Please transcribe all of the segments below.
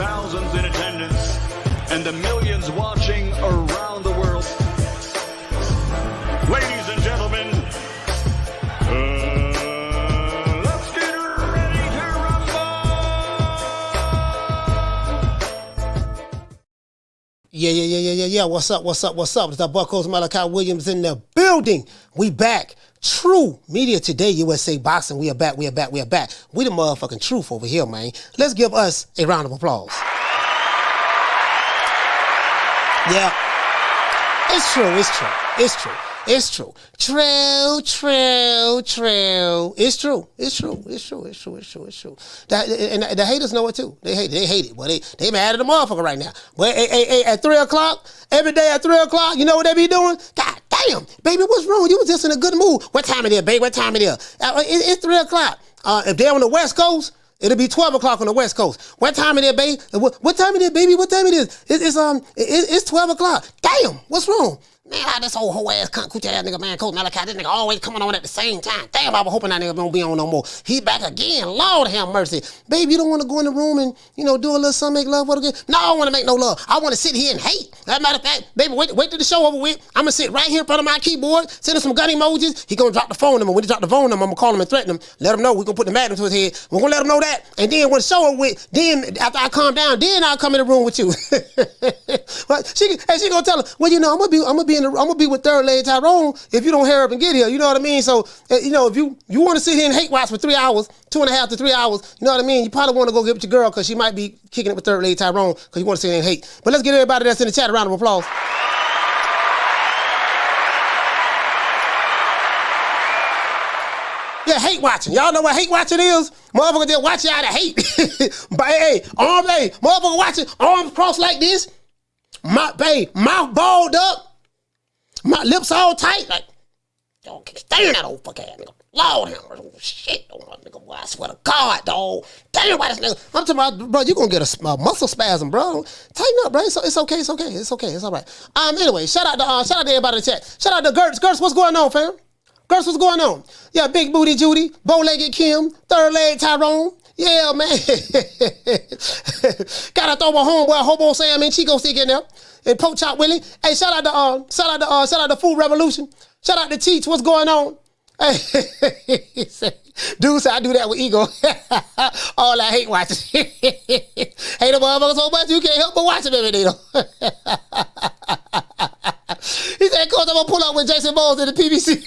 thousands in attendance and the millions watching around the world. Ladies and gentlemen, let's get ready to rumble! Yeah. What's up? It's our Buckos Malachi Williams in the building. We back. True Media Today, USA Boxing. We are back. We the motherfucking truth over here, man. Let's give us a round of applause. Yeah. It's true. It's true. True. It's true. And the haters know it too. They hate it. Well, they mad at the motherfucker right now. Well, at 3 o'clock, every day at 3 o'clock, you know what they be doing? God damn, baby, what's wrong? You was just in a good mood. What time it is, baby? What time it is? It's 3 o'clock. If they're on the West Coast, it'll be 12 o'clock on the West Coast. What time it is, baby? What time it is, baby? What time it is? It's 12 o'clock. Damn, what's wrong? Man, this old hoe ass cunt coochie ass nigga, man, Coach Malachi, this nigga always coming on at the same time. Damn, I was hoping that nigga don't be on no more. He back again. Lord have mercy. Baby, you don't want to go in the room and, do a little something, make love with again? No, I don't want to make no love. I want to sit here and hate. As a matter of fact, baby, wait till the show over with. I'm going to sit right here in front of my keyboard, send him some gun emojis. He going to drop the phone number. When he drop the phone number, I'm going to call him and threaten him. Let him know. We're going to put the magnum to his head. We're going to let him know that. And then when the show over with, then after I calm down, then I'll come in the room with you. But she going to tell him, well, I'm going to be with third leg Tyrone if you don't hurry up and get here. You know what I mean? So, if you want to sit here and hate watch for 3 hours, 2.5 to 3 hours, you know what I mean? You probably want to go get with your girl because she might be kicking it with third leg Tyrone because you want to sit here and hate. But let's get everybody that's in the chat a round of applause. Yeah, hate watching. Y'all know what hate watching is? Motherfucker just watch y'all to hate. But motherfucker watching, arms crossed like this. Mouth balled up. My lips all tight, like, dog, can't stand that old fuck ass nigga. Lord have mercy. Oh, shit, nigga, boy, I swear to God, dog. Damn, why this nigga? I'm talking about, bro, you gonna get a muscle spasm, bro. Tighten up, bro. It's okay. It's all right. Anyway, shout out to everybody in the chat. Shout out to Gertz. Gertz, what's going on, fam? Gertz, what's going on? Yeah, Big Booty Judy, Bow-Legged Kim, Third Leg Tyrone. Yeah, man. Gotta throw my homeboy Hobo Sam and Chico Stick in there. And Poke Chop Willie. Hey, shout out to Food Revolution. Shout out to Teach. What's going on? Hey, dude said I do that with ego. All I hate watching. Hate the motherfucker so much you can't help but watch him every day though. He said, Coach, I'm gonna pull up with Jason Bowles in the PBC.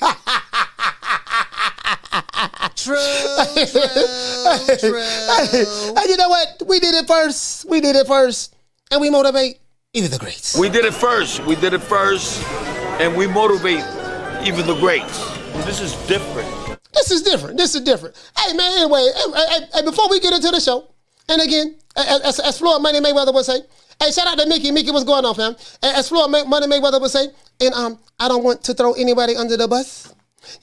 True. And you know what? We did it first. And we motivate even the greats. We did it first, and we motivate even the greats. This is different. Hey, man, anyway, hey, before we get into the show, and again, as Floyd Money Mayweather would say, hey, shout out to Mickey. Mickey, what's going on, fam? As Floyd Money Mayweather would say, and I don't want to throw anybody under the bus.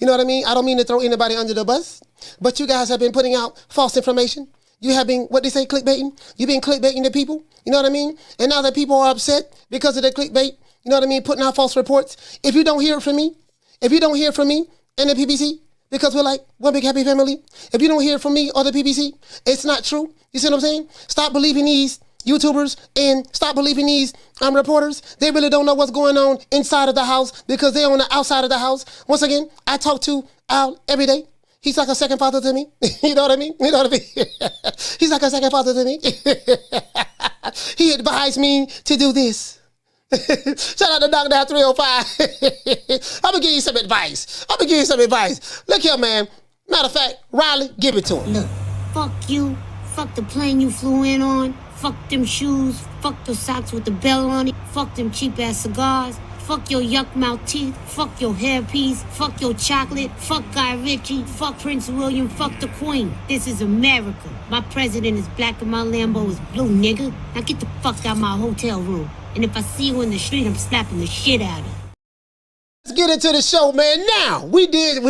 You know what I mean? I don't mean to throw anybody under the bus, but you guys have been putting out false information. You have been, what they say, clickbaiting. You've been clickbaiting the people. You know what I mean? And now that people are upset because of the clickbait, you know what I mean, putting out false reports. If you don't hear from me and the PBC, because we're like one big happy family, if you don't hear from me or the PBC, it's not true. You see what I'm saying? Stop believing these YouTubers and stop believing these reporters. They really don't know what's going on inside of the house because they're on the outside of the house. Once again, I talk to Al every day. He's like a second father to me. You know what I mean? He's like a second father to me. He advised me to do this. Shout out to Dr. 305. I'm going to give you some advice. Look here, man. Matter of fact, Riley, give it to him. Look, fuck you. Fuck the plane you flew in on. Fuck them shoes. Fuck the socks with the bell on it. Fuck them cheap-ass cigars. Fuck your yuck mouth teeth. Fuck your hairpiece. Fuck your chocolate. Fuck Guy Ritchie. Fuck Prince William. Fuck the Queen. This is America. My president is black and my Lambo is blue, nigga. Now get the fuck out my hotel room. And if I see you in the street, I'm slapping the shit out of you. Let's get into the show, man. Now we did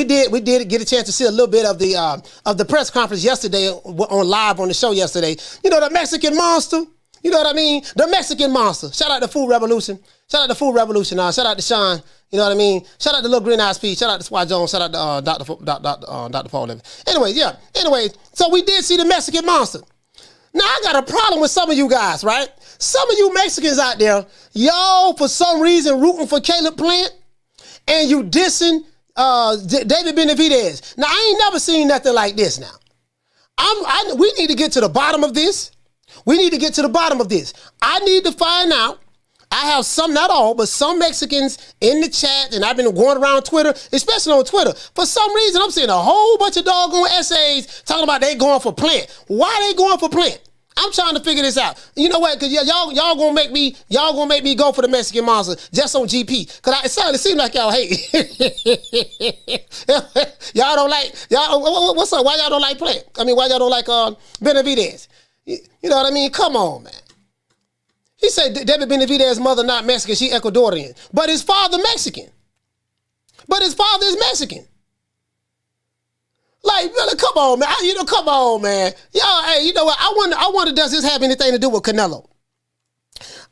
get a chance to see a little bit of the press conference yesterday on live on the show yesterday. You know, the Mexican Monster. You know what I mean? The Mexican Monster. Shout out to Food Revolution. Shout out to Sean. You know what I mean? Shout out to Little Green Eyes P. Shout out to Swat Jones. Shout out to Dr. Paul Levin. Anyway, so we did see the Mexican Monster. Now, I got a problem with some of you guys, right? Some of you Mexicans out there, y'all, for some reason, rooting for Caleb Plant, and you dissing David Benavidez. Now, I ain't never seen nothing like this now. We need to get to the bottom of this. We need to get to the bottom of this. I need to find out. I have some, not all, but some Mexicans in the chat, and I've been going around Twitter, especially on Twitter. For some reason, I'm seeing a whole bunch of doggone essays talking about they going for Plant. Why they going for Plant? I'm trying to figure this out. You know what? Because y'all gonna make me go for the Mexican Monster just on GP. Because it seems like y'all hate. Y'all don't like, what's up? Why y'all don't like Plant? I mean, why y'all don't like Benavidez? You know what I mean? Come on, man. He said David Benavidez's mother not Mexican, she Ecuadorian. But his father Mexican. But his father is Mexican. Like, really, come on, man. Come on, man. Y'all, hey, you know what? I wonder, does this have anything to do with Canelo?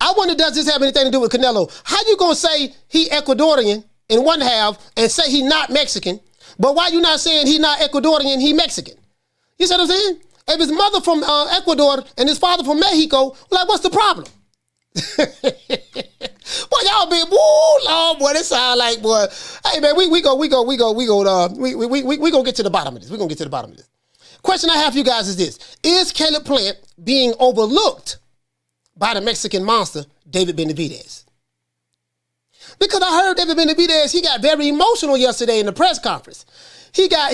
I wonder, does this have anything to do with Canelo? How you gonna say he Ecuadorian in one half and say he not Mexican, but why you not saying he not Ecuadorian, he Mexican? You see what I'm saying? If his mother from Ecuador and his father from Mexico, like, what's the problem? Boy, y'all been Lord, boy. This sound like, boy. Hey, man, we gonna get to the bottom of this. We gonna get to the bottom of this. Question I have for you guys is this: is Caleb Plant being overlooked by the Mexican Monster David Benavidez? Because I heard David Benavidez, he got very emotional yesterday in the press conference. He got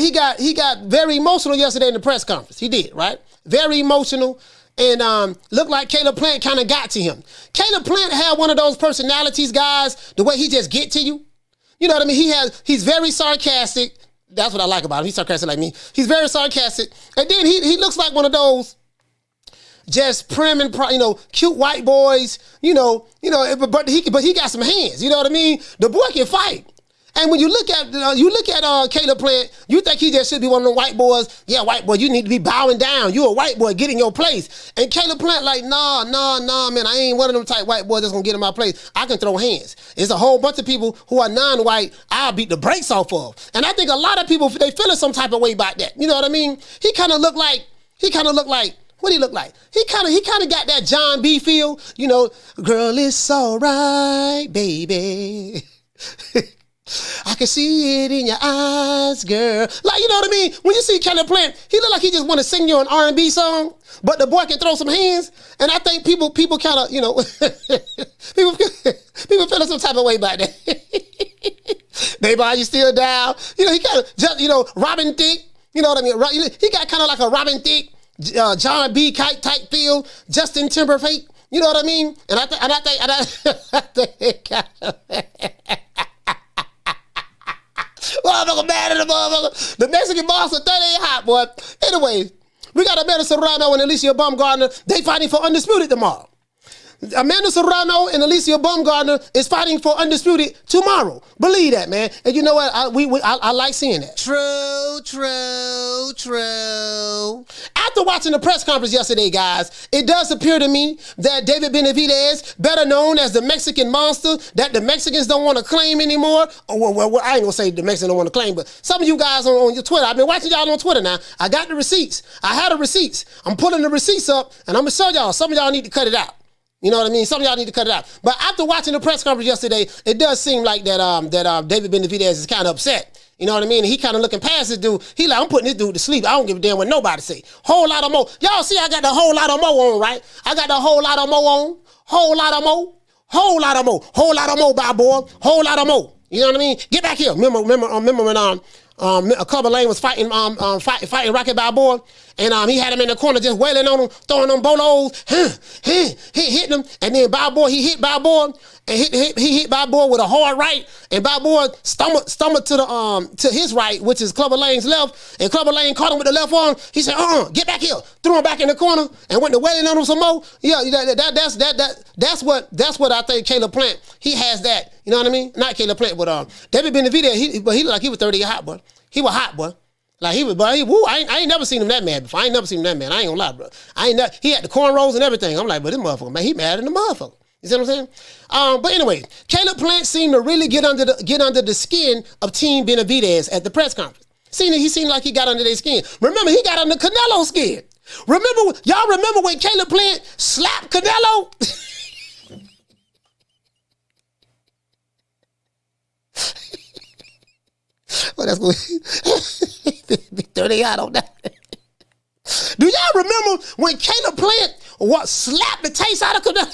very emotional yesterday in the press conference. He did, right? Very emotional. And looked like Caleb Plant kind of got to him. Caleb Plant had one of those personalities, guys, the way he just get to you. You know what I mean? He's very sarcastic. That's what I like about him. He's sarcastic like me. He's very sarcastic. And then he looks like one of those just prim and cute white boys. But he got some hands. You know what I mean? The boy can fight. And when you look at Caleb Plant, you think he just should be one of the white boys. Yeah, white boy, you need to be bowing down. You a white boy, get in your place. And Caleb Plant like, nah, man, I ain't one of them type white boys that's gonna get in my place. I can throw hands. It's a whole bunch of people who are non-white I'll beat the brakes off of. And I think a lot of people, they feeling some type of way about that. You know what I mean? He kind of look like, what do he look like? He kind of got that John B. feel. Girl, it's all right, baby. I can see it in your eyes, girl. Like, you know what I mean? When you see Caleb Plant, he look like he just want to sing you an R&B song, but the boy can throw some hands. And I think people kind of, people feeling some type of way about that. Baby, are you still down? He kind of just, Robin Thicke. You know what I mean? He got kind of like a Robin Thicke, John B. type feel, Justin Timberlake. You know what I mean? And I think motherfucker mad at the motherfucker. The Mexican Monster, that ain't hot, boy. Anyway, we got Amanda Serrano and Alicia Baumgardner. They fighting for Undisputed tomorrow. Amanda Serrano and Alicia Baumgardner is fighting for Undisputed tomorrow. Believe that, man. And you know what? I like seeing that. True. After watching the press conference yesterday, guys, it does appear to me that David Benavidez, better known as the Mexican Monster, that the Mexicans don't want to claim anymore. Well, I ain't gonna say the Mexicans don't want to claim, but some of you guys on your Twitter, I've been watching y'all on Twitter now. I got the receipts. I had the receipts. I'm pulling the receipts up, and I'm gonna show y'all. Some of y'all need to cut it out. You know what I mean? Some of y'all need to cut it out. But after watching the press conference yesterday, it does seem like that David Benavidez is kind of upset. You know what I mean? And he kind of looking past this dude. He like, I'm putting this dude to sleep. I don't give a damn what nobody say. Whole lot of mo. Y'all see I got the whole lot of mo on, right? I got the whole lot of mo on. Whole lot of mo. Whole lot of mo. Whole lot of mo, by boy. Whole lot of mo. You know what I mean? Get back here. Remember when Clubber Lane was fighting Rocky Balboa, and he had him in the corner just wailing on him, throwing them bolos, he hitting him, and then Balboa, he hit Balboa, and he hit Balboa with a hard right, and Balboa stumbled to his right, which is Clubber Lane's left, and Clubber Lane caught him with the left arm. He said, get back here, threw him back in the corner, and went to wailing on him some more. Yeah, that's what I think Caleb Plant, he has that. You know what I mean? Not Caleb Plant, but David Benavidez, he looked like he was 30 hot, boy. He was hot, boy. Like I ain't never seen him that mad before. I ain't never seen him that mad. I ain't gonna lie, bro. He had the cornrows and everything. I'm like, but this motherfucker, man, he mad at the motherfucker. You see what I'm saying? But anyway, Caleb Plant seemed to really get under the skin of Team Benavidez at the press conference. He seemed like he got under their skin. Remember, he got under Canelo's skin. Y'all remember when Caleb Plant slapped Canelo? Well, that's what be 30 out on that. Do y'all remember when Caleb Plant slapped the taste out of Canelo?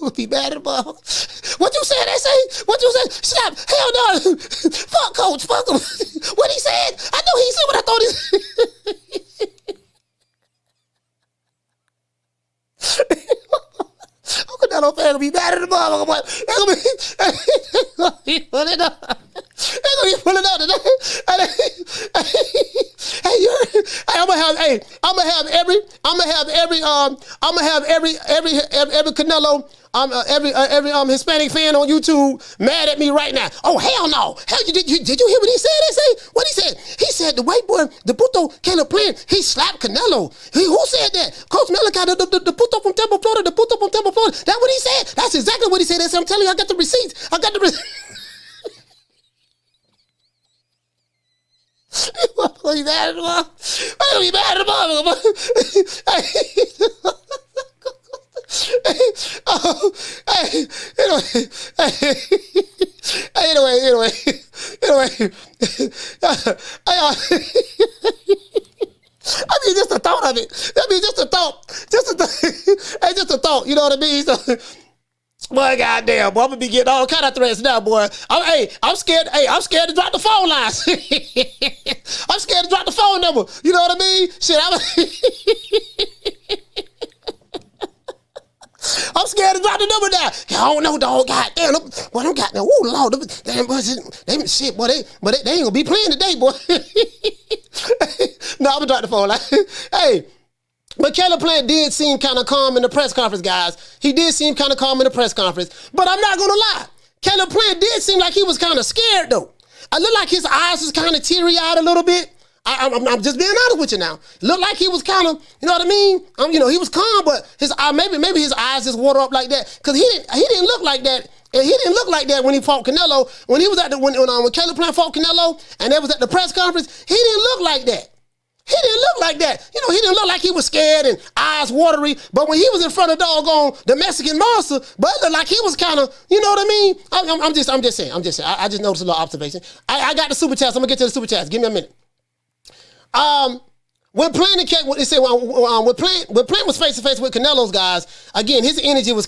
Would be mad at mom. What you said? They say? What you said? Slap? Hell no! Fuck coach. Fuck him. What he said? I know he said what I thought he said. Canelo fan gonna be mad at the motherfucker, boy. They're gonna be pulling up. They're gonna be pulling up today. I'm gonna have every Canelo, every Hispanic fan on YouTube mad at me right now. Oh hell no! Hell, did you hear what he said? What he said? He said the white boy, the puto Caleb Plant, he slapped Canelo. Who said that? Coach Malachi, the puto from Temple, Florida, the puto from Temple, Florida. That's what he said. That's exactly what he said. I'm telling you, I got the receipts. Are you mad at the mom? Are you mad at the mom? Anyway. I mean, just the thought of it. I mean, just a thought. Just a thought. You know what I mean? So, boy, goddamn, boy, I'm gonna be getting all kind of threats now, boy. I'm scared. Hey, I'm scared to drop the phone lines. I'm scared to drop the phone number. You know what I mean? Shit, I'm scared to drop the number down. I don't know, dog. Goddamn, boy, them got now. Ooh, Lord, damn, boy, shit, boy, they ain't gonna be playing today, boy. No, I'm gonna drop the phone line. Hey. But Caleb Plant did seem kind of calm in the press conference, guys. He did seem kind of calm in the press conference. But I'm not going to lie. Caleb Plant did seem like he was kind of scared, though. It looked like his eyes was kind of teary-eyed a little bit. I'm just being honest with you now. It looked like he was kind of, you know what I mean? He was calm, but maybe his eyes just water up like that. Because he didn't look like that. And he didn't look like that when he fought Canelo. When he was when Caleb Plant fought Canelo, and they was at the press conference, he didn't look like that. He didn't look like that. He didn't look like he was scared and eyes watery. But when he was in front of doggone the Mexican Monster, but it looked like he was kind of, you know what I mean? I'm just saying. I just noticed a little observation. I got the super chats. I'm gonna get to the super chats. Give me a minute. When Plant was face to face with Canelo's guys, again, his energy was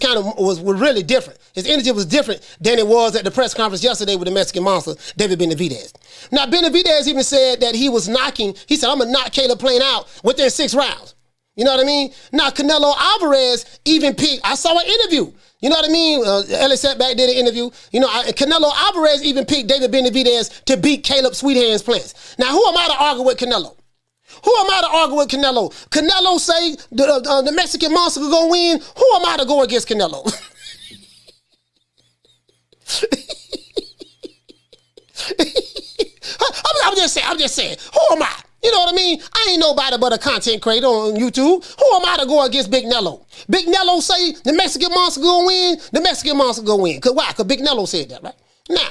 really different. His energy was different than it was at the press conference yesterday with the Mexican Monster, David Benavidez. Now, Benavidez even said that he was knocking. He said, "I'm gonna knock Caleb Plant out within 6 rounds." You know what I mean? Now, Canelo Alvarez even picked. I saw an interview. You know what I mean? Alicia back did an interview. Canelo Alvarez even picked David Benavidez to beat Caleb Sweethands Plant. Now, who am I to argue with Canelo? Who am I to argue with Canelo? Canelo say the Mexican Monster could go win. Who am I to go against Canelo? I'm just saying. Who am I? You know what I mean? I ain't nobody but a content creator on YouTube. Who am I to go against Big Nello? Big Nello say the Mexican Monster gonna win. The Mexican Monster gonna win. Cause why? Cause Big Nello said that, right? Now,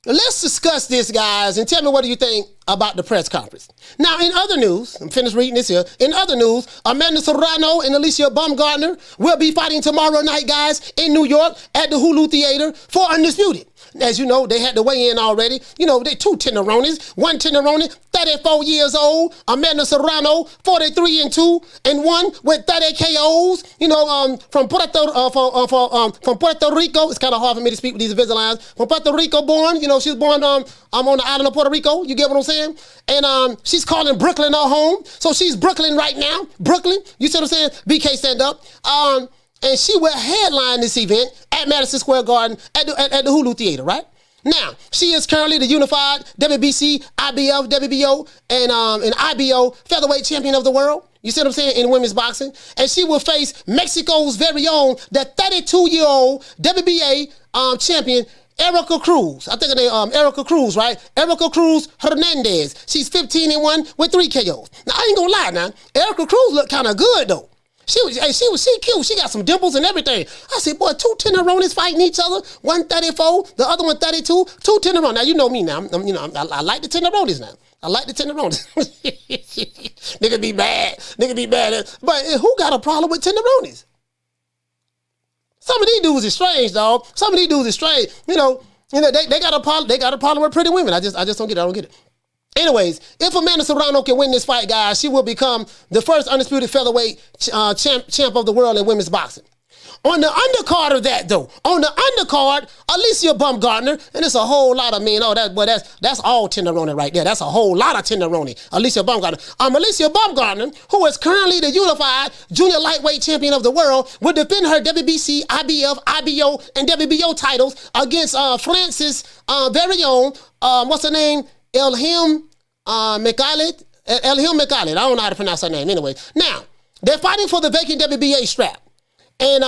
let's discuss this, guys, and tell me what do you think about the press conference. Now, in other news, I'm finished reading this here. In other news, Amanda Serrano and Alicia Baumgardner will be fighting tomorrow night, guys, in New York at the Hulu Theater for Undisputed. As you know, they had to weigh in already. They 2 tenderonis. One tenderoni, 34 years old. Amanda Serrano, 43-2-1 with 30 KOs. From Puerto Rico. It's kind of hard for me to speak with these Invisaligns. From Puerto Rico born. She was born on the island of Puerto Rico. You get what I'm saying? And she's calling Brooklyn her home. So she's Brooklyn right now. Brooklyn. You see what I'm saying? BK stand up. And she will headline this event at Madison Square Garden at the Hulu Theater, right? Now, she is currently the unified WBC, IBF, WBO, and IBO featherweight champion of the world. You see what I'm saying? In women's boxing. And she will face Mexico's very own, the 32-year-old WBA champion, Erica Cruz. I think her name Erica Cruz, right? Erica Cruz Hernandez. She's 15-1 with 3 KOs. Now, I ain't gonna lie now. Erica Cruz look kind of good, though. She cute. She got some dimples and everything. I said, boy, 2 tenderonis fighting each other. One 34, the other one 32. 2 tenderonis. Now you know me now. I like the tenderonis now. I like the tenderonis. Nigga be mad. But who got a problem with tenderonis? Some of these dudes is strange, dog. Some of these dudes is strange. They got a problem with pretty women. I just don't get it. I don't get it. Anyways, if Amanda Serrano can win this fight, guys, she will become the first undisputed featherweight champ of the world in women's boxing. On the undercard of that, though, Alicia Baumgardner, and it's a whole lot of men. Oh, that's all tenderoni right there. That's a whole lot of tenderoni. Alicia Baumgardner. Alicia Baumgardner, who is currently the unified junior lightweight champion of the world, will defend her WBC, IBF, IBO, and WBO titles against France's very own, what's her name? Elhim Mekhaled. I don't know how to pronounce her name. Anyway, now they're fighting for the vacant WBA strap. And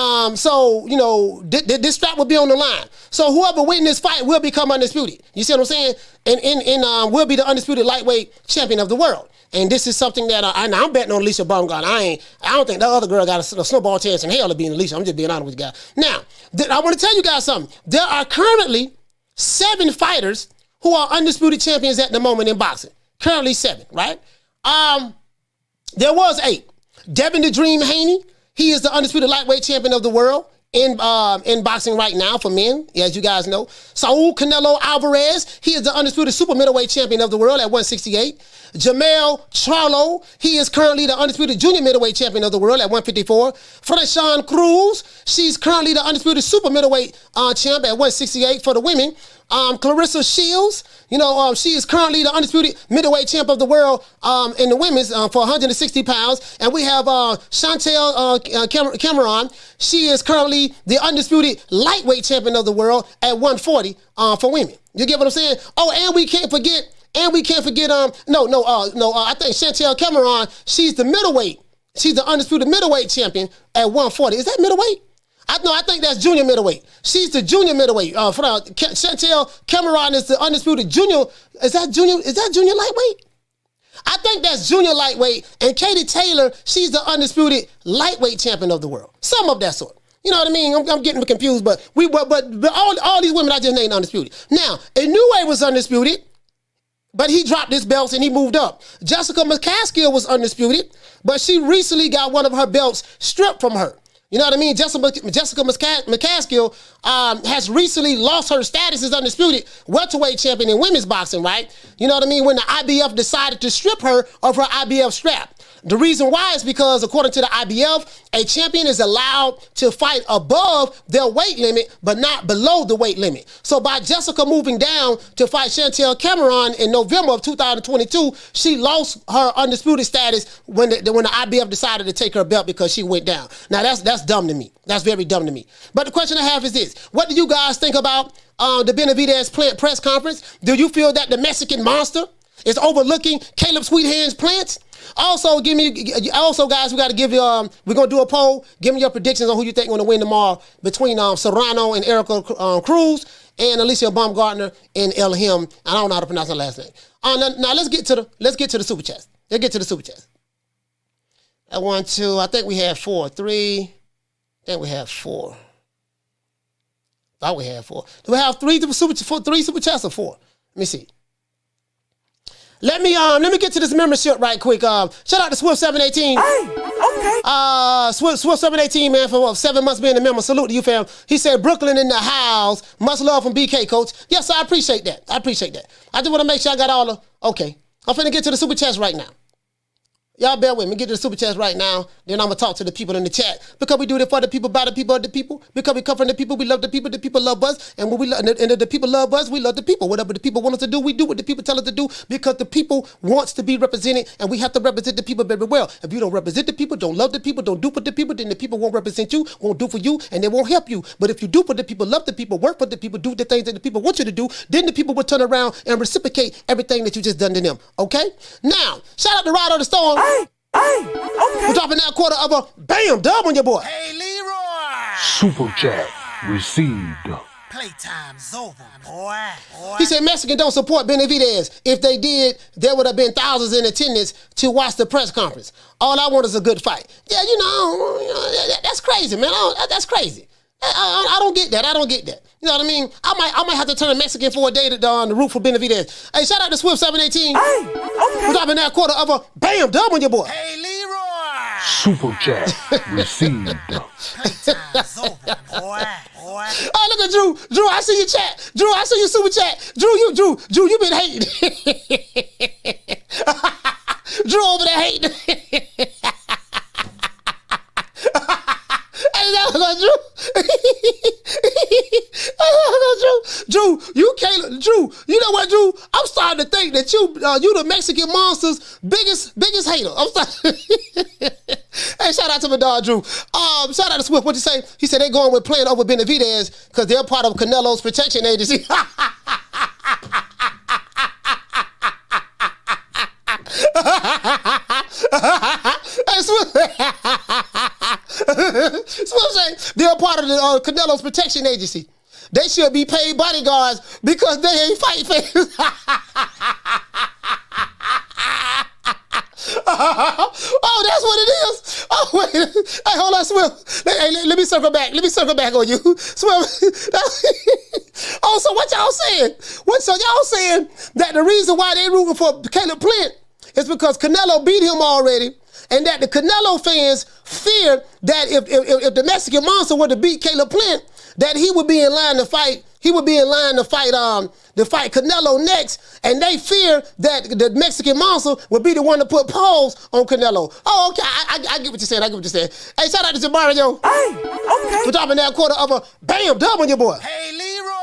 this strap will be on the line. So whoever wins this fight will become undisputed. You see what I'm saying? And will be the undisputed lightweight champion of the world. And this is something that I'm betting on Alicia Baumgardner. I don't think that other girl got a snowball chance in hell of being Alicia. I'm just being honest with you guys. Now, I want to tell you guys something. There are currently 7 fighters who are undisputed champions at the moment in boxing. Currently 7, right? There was 8. Devin the Dream Haney. He is the undisputed lightweight champion of the world in boxing right now for men, as you guys know. Saul Canelo Alvarez, he is the undisputed super middleweight champion of the world at 168. Jamel Charlo, he is currently the undisputed junior middleweight champion of the world at 154. Franchon Cruz, she's currently the undisputed super middleweight champ at 168 for the women. Clarissa Shields, she is currently the undisputed middleweight champ of the world in the women's for 160 pounds. And we have Chantel Cameron. She is currently the undisputed lightweight champion of the world at 140 for women. You get what I'm saying? Oh, and we can't forget, I think Chantel Cameron, she's the middleweight. She's the undisputed middleweight champion at 140. Is that middleweight? I think that's junior middleweight. She's the junior middleweight. Chantel Cameron is the undisputed junior. Is that junior lightweight? I think that's junior lightweight. And Katie Taylor, she's the undisputed lightweight champion of the world. Some of that sort. You know what I mean? I'm getting confused, but all these women I just named undisputed. Now, Inoue was undisputed, but he dropped his belts and he moved up. Jessica McCaskill was undisputed, but she recently got one of her belts stripped from her. You know what I mean? Jessica McCaskill has recently lost her status as undisputed welterweight champion in women's boxing, right? You know what I mean? When the IBF decided to strip her of her IBF strap. The reason why is because, according to the IBF, a champion is allowed to fight above their weight limit, but not below the weight limit. So by Jessica moving down to fight Chantel Cameron in November of 2022, she lost her undisputed status when the IBF decided to take her belt because she went down. Now that's dumb to me. That's very dumb to me. But the question I have is this: what do you guys think about the Benavidez plant press conference? Do you feel that the Mexican Monster is overlooking Caleb Sweethand's plants? Also, guys, we got to give you, we're going to do a poll. Give me your predictions on who you think is going to win tomorrow between Serrano and Erica Cruz and Alicia Baumgardner and Elhim. I don't know how to pronounce her last name. Now let's get to the super chats. Let's get to the super chats. I think we had 4. 3. I think we have 4. Thought we had 4. Do we have 3 super chats or 4? Let me see. Let me get to this membership right quick. Shout out to Swift718. Hey, okay. Swift718, man, for 7 months being a member. Salute to you, fam. He said Brooklyn in the house. Much love from BK, coach. Yes, I appreciate that. I just want to make sure I got all the. Okay, I'm finna get to the super chats right now. Y'all bear with me. Get to the super chats right now. Then I'm going to talk to the people in the chat. Because we do it for the people, by the people, of the people. Because we come from the people, we love the people love us. And when the people love us, we love the people. Whatever the people want us to do, we do what the people tell us to do. Because the people wants to be represented, and we have to represent the people very well. If you don't represent the people, don't love the people, don't do for the people, then the people won't represent you, won't do for you, and they won't help you. But if you do for the people, love the people, work for the people, do the things that the people want you to do, then the people will turn around and reciprocate everything that you just done to them. Okay? Now, shout out to Ride on the Storm. Hey, okay. We're dropping that quarter of a bam dub on your boy. Hey, Leroy! Super chat received. Playtime's over, boy. He said Mexican don't support Benavidez. If they did, there would have been thousands in attendance to watch the press conference. All I want is a good fight. Yeah, that's crazy, man. That's crazy. I don't get that. I don't get that. You know what I mean? I might have to turn a Mexican for a day on the root for Benavidez. Hey, shout out to Swift 718. Hey, okay. We're dropping that quarter of a bam dub on your boy. Hey, Leroy. Super chat received. Playtime's over, boy. Oh, look at Drew. Drew, I see your chat. Drew, I see your super chat. Drew, you been hating. Drew over there hating. Hey, that was Drew. Drew, you can't. Drew, you know what, Drew? I'm starting to think that you the Mexican Monster's biggest hater. I'm starting. Hey, shout out to my dog, Drew. Shout out to Swift. What'd you say? He said they're going with playing over Benavidez because they're part of Canelo's protection agency. Hey, Swift. Swift say they're part of the Canelo's protection agency. They should be paid bodyguards because they ain't fight fans. Oh, that's what it is. Oh, wait. Hey, hold on, Swift. Hey, let me circle back. Let me circle back on you. Swift. Oh, so what y'all saying? So y'all saying that the reason why they rooting for Caleb Plant is because Canelo beat him already, and that the Canelo fans fear that if the Mexican Monster were to beat Caleb Plant, that he would be in line to fight. He would be in line to fight Canelo next, and they fear that the Mexican Monster would be the one to put pause on Canelo. Oh, okay, I get what you're saying. I get what you're saying. Hey, shout out to Jabari, yo. Hey, okay. For dropping that quarter of a bam dub on your boy. Hey, Leroy.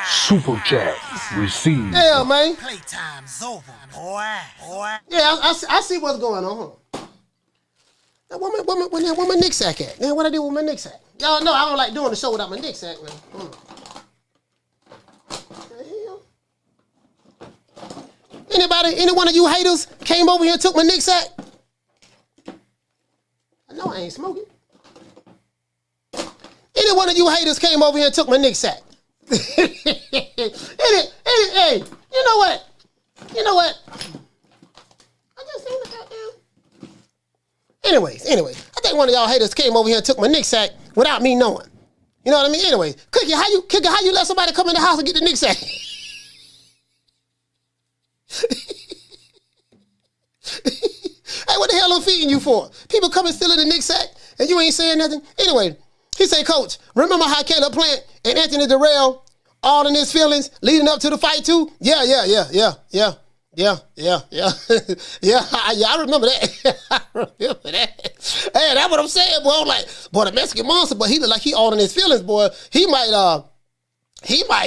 Super chat received. Yeah, man. Playtime's over, boy. Yeah, I see what's going on. Now, where my Nick sack at? Man, what I do with my Nick sack? Y'all know I don't like doing the show without my Nick sack, man. Any one of you haters came over here and took my Nick sack? I know I ain't smoking. Any one of you haters came over here and took my Nick sack? Hey, you know what? I just seen the goddamn. Anyways, I think one of y'all haters came over here and took my Nick sack without me knowing. You know what I mean? Anyway, Cookie, how you let somebody come in the house and get the Nick sack? Hey, what the hell I'm feeding you for? People come and steal the Nick sack and you ain't saying nothing? Anyway, he say, Coach, remember how Caleb Plant and Anthony Durrell all in his feelings leading up to the fight too? Yeah. Yeah, I remember that. Hey, that's what I'm saying, boy. I'm like, boy, the Mexican Monster, but he look like he all in his feelings, boy. He might,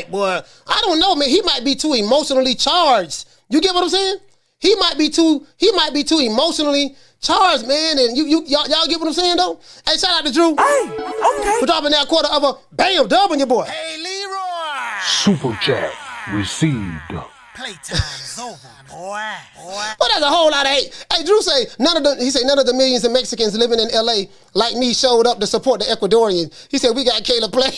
boy, I don't know, man. He might be too emotionally charged. You get what I'm saying? He might be too emotionally charged, man. And y'all get what I'm saying, though? Hey, shout out to Drew. Hey, okay. For dropping that quarter of a bam dub on your boy. Hey, Leroy. Super chat received. Playtime's over, boy. Well, that's a whole lot of hate. Hey, Drew say none of the millions of Mexicans living in LA like me showed up to support the Ecuadorians. He said we got Caleb Plant.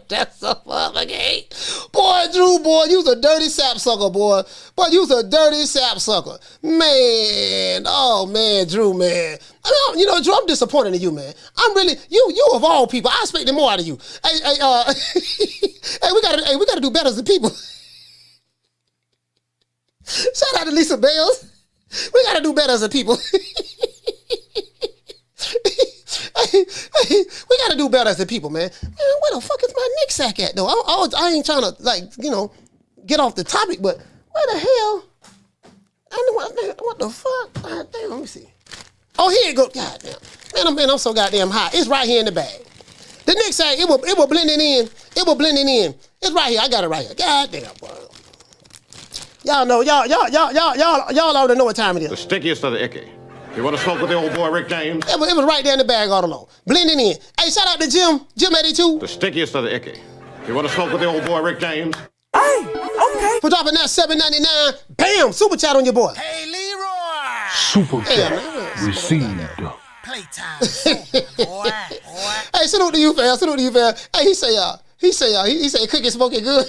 That's so fucking hate. Boy, Drew, boy, you's a dirty sapsucker, boy. Boy, you's a dirty sapsucker. Man, oh man, Drew, man. I mean, Drew, I'm disappointed in you, man. I'm really you of all people. I expected more out of you. Hey, hey, we gotta do better as a people. Shout out to Lisa Bales. We gotta do better as a people. We gotta do better as a people, man. Man, where the fuck is my Nick sack at, though? I ain't trying to, get off the topic, but where the hell? What the fuck? God damn, let me see. Oh, here it goes. God damn. Man, I'm so goddamn hot. It's right here in the bag. The Nick sack, it will blend it in. It's right here. I got it right here. God damn, boy. Y'all know, y'all already know what time it is. The stickiest of the icky. You want to smoke with the old boy Rick James? It was right there in the bag all along. Blending in. Hey, shout out to Jim 82. The stickiest of the icky. You want to smoke with the old boy Rick James? Hey, okay. For dropping that $7.99. Bam! Super chat on your boy. Hey, Leroy. Super chat received. Playtime's over, boy. Hey, salute to you, fam. Hey, he say, he say cookie smoking good.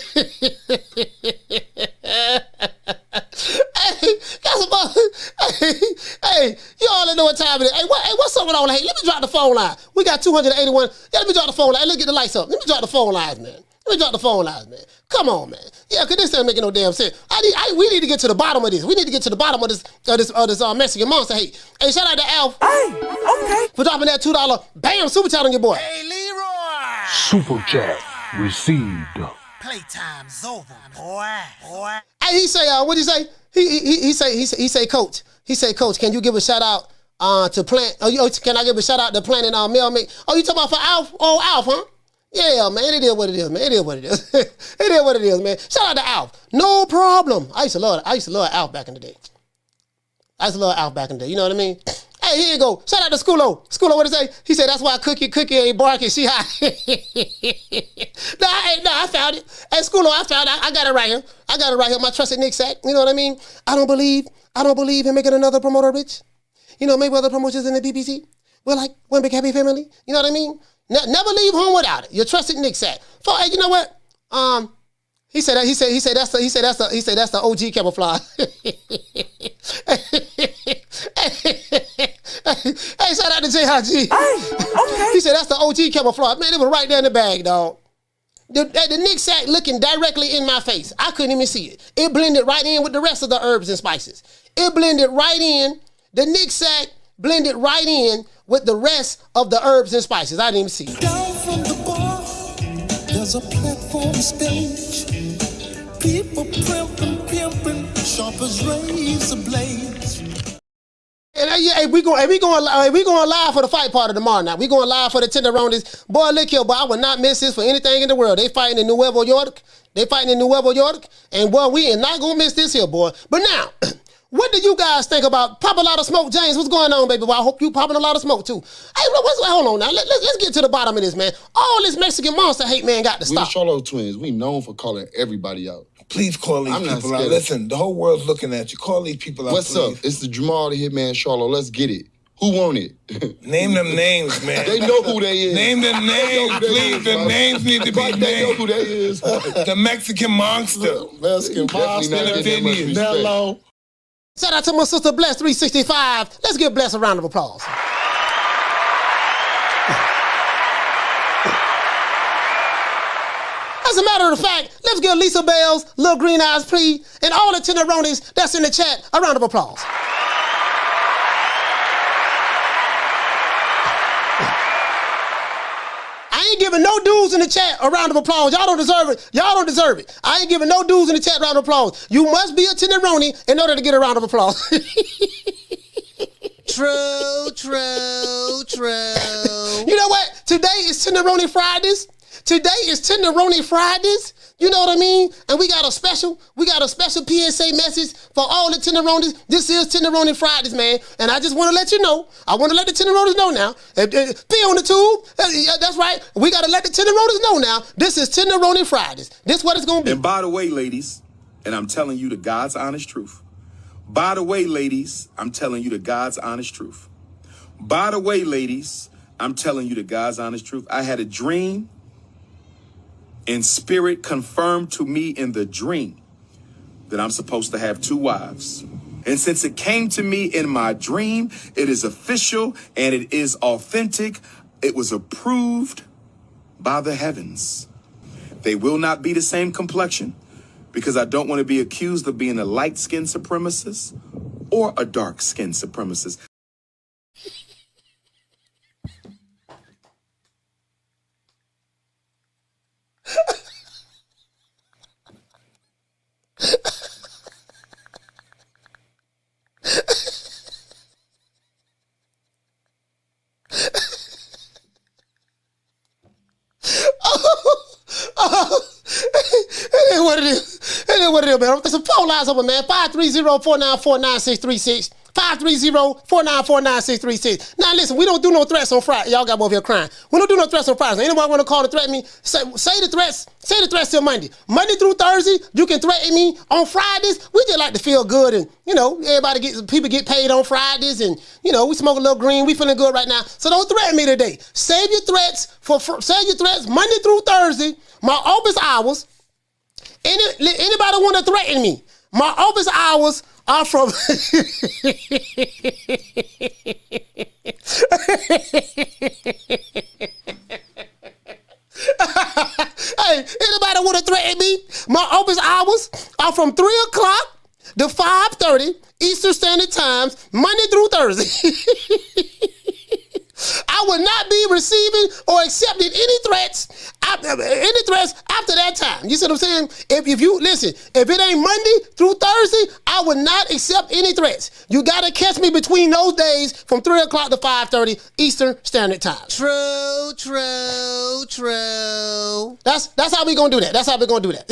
Hey, you all know what time it is. Hey, what's up with all that? Hey, let me drop the phone line. We got 281. Yeah, let me drop the phone line. Hey, let's get the lights up. Let me drop the phone lines, man. Come on, man. Yeah, because this ain't making no damn sense. We need to get to the bottom of this. We need to get to the bottom of this Mexican Monster hate. Hey, shout out to Alf. Hey, okay. For dropping that $2 bam super chat on your boy. Hey, Leroy! Super chat received. Playtime's over, boy. Hey, he say, what'd he say? He say, coach. He say, coach, can you give a shout out to Plant? Can I give a shout out to Plant and Mail Mix? Oh, you talking about for Alf? Oh, Alf, huh? Yeah, man, it is what it is, man. It is what it is. It is what it is, man. Shout out to Alf. No problem. I used to love Alf back in the day. You know what I mean? Hey, here you go. Shout out to Schoolo. Schoolo, what did he say? He said, that's why Cookie ain't barking. She high. I found it. Hey, Schoolo, I found it. I got it right here. My trusted Nick Sack. You know what I mean? I don't believe in making another promoter rich. You know, maybe other promotions in the BBC. We're like one big happy family. You know what I mean? Never leave home without it. Your trusted Nick Sack. Hey, you know what? He said that's the OG camouflage. Hey, shout out to JHG. Hey, okay. He said that's the OG camouflage. Man, it was right there in the bag, dog. The Nick Sack looking directly in my face. I couldn't even see it. It blended right in with the rest of the herbs and spices. It blended right in. The Nick Sack blended right in with the rest of the herbs and spices. I didn't even see it. Down from the bar, there's a platform stage. People pimping, sharp as razor blades. And we going live for the fight part of tomorrow night. We going live for the Tenderonis. Boy, look here, boy, I would not miss this for anything in the world. They fighting in Nuevo York. And boy, we ain't not gonna miss this here, boy. But now, what do you guys think about popping a lot of smoke? James, what's going on, baby? Well, I hope you popping a lot of smoke, too. Hey, hold on now. Let's get to the bottom of this, man. All this Mexican Monster hate, man, got to stop. We the Charlo twins. We known for calling everybody out. Please call these people out. Listen, the whole world's looking at you. Call these people out, What's please. up? It's the Jamal the Hitman Charlo. Let's get it. Who want it? Name them names, man. They know who they is. Name them names, please. The names need to be named. They know who they is. The Mexican Monster. Mexican Monster. Hello. Shout out to my sister Bless 365. Let's give Bless a round of applause. As a matter of fact, let's give Lisa Bells, Lil Green Eyes Plea, and all the Tenderonis that's in the chat a round of applause. I ain't giving no dudes in the chat a round of applause. Y'all don't deserve it. I ain't giving no dudes in the chat a round of applause. You must be a Tenderoni in order to get a round of applause. True. You know what? Today is Tenderoni Fridays. You know what I mean? And we got a special PSA message for all the Tenderonis. This is Tenderoni Fridays, man. And I just want to let you know. I want to let the Tenderonis know now. Be on the tube. That's right. We got to let the Tenderonis know now. This is Tenderoni Fridays. This is what it's going to be. And by the way, ladies, and I'm telling you the God's honest truth. By the way, ladies, I'm telling you the God's honest truth. By the way, ladies, I'm telling you the God's honest truth. I had a dream. And spirit confirmed to me in the dream that I'm supposed to have 2 wives. And since it came to me in my dream, it is official and it is authentic. It was approved by the heavens. They will not be the same complexion because I don't want to be accused of being a light-skinned supremacist or a dark-skinned supremacist. It ain't what it is, man. There's some phone lines open, man. 530-494-9636. 530-494-9636. Now listen, we don't do no threats on Friday. Y'all got over here crying. We don't do no threats on Fridays. Anybody want to call to threaten me? Say the threats till Monday. Monday through Thursday, you can threaten me. On Fridays, we just like to feel good and, people get paid on Fridays and, we smoke a little green. We feeling good right now. So don't threaten me today. Save your threats Monday through Thursday, my office hours. Anybody want to threaten me? My office hours are from... Hey, anybody want to threaten me? My office hours are from 3 o'clock to 5:30 Eastern Standard Time, Monday through Thursday. I will not be receiving or accepting any threats after that time. You see what I'm saying? If it ain't Monday through Thursday, I will not accept any threats. You gotta catch me between those days from 3 o'clock to 5:30 Eastern Standard Time. True. That's how we gonna do that. That's how we gonna do that.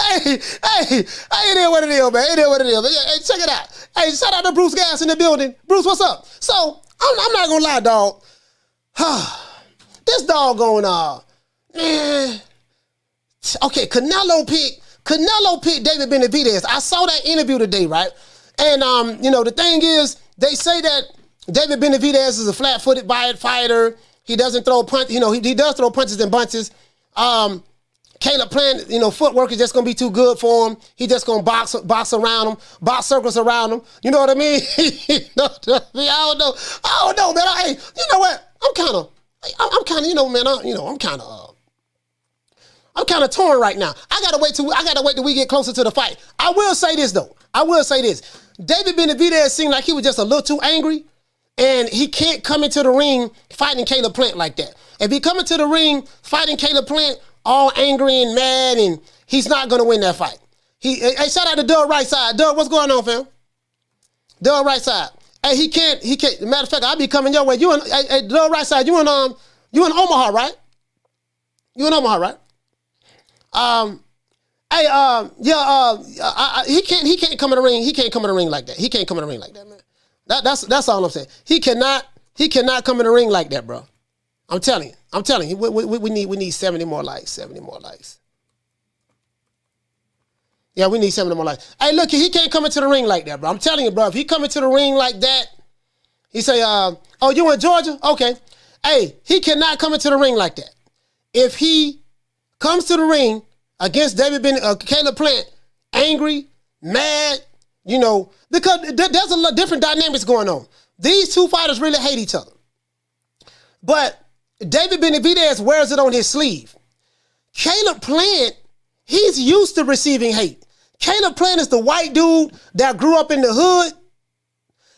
Hey, it is what it is, man. It is what it is. Hey, check it out. Hey, shout out to Bruce Gas in the building. Bruce, what's up? So, I'm not gonna lie, dog. This doggone, man. Okay, Canelo picked David Benavidez. I saw that interview today, right? And, the thing is, they say that David Benavidez is a flat-footed fighter. He doesn't throw punch. He does throw punches and bunches. Caleb Plant, footwork is just gonna be too good for him. He just gonna box around him, box circles around him. You know what I mean? I don't know, man. Hey, you know what? I'm kind of torn right now. I gotta wait till we get closer to the fight. I will say this though. David Benavidez seemed like he was just a little too angry, and he can't come into the ring fighting Caleb Plant like that. If he come into the ring fighting Caleb Plant all angry and mad, and he's not gonna win that fight. Hey, shout out to Doug Right Side. Doug, what's going on, fam? Doug Right Side. Hey, he can't. Matter of fact, I'll be coming your way. Doug Right Side, you in Omaha, right? You in Omaha, right? He can't come in the ring. He can't come in the ring like that. He can't come in the ring like that, man. That's all I'm saying. He cannot come in the ring like that, bro. I'm telling you. We need 70 more likes. 70 more likes. Yeah, we need 70 more likes. Hey, look, he can't come into the ring like that, bro. I'm telling you, bro. If he come into the ring like that, he say, oh, you in Georgia? Okay. Hey, he cannot come into the ring like that. If he comes to the ring against Caleb Plant, angry, mad, because there's a lot different dynamics going on. These two fighters really hate each other. But David Benavidez wears it on his sleeve. Caleb Plant, he's used to receiving hate. Caleb Plant is the white dude that grew up in the hood,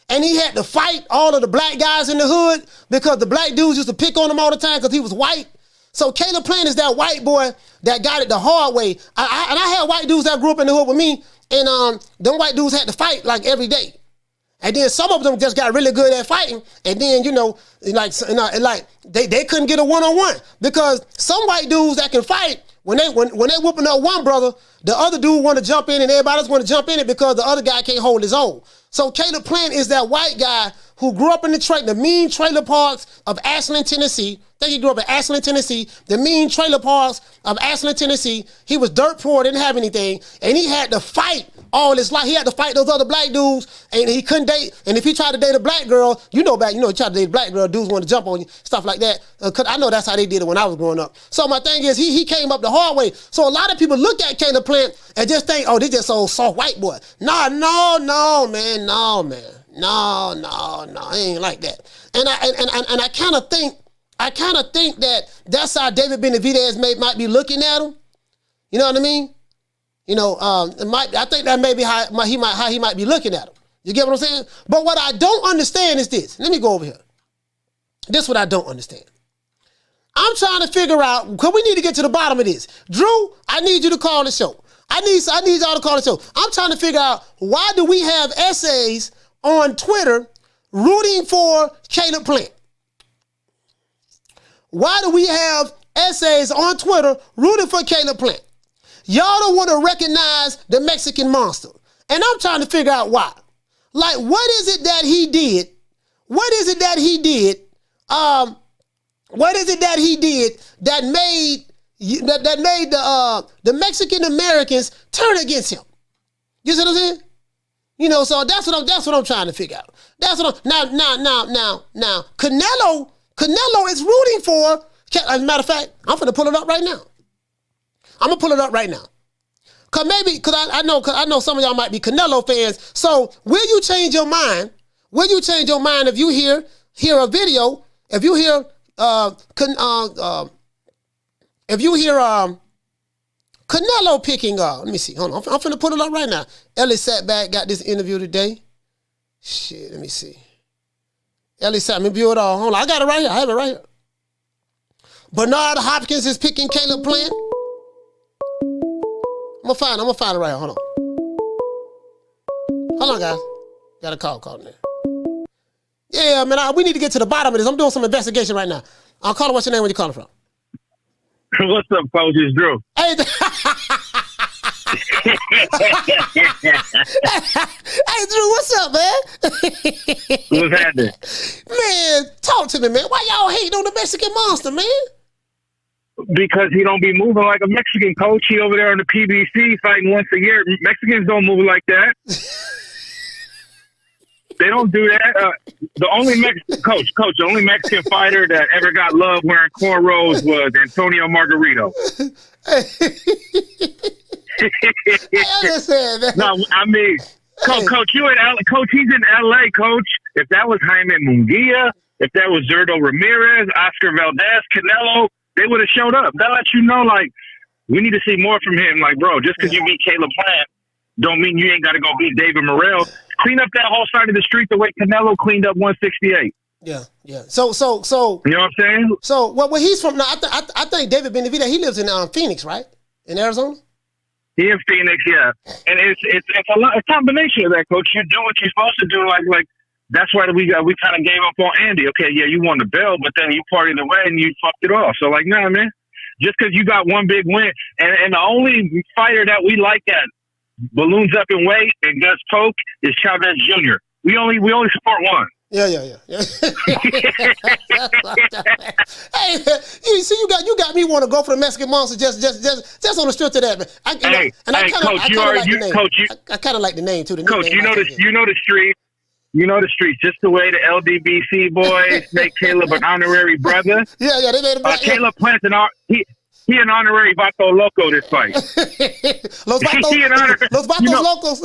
and he had to fight all of the black guys in the hood because the black dudes used to pick on him all the time because he was white. So Caleb Plant is that white boy that got it the hard way. I had white dudes that grew up in the hood with me, and them white dudes had to fight like every day. And then some of them just got really good at fighting, and then they couldn't get a one-on-one because some white dudes that can fight, when they whooping up one brother, the other dude want to jump in, and everybody else want to jump in it because the other guy can't hold his own. So Caleb Plant is that white guy who grew up in the mean trailer parks of Ashland, Tennessee. I think he grew up in Ashland, Tennessee. The mean trailer parks of Ashland, Tennessee. He was dirt poor, didn't have anything, and he had to fight all his life. He had to fight those other black dudes, and he couldn't date. And if he tried to date a black girl, he tried to date a black girl, dudes want to jump on you, stuff like that. Cause I know that's how they did it when I was growing up. So my thing is, he came up the hard way. So a lot of people look at Caleb Plant and just think, oh, they just old soft white boy. No, man. It ain't like that. And I kind of think that that's how David Benavidez might be looking at him. You know what I mean? I think that may be how he might be looking at him. You get what I'm saying? But what I don't understand is this. Let me go over here. This is what I don't understand. I'm trying to figure out, because we need to get to the bottom of this. Drew, I need you to call the show. I need y'all to call the show. I'm trying to figure out, why do we have essays on Twitter rooting for Caleb Plant? Why do we have essays on Twitter rooting for Caleb Plant? Y'all don't want to recognize the Mexican Monster. And I'm trying to figure out why. Like, what is it that he did? What is it that he did? What is it that he did that made the Mexican Americans turn against him? You see what I'm saying? You know, so that's what I'm trying to figure out. That's what I'm now. Canelo is rooting for. As a matter of fact, I'm gonna pull it up right now. I'm gonna pull it up right now. Cause I know some of y'all might be Canelo fans. So will you change your mind? Will you change your mind if you hear a video? If you hear Canelo picking let me see. Hold on. I'm finna put it up right now. Ellie sat back, got this interview today. Shit, let me see. Ellie sat me view it all. Hold on. I got it right here. I have it right here. Bernard Hopkins is picking Caleb Plant. I'm gonna find it right here. Hold on, guys. Got a call in there. Yeah, man, we need to get to the bottom of this. I'm doing some investigation right now. I'll call it. What's your name? Where you calling from? What's up, Coach? It's Drew. Hey, hey, Drew, what's up, man? What's happening? Man, talk to me, man. Why y'all hating on the Mexican Monster, man? Because he don't be moving like a Mexican, Coach. He over there on the PBC fighting once a year. Mexicans don't move like that. They don't do that. The only Mexican fighter that ever got love wearing cornrows was Antonio Margarito. I understand, man. No, I mean, Coach, you in LA, Coach, he's in LA, Coach. If that was Jaime Munguia, if that was Zurdo Ramirez, Oscar Valdez, Canelo, they would have showed up. That lets you know, like, we need to see more from him. Like, bro, just because you beat Caleb Plant don't mean you ain't got to go beat David Morrell. Clean up that whole side of the street the way Canelo cleaned up 168. Yeah. So. You know what I'm saying? So, well, he's from. Now, I think David Benavidez. He lives in Phoenix, right? In Arizona. He in Phoenix, yeah. And it's a combination of that, Coach. You do what you're supposed to do. Like that's why we kind of gave up on Andy. Okay, yeah, you won the belt, but then you partied away and you fucked it off. So, like, nah, man. Just because you got one big win, and the only fighter that we like that balloons up in weight and does poke is Chavez Jr. We only support one. Yeah. Hey, you got me want to go for the Mexican Monster just on the strength of that, man. I kind of like the name too. Coach, you know the street. You know the streets. Just the way the LDBC boys make Caleb an honorary brother. Yeah, they made a Caleb Plant's he an honorary Vato Loco this fight. Los Vatos Locos.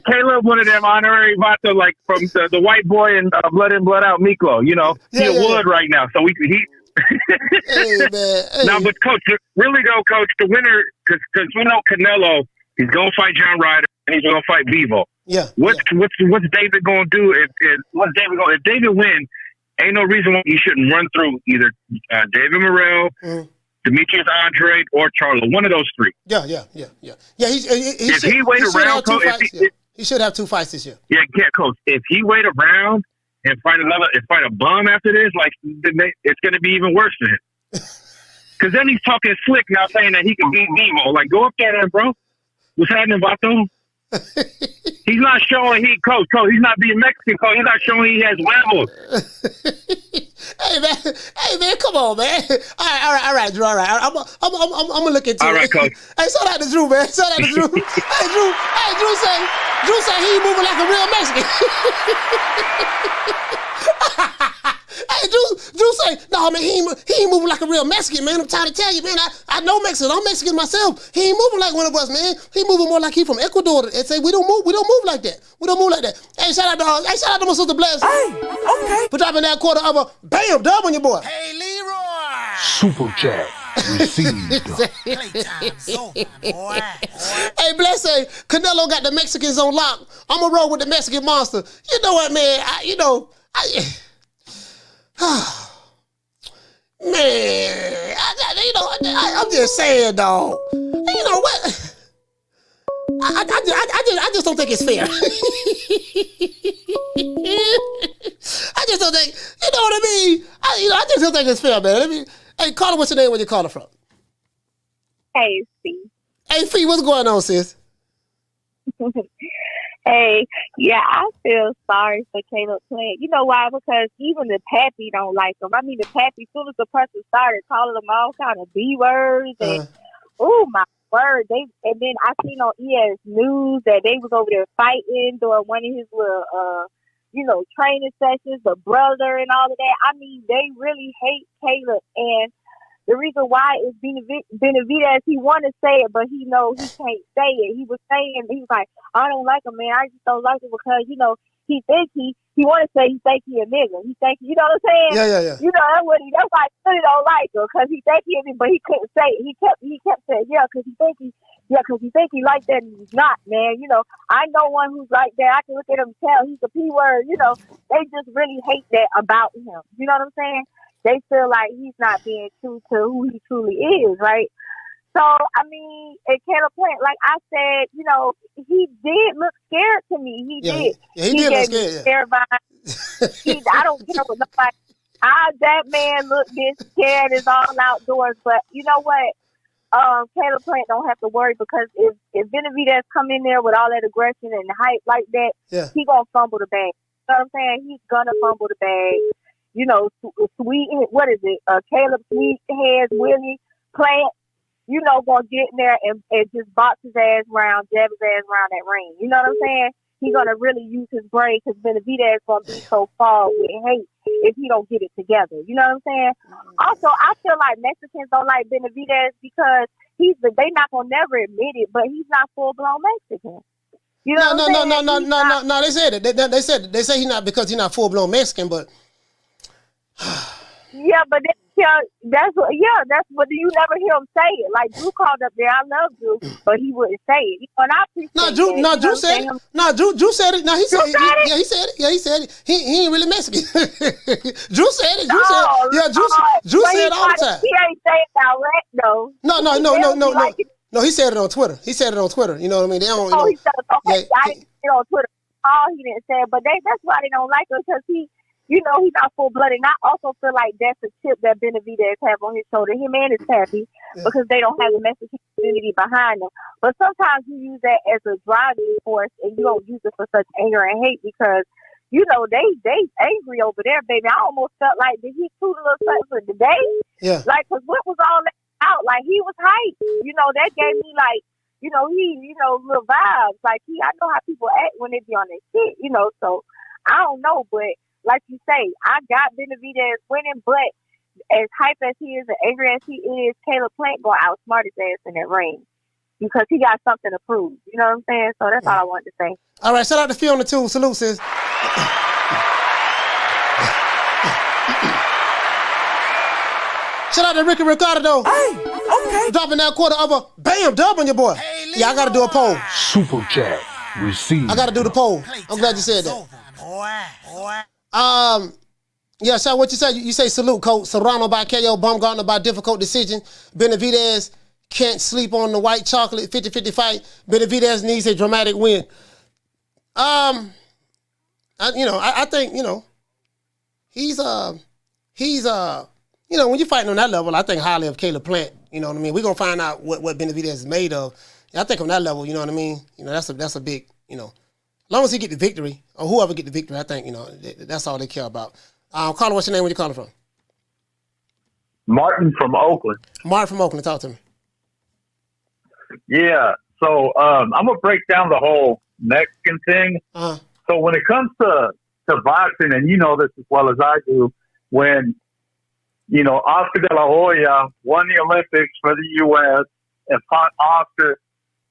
Caleb, one of them honorary Vato, like from the white boy in Blood In, Blood Out, Miklo. You know, he a Wood right now. So he. Hey, man. Hey. No, but Coach, really though, Coach, the winner, because we know Canelo, he's gonna fight John Ryder and he's gonna fight Bivol. Yeah. What's David gonna do if David wins? Ain't no reason why he shouldn't run through either David Morrell, Demetrius Andrade, or Charlo. One of those three. Yeah. He should have 2 fights this year. Yeah, Coach. If he wait around and fight a bum after this, like it's going to be even worse for him. Because then he's talking slick now, saying that he can beat Bivol. Like, go up there, bro. What's happening, Vato? He's not showing Coach. He's not being Mexican, Coach. He's not showing he has huevos. Hey man, come on, man. All right, Drew. All right, I'm gonna look into it. All right, Coach. Hey, shout out to Drew, man. Shout out to Drew. Drew say he ain't moving like a real Mexican. Hey, Drew say, no, man, he ain't moving like a real Mexican, man. I'm trying to tell you, man. I know Mexican. I'm Mexican myself. He ain't moving like one of us, man. He moving more like he from Ecuador. And say we don't move like that. We don't move like that. Hey, shout out to my sister Bless. Hey, okay. For dropping that quarter of a bam dub on your boy. Hey, Leroy. Super chat received. Playtime's over, boy. Hey, Bless say Canelo got the Mexicans on lock. I'm gonna roll with the Mexican Monster. You know what, man? Man, I'm just saying, dog. You know what? I just don't think it's fair. I just don't think. You know what I mean? I just don't think it's fair, man. Hey, call it what's your name? Where you calling from? Hey, Steve. Hey, Fee, what's going on, sis? Hey, yeah, I feel sorry for Caleb Plant. You know why? Because even the pappy don't like him. I mean, the pappy, as soon as the person started calling him all kind of B words and, oh my word, and then I seen on ES News that they was over there fighting during one of his little, training sessions, the brother and all of that. I mean, they really hate Caleb, and the reason why is Benavidez, he want to say it, but he knows he can't say it. He was saying, he was like, I don't like him, man. I just don't like him because, he think he want to say he think he a nigga. He think, you know what I'm saying? Yeah. That's why I really don't like him, because he think he a nigga, but he couldn't say it. He kept saying, because he think he like that and he's not, man. I know one who's like that. I can look at him and tell he's a P word. They just really hate that about him. You know what I'm saying? They feel like he's not being true to who he truly is, right? So, I mean, at Caleb Plant, like I said, he did look scared to me. He did. Yeah, he did look scared. Scared vibes. I don't care what nobody. That man looked this scared is all outdoors. But you know what? Caleb Plant don't have to worry, because if Benavidez come in there with all that aggression and hype like that, he gonna fumble the bag. You know what I'm saying? He's gonna fumble the bag. Sweet, what is it? Caleb Sweet Hands Willie Plant, gonna get in there and just box his ass around, jab his ass around that ring. You know what I'm saying? He's gonna really use his brain, because Benavidez gonna be so far with hate if he don't get it together. You know what I'm saying? Also, I feel like Mexicans don't like Benavidez because they not gonna never admit it, but he's not full blown Mexican. You know No. They said it. They say he's not, because he's not full blown Mexican, but. Yeah, but that's what you never hear him say it. Like Drew called up there, I love Drew, but he wouldn't say it. And I appreciate Drew said it. Drew said it. No, he said it. Yeah, he said it. Yeah, he said it. He ain't really Mexican. Drew said it. Drew said it all the time. He ain't saying it direct though. No. No, he said it on Twitter. You know what I mean? They don't. He said it. Okay, I didn't see it on Twitter. He didn't say it, but that's why they don't like him, because he's not full-blooded. And I also feel like that's a chip that Benavidez have on his shoulder. Him and his happy because they don't have the Mexican community behind them. But sometimes you use that as a driving force, and you don't use it for such anger and hate, because, they angry over there, baby. I almost felt like, did he shoot a little something today? Yeah. Like, because what was all that out? Like, he was hyped. That gave me, like, little vibes. Like, I know how people act when they be on their shit, so I don't know, but like you say, I got Benavidez winning, but as hype as he is and angry as he is, Caleb Plant gonna outsmart his ass in that ring, because he got something to prove. You know what I'm saying? So that's all I wanted to say. All right, shout out to Fiona too. Salute, sis. Shout out to Ricky Ricardo. Hey, okay. Dropping that quarter of a bam dub on your boy. Hey, I gotta do a poll. Super chat received. I gotta do the poll. I'm glad you said that. Boy. Yeah, so what you say? You say salute, coach. Serrano by KO, Baumgardner by difficult decision. Benavidez can't sleep on the white chocolate 50-50 fight. Benavidez needs a dramatic win. I think, he's when you're fighting on that level, I think highly of Caleb Plant. You know what I mean? We're gonna find out what Benavidez is made of. I think on that level, you know what I mean? That's a big, as long as he get the victory, or whoever get the victory, I think, that's all they care about. Carla, what's your name? Where you calling from? Martin from Oakland. Martin from Oakland, talk to me. Yeah, so I'm going to break down the whole Mexican thing. So when it comes to boxing, and you know this as well as I do, when, Oscar de la Hoya won the Olympics for the U.S. and fought Oscar,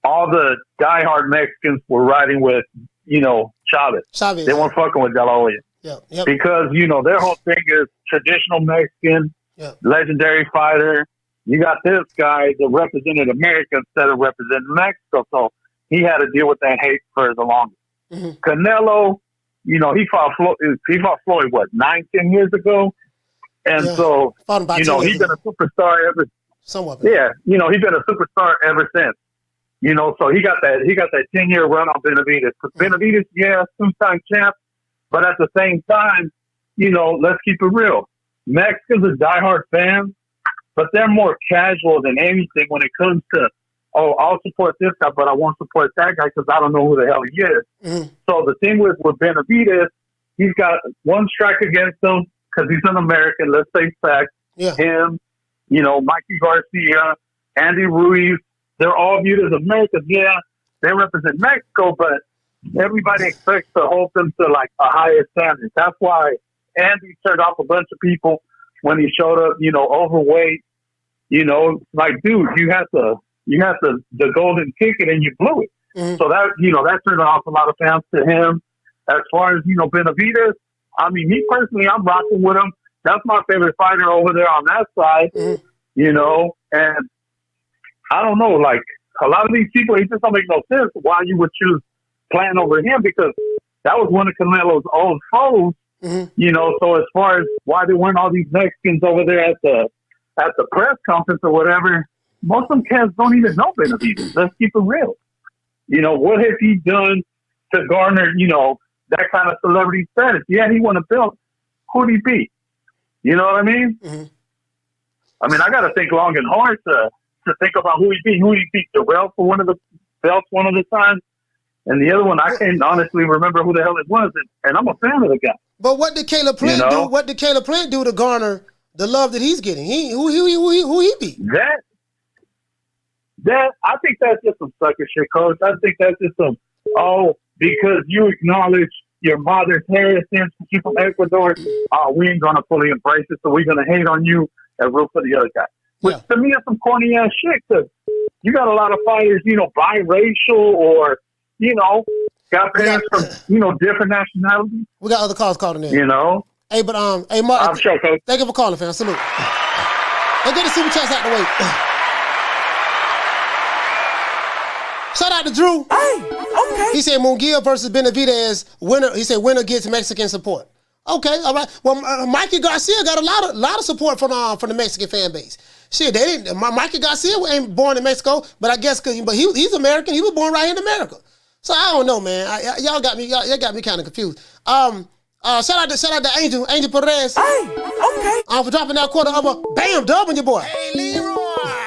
all the diehard Mexicans were riding with, Chavez. They weren't fucking with De La Hoya. Yep. Because, their whole thing is traditional Mexican, legendary fighter. You got this guy that represented America instead of representing Mexico. So he had to deal with that hate for the longest. Mm-hmm. Canelo, he fought Floyd, 9-10 years ago? And so, he's been a superstar ever. Somewhat. Yeah, he's been a superstar ever since. So he got that 10-year run on Benavidez. Because Benavidez, two-time champ, but at the same time, let's keep it real. Mexicans are diehard fans, but they're more casual than anything when it comes to, oh, I'll support this guy, but I won't support that guy because I don't know who the hell he is. Mm-hmm. So the thing with Benavidez, he's got one strike against him because he's an American. Let's face facts. Yeah. Him, Mikey Garcia, Andy Ruiz, they're all viewed as Americans. Yeah, they represent Mexico, but everybody expects to hold them to like a higher standard. That's why Andy turned off a bunch of people when he showed up, overweight. Like, dude, you had the golden ticket and you blew it. Mm-hmm. So that turned off a lot of fans to him. As far as, Benavidez, I mean, me personally, I'm rocking with him. That's my favorite fighter over there on that side, and I don't know, like a lot of these people, it just don't make no sense why you would choose Plant over him because that was one of Canelo's old foes, so as far as why they weren't all these Mexicans over there at the press conference or whatever, most of them cats don't even know Benavidez. Let's keep it real. What has he done to garner, that kind of celebrity status? Yeah, he won a belt. Who'd he beat? You know what I mean? Mm-hmm. I mean, I got to think long and hard to think about who he beat. Who he beat Darrell for one of the belts one of the times. And the other one, I can't honestly remember who the hell it was. And I'm a fan of the guy. But what did Caleb Plant do? What did Caleb Plant do to garner the love that he's getting? Who he beat? That I think that's just some sucker shit, Coach. I think that's just some, because you acknowledge your mother's heritage, you from Ecuador, we ain't going to fully embrace it, so we're going to hate on you and root for the other guy. Which to me is some corny ass shit, because you got a lot of fighters, biracial or, got parents from, different nationalities. We got other calls calling in. Hey, but, hey, Mark. I'm sure, Coach. Thank you for calling, fam. Salute. Hey, get the super chats out the way. Shout out to Drew. Hey, okay. He said Munguia versus Benavidez winner. He said winner gets Mexican support. Okay, all right. Well, Mikey Garcia got a lot of support from the Mexican fan base. Shit, they didn't. Mikey Garcia ain't born in Mexico, but I guess he's American. He was born right here in America. So I don't know, man. Y'all got me kind of confused. Shout out to Angel Perez. Hey, okay. For dropping that quarter of a bam dub on your boy. Hey, Leroy.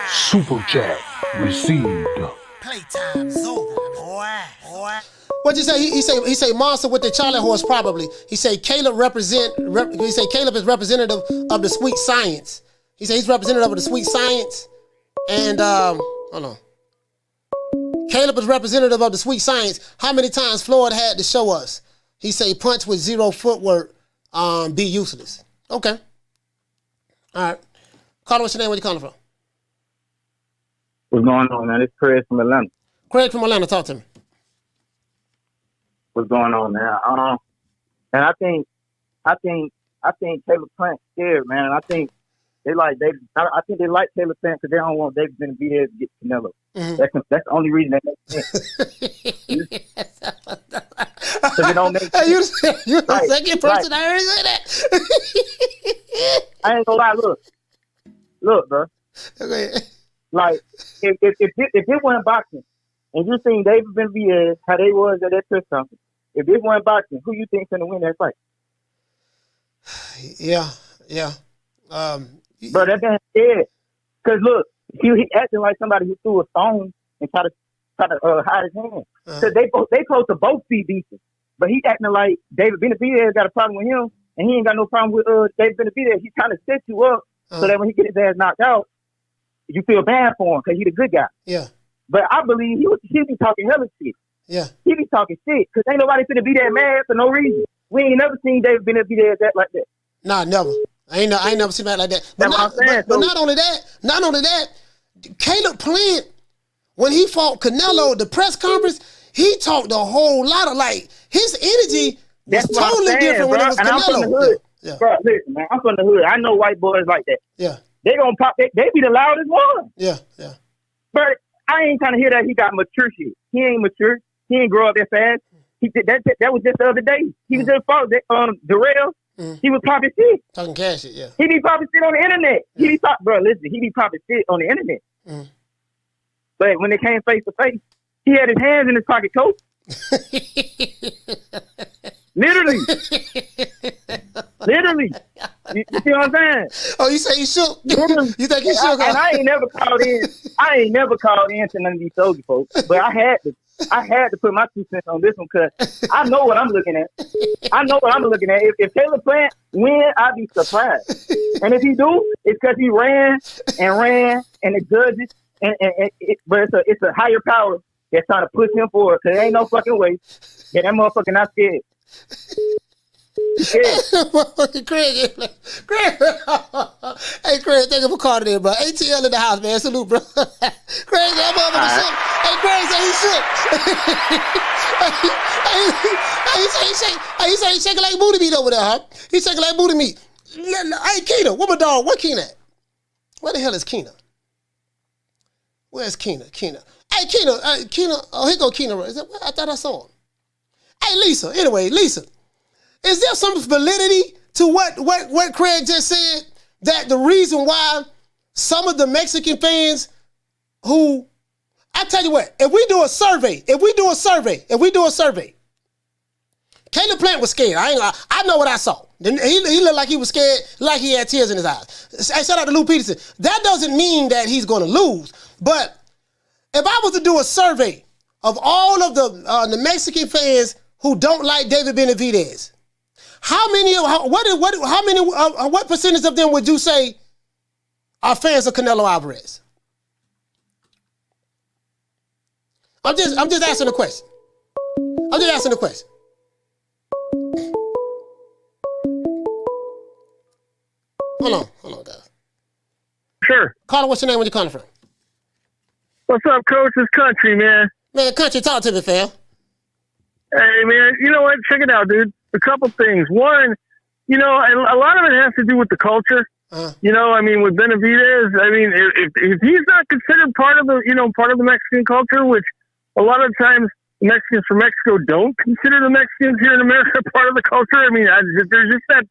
Super chat received. Playtime's over, boy. What'd you say? He say monster with the Charlie horse probably. He say Caleb Caleb is representative of the sweet science. He said he's representative of the sweet science. And hold on. Caleb is representative of the sweet science. How many times Floyd had to show us? He say punch with zero footwork be useless. Okay. All right. Caller, what's your name? Where you calling from? What's going on, man? It's Craig from Atlanta. Craig from Atlanta, talk to me. What's going on, man? And I think Caleb Plant scared, man. I think they like Caleb Plant because they don't want David Benavidez to get Canelo. Mm-hmm. That's the only reason that makes sense. Because it don't make sense. You the second person I heard say that. I ain't gonna lie. Look, bro. Okay. Like if it wasn't boxing, and you seen David Benavidez how they was at that press conference, if it wasn't boxing, who you think's gonna win that fight? Yeah. Bro, that damn scared. Cause look, he acting like somebody who threw a stone and try to hide his hand. Cause they supposed to both be decent, but he acting like David Benavidez got a problem with him, and he ain't got no problem with David Benavidez. He's trying to set you up so that when he get his ass knocked out, you feel bad for him because he's a good guy. Yeah. But I believe he be talking hella shit. Yeah. He be talking shit because ain't nobody finna be that mad for no reason. We ain't never seen David Benavidez act like that. Nah, never. I ain't never seen that like that. But not only that, Caleb Plant, when he fought Canelo at the press conference, he talked a whole lot of his energy was totally different when it was Canelo. I'm from the hood. Yeah. Bro, listen, man, I'm from the hood. I know white boys like that. Yeah. They gonna pop. They be the loudest one. Yeah. But I ain't trying to hear that he got mature shit. He ain't mature. He ain't grow up that fast. He did that was just the other day. He was just fought Darrell. He was popping shit. Talking cash shit, yeah. He be popping shit on the internet. Yeah. He be popping shit on the internet. But when they came face to face, he had his hands in his pocket coat. Literally. Literally. You see what I'm saying? Oh, you say he shook? You think he shook? And I ain't never called in. I ain't never called in to none of these soldier folks. But I had to put my 2 cents on this one because I know what I'm looking at. If Caleb Plant win, I'd be surprised. And if he do, it's because he ran, and the judges, but it's a higher power that's trying to push him forward. Cause there ain't no fucking way that motherfucker not scared. Craig. Hey, Craig, thank you for calling in, bro. ATL in the house, man. Salute, bro. Craig, that motherfucker shook. Hey, Craig say he shook. He say he shaking like booty meat over there, huh? He shaking like booty meat. Hey, Keena, what my dog? Where Keena at? Where the hell is Keena? Where's Keena? Hey, Keena. Oh, here go Keena. I thought I saw him. Hey, Lisa. Anyway, Lisa. Is there some validity to what Craig just said? That the reason why some of the Mexican fans who, I tell you what, if we do a survey, Caleb Plant was scared. I know what I saw. He looked like he was scared, like he had tears in his eyes. Hey, shout out to Lou Peterson. That doesn't mean that he's going to lose. But if I was to do a survey of all of the Mexican fans who don't like David Benavidez, what percentage of them would you say are fans of Canelo Alvarez? I'm just asking a question. Hold on, guys. Sure. Carter, what's your name? Where you calling from? What's up, Coach? It's Country, man. Man, Country, talk to me, fam. Hey, man, you know what? Check it out, dude. A couple things. One, a lot of it has to do with the culture. With Benavidez, if he's not considered part of the Mexican culture, which a lot of times the Mexicans from Mexico don't consider the Mexicans here in America part of the culture. There's just that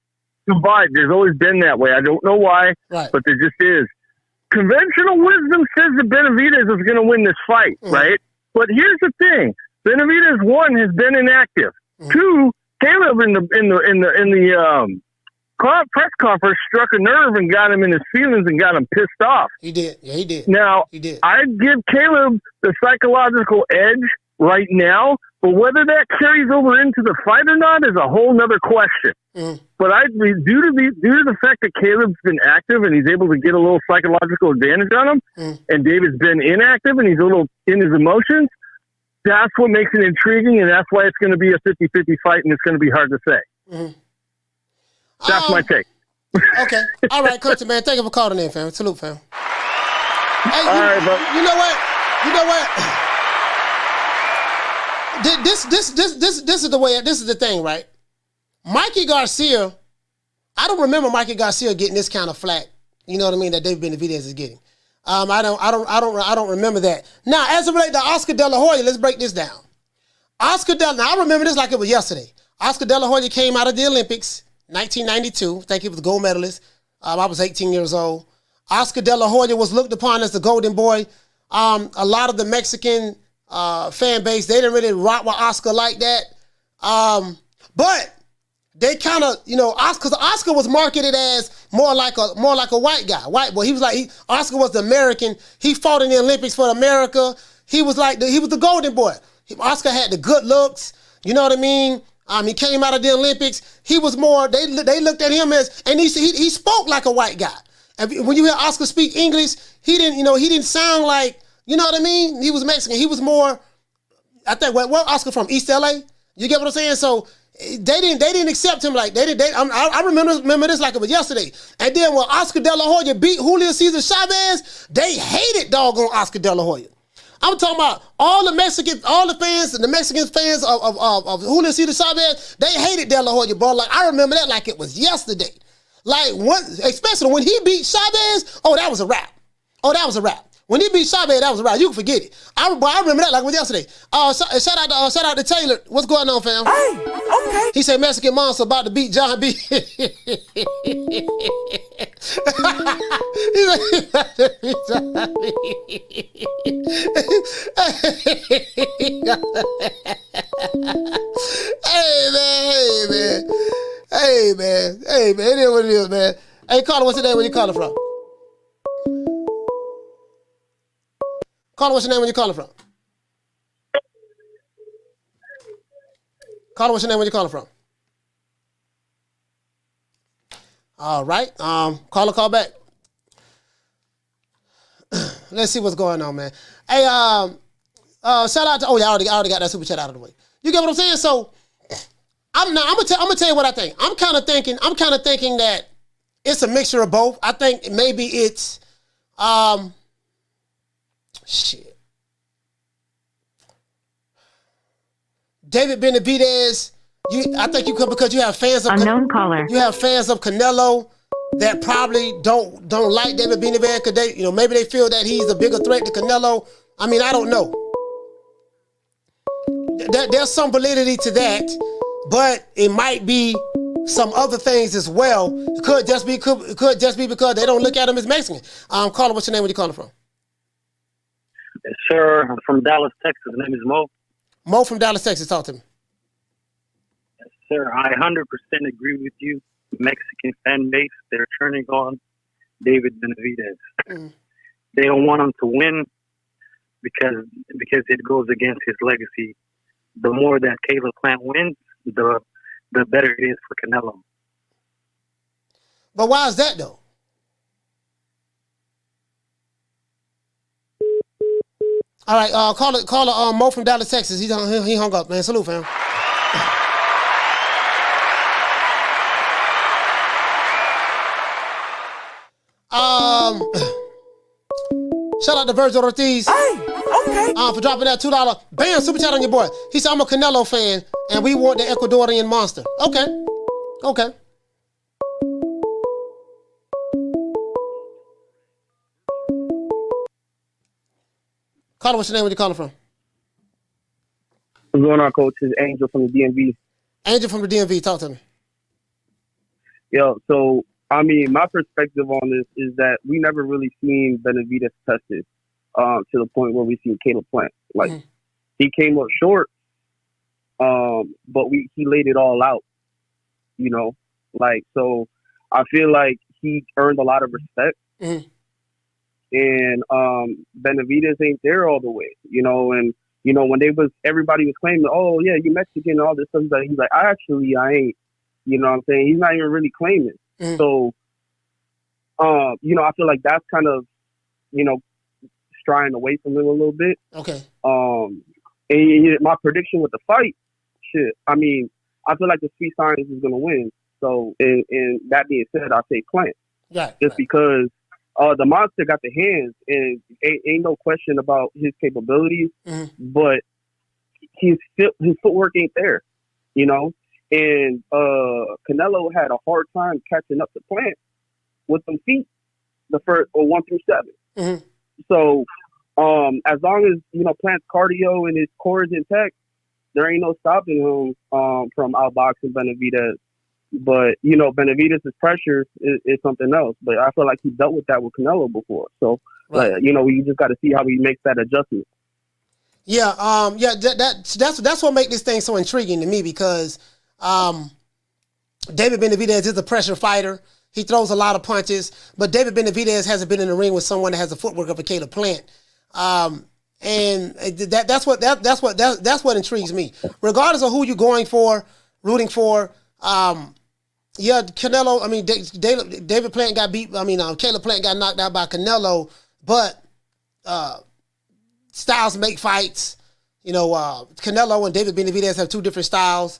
divide. There's always been that way. I don't know why, but there just is. Conventional wisdom says that Benavidez is going to win this fight, right? But here's the thing: Benavidez, one, has been inactive. Two, Caleb in the press conference struck a nerve and got him in his feelings and got him pissed off. He did. Yeah, he did. Now, I'd give Caleb the psychological edge right now, but whether that carries over into the fight or not is a whole nother question. But due to the fact that Caleb's been active and he's able to get a little psychological advantage on him, and David's been inactive and he's a little in his emotions, that's what makes it intriguing, and that's why it's going to be a 50-50 fight, and it's going to be hard to say. That's my take. Okay. All right, Country, man. Thank you for calling in, fam. Salute, fam. Hey, all right, bro. You know what? This is the way. This is the thing, right? Mikey Garcia. I don't remember Mikey Garcia getting this kind of flack. You know what I mean? That David Benavidez is getting. I don't remember that. Now, as it relates to Oscar De La Hoya, let's break this down. Now I remember this like it was yesterday. Oscar De La Hoya came out of the Olympics, 1992. I think he was a gold medalist. I was 18 years old. Oscar De La Hoya was looked upon as the golden boy. A lot of the Mexican fan base, they didn't really rock with Oscar like that. But they kind of, Oscar was marketed as more like a white guy, white boy. He was Oscar was the American. He fought in the Olympics for America. He was the golden boy. Oscar had the good looks. You know what I mean? He came out of the Olympics. He was more. They looked at him as, and he spoke like a white guy. And when you hear Oscar speak English, he didn't sound like, you know what I mean? He was Mexican. He was more. I think where Oscar from? East LA. You get what I'm saying? So they didn't accept him like they did. I remember this like it was yesterday. And then when Oscar De La Hoya beat Julio Cesar Chavez, they hated doggone Oscar De La Hoya. I'm talking about all the Mexican fans of Julio Cesar Chavez. They hated De La Hoya, bro. Like I remember that like it was yesterday. Like especially when he beat Chavez. Oh, that was a wrap. When he beat Chavez, that was a wrap. You can forget it. I remember that like it was yesterday. Shout out to Taylor. What's going on, fam? Hey, okay. He said Mexican Monster about to beat John B. He said about to beat John B. Hey man. Hey, man. It is what it is, man. Hey, caller, what's your name? Where you calling from? Caller, what's your name? Where you calling from? Caller, what's your name? Where you calling from? All right. Caller, call back. Let's see what's going on, man. Hey, shout out to. Oh, yeah, I already got that super chat out of the way. You get what I'm saying? So, I'm gonna tell you what I think. I'm kind of thinking that it's a mixture of both. I think maybe it's shit. David Benavidez. I think you could because you have fans of unknown caller. You have fans of Canelo that probably don't like David Benavidez because they, maybe they feel that he's a bigger threat to Canelo. I mean, I don't know. There's some validity to that, but it might be some other things as well. It could just be because they don't look at him as Mexican. Caller, what's your name? Where you calling from? Yes, sir. I'm from Dallas, Texas. My name is Mo. Mo from Dallas, Texas. Talk to me. Yes, sir. I 100% agree with you. Mexican fan base, they're turning on David Benavidez. They don't want him to win because it goes against his legacy. The more that Caleb Plant wins, the better it is for Canelo. But why is that though? All right, caller Mo from Dallas, Texas. He hung up, man. Salute, fam. Shout out to Virgil Ortiz. Hey, okay. For dropping that $2. Bam, super chat on your boy. He said, I'm a Canelo fan, and we want the Ecuadorian monster. Okay. Caller, what's your name? Where you calling from? What's going on, Coach? It's Angel from the DMV. Angel from the DMV. Talk to me. Yo, so, I mean, my perspective on this is that we never really seen Benavidez tested to the point where we seen Caleb Plant. Like, he came up short, but he laid it all out, Like, so I feel like he earned a lot of respect. And Benavidez ain't there all the way, and when everybody was claiming, oh yeah, you Mexican and all this stuff, he's like, I ain't, you know what I'm saying? He's not even really claiming. So, I feel like that's kind of, straying away from him a little bit. Okay. And my prediction with the fight, I mean, I feel like the Sweet Science is going to win. So, and that being said, I'll say Plant. Because the monster got the hands, and ain't no question about his capabilities, but his footwork ain't there, And Canelo had a hard time catching up to Plant with them feet, the first 1 through 7. So, as long as Plant's cardio and his core is intact, there ain't no stopping him from outboxing Benavidez. But Benavidez's pressure is something else. But I feel like he dealt with that with Canelo before. So, we just got to see how he makes that adjustment. Yeah, that's what makes this thing so intriguing to me because David Benavidez is a pressure fighter. He throws a lot of punches, but David Benavidez hasn't been in the ring with someone that has the footwork of a Caleb Plant. And that's what intrigues me. Regardless of who you're rooting for. Canelo. I mean, David Plant got beat. I mean, Caleb Plant got knocked out by Canelo, but styles make fights. Canelo and David Benavidez have two different styles.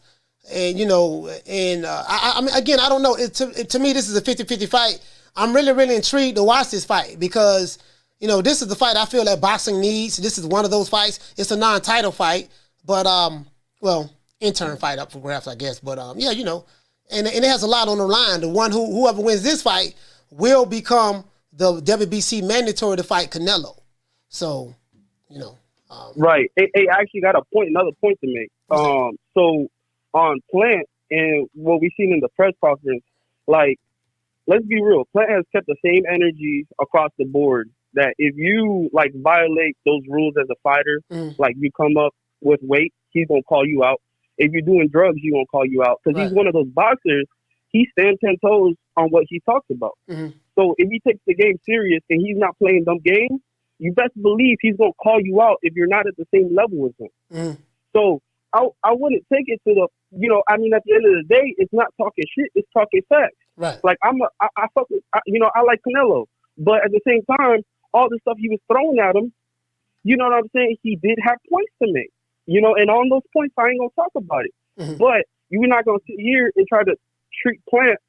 And, I mean, again, I don't know. To me, this is a 50-50 fight. I'm really, really intrigued to watch this fight because, this is the fight I feel that boxing needs. This is one of those fights. It's a non-title fight, but, interim fight up for grabs, I guess. But, and it has a lot on the line. The one whoever wins this fight will become the WBC mandatory to fight Canelo. So, Right. It actually got another point to make. So, on Plant and what we've seen in the press conference, like, let's be real. Plant has kept the same energy across the board that if you, violate those rules as a fighter, like you come up with weight, he's going to call you out. If you're doing drugs, he's going to call you out. Because he's one of those boxers he stands 10 toes on what he talks about. Mm-hmm. So if he takes the game serious and he's not playing dumb games, you best believe he's gonna call you out if you're not at the same level as him. Mm-hmm. So I wouldn't take it to the, at the end of the day, it's not talking shit, it's talking facts. Right. Like I fuck with, I like Canelo, but at the same time, all the stuff he was throwing at him, you know what I'm saying? He did have points to make, and on those points, I ain't gonna talk about it. Mm-hmm. But you're not gonna sit here and try to treat Plant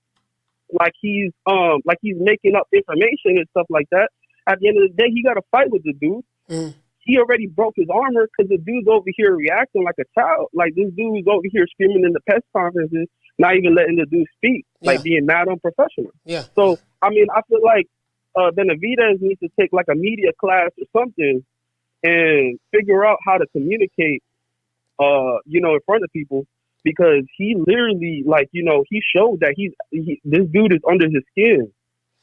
like he's making up information and stuff like that. At the end of the day, he got to fight with the dude. Mm-hmm. He already broke his armor because the dude's over here reacting like a child. Like this dude's over here screaming in the press conferences, not even letting the dude speak, like being mad unprofessional. Yeah. So I feel like Benavidez needs to take like a media class or something and figure out how to communicate, in front of people, because he literally, he showed that this dude is under his skin,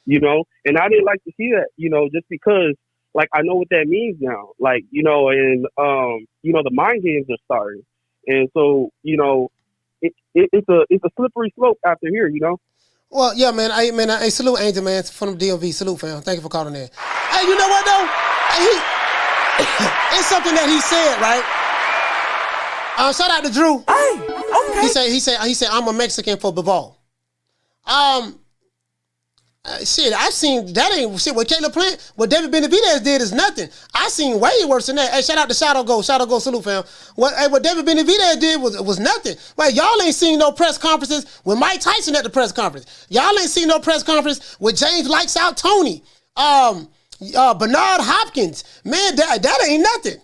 and I didn't like to see that, just because, I know what that means now, and the mind games are starting, and so, it's a slippery slope after here, Well, yeah, man. I salute Angel, man, from the DMV. Salute, fam. Thank you for calling in. Hey, you know what though? It's something that he said, right? Shout out to Drew. Hey, okay. He said, I'm a Mexican for Bivol. Shit, I've seen that ain't shit. What Caleb Plant, what David Benavidez did is nothing. I seen way worse than that. Hey, shout out to Shadow Go, salute, fam. What David Benavidez did was nothing. Wait, y'all ain't seen no press conferences with Mike Tyson at the press conference. Y'all ain't seen no press conference with James Lights Out Tony, Bernard Hopkins. Man, that ain't nothing.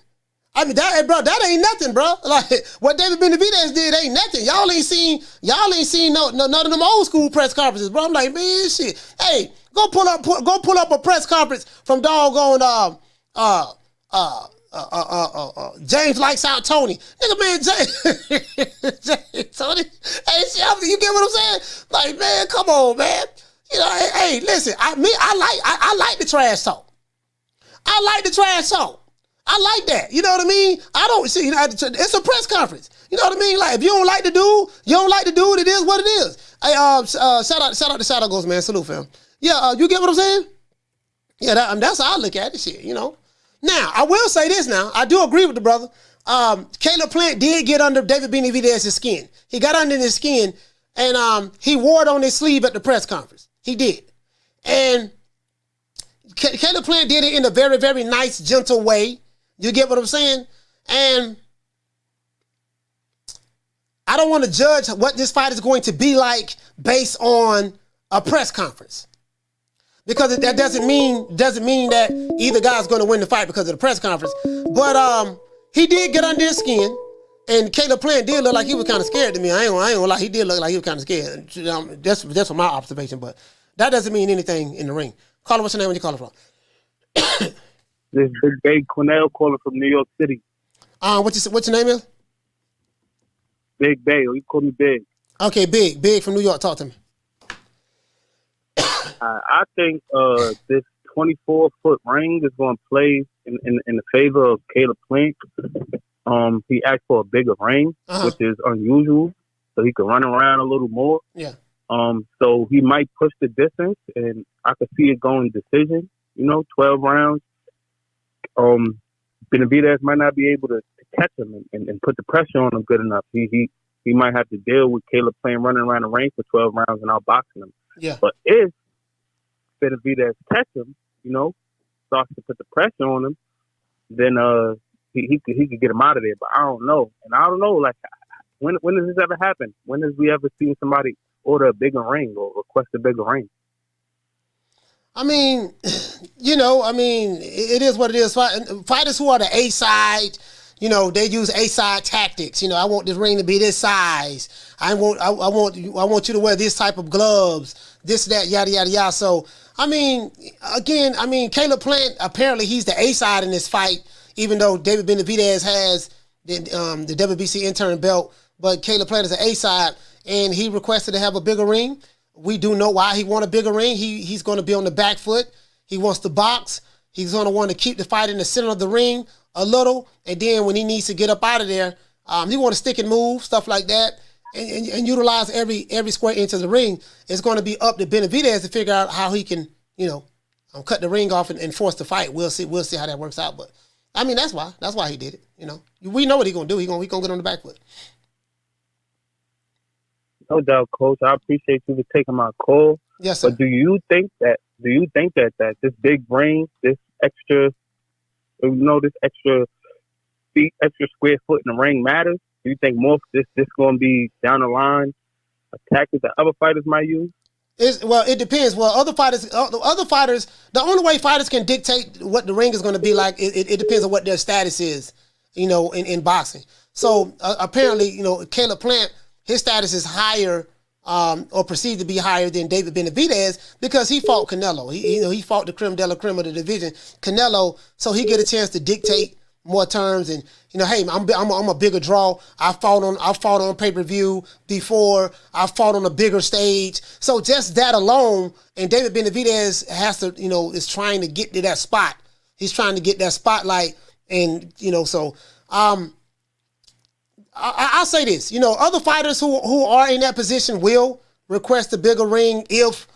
I mean, that ain't nothing, bro. Like what David Benavidez did ain't nothing. Y'all ain't seen no none of them old school press conferences, bro. I'm like, man, shit. Hey, go pull up a press conference from doggone James Lights Out Tony. Nigga, man, James Tony. Hey, shit, you get what I'm saying? Like, man, come on, man. Hey, listen. I like the trash talk. I like the trash talk. I like that. You know what I mean? I don't see. It's a press conference. You know what I mean? Like if you don't like the dude, you don't like the dude. It is what it is. Hey, shout out to Shadow Goes, man. Salute, fam. Yeah, you get what I'm saying? Yeah, that's how I look at it. Shit, Now, I will say this. Now, I do agree with the brother. Caleb Plant did get under David Benavidez's skin. He got under his skin, and he wore it on his sleeve at the press conference. He did, and Caleb Plant did it in a very, very nice, gentle way. You get what I'm saying? And I don't want to judge what this fight is going to be like based on a press conference. Because that doesn't mean that either guy's going to win the fight because of the press conference. But he did get under his skin, and Caleb Plant did look like he was kind of scared to me. I ain't gonna lie, he did look like he was kind of scared. That's from my observation, but that doesn't mean anything in the ring. Caller, what's your name when you calling from? This Big Bay Cornell calling from New York City. What's your name is? Big Bay, or you call me Big. Okay, Big from New York. Talk to me. I think this 24-foot ring is going to play in the favor of Caleb Plant. He asked for a bigger ring, which is unusual, so he could run around a little more. Yeah. So he might push the distance, and I could see it going decision. 12 rounds. Benavidez might not be able to catch him and put the pressure on him good enough. He might have to deal with Caleb Plant running around the ring for 12 rounds and outboxing him. Yeah. But if Benavidez catch him, starts to put the pressure on him, then he could get him out of there. But I don't know. And I don't know, like, when does this ever happen? When has we ever seen somebody order a bigger ring or request a bigger ring? I mean, it is what it is. Fighters who are the A side, they use A side tactics. I want this ring to be this size. I want you to wear this type of gloves, this, that, yada, yada, yada. So, Caleb Plant, apparently he's the A side in this fight, even though David Benavidez has the WBC interim belt, but Caleb Plant is an A side, and he requested to have a bigger ring. We do know why he want a bigger ring. He's going to be on the back foot. He wants to box. He's going to want to keep the fight in the center of the ring a little. And then when he needs to get up out of there, he want to stick and move, stuff like that. and utilize every square inch of the ring, it's going to be up to Benavidez to figure out how he can, cut the ring off and force the fight. We'll see how that works out. But I mean, that's why he did it. We know what he's gonna do. He's gonna get on the back foot. No doubt, Coach. I appreciate you for taking my call. Yes, sir. But do you think that this big ring, this extra feet, extra square foot in the ring matters? Do you think more this going to be down the line a tactic that other fighters might use? It depends. Well, other fighters, the only way fighters can dictate what the ring is going to be like, it depends on what their status is, in boxing. So apparently, Caleb Plant, his status is higher, or perceived to be higher than David Benavidez because he fought Canelo. He fought the creme de la creme of the division, Canelo, so he get a chance to dictate more terms and hey, I'm a bigger draw. I fought on pay-per-view before. I fought on a bigger stage. So just that alone, and David Benavidez has to is trying to get to that spot. He's trying to get that spotlight, and so I'll say this. Other fighters who are in that position will request a bigger ring if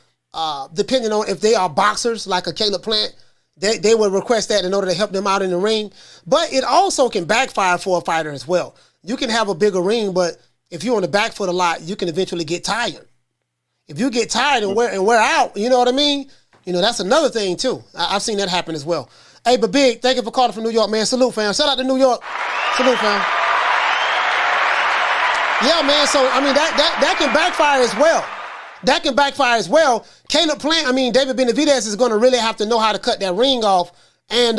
depending on if they are boxers like a Caleb Plant. They will request that in order to help them out in the ring. But it also can backfire for a fighter as well. You can have a bigger ring, but if you're on the back foot a lot, you can eventually get tired. If you get tired and wear out, you know what I mean? That's another thing too. I've seen that happen as well. Hey, but Big, thank you for calling from New York, man. Salute, fam. Shout out to New York. Salute, fam. Yeah, man. So, I mean, that can backfire as well. That can backfire as well. Caleb Plant, David Benavidez is going to really have to know how to cut that ring off. And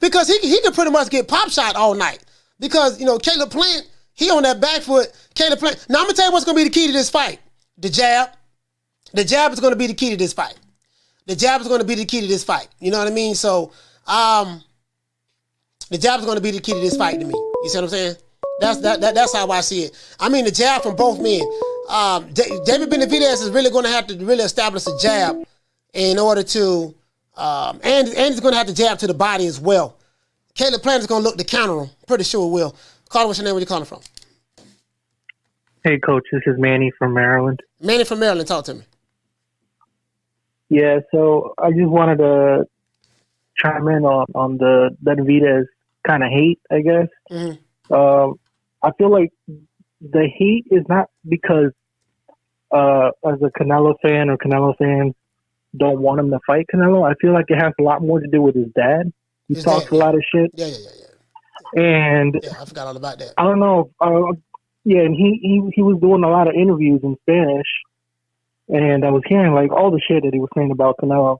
because he can pretty much get pop shot all night. Because, Caleb Plant, he on that back foot. Caleb Plant. Now, I'm going to tell you what's going to be the key to this fight. The jab. The jab is going to be the key to this fight. The jab is going to be the key to this fight. You know what I mean? So, the jab is going to be the key to this fight to me. You see what I'm saying? That's how I see it. The jab from both men. David Benavidez is really going to have to really establish a jab in order to, and he's going to have to jab to the body as well. Caleb Plant is going to look to counter him. Pretty sure it will. Carter, what's your name? Where you calling from? Hey, Coach. This is Manny from Maryland. Manny from Maryland. Talk to me. Yeah, so I just wanted to chime in on the Benavidez kind of hate, I guess. Mm-hmm. I feel like the hate is not because as a Canelo fan or Canelo fans don't want him to fight Canelo. I feel like it has a lot more to do with his dad. He talks a lot of shit. Yeah. And I forgot all about that. I don't know. And he was doing a lot of interviews in Spanish, and I was hearing like all the shit that he was saying about Canelo.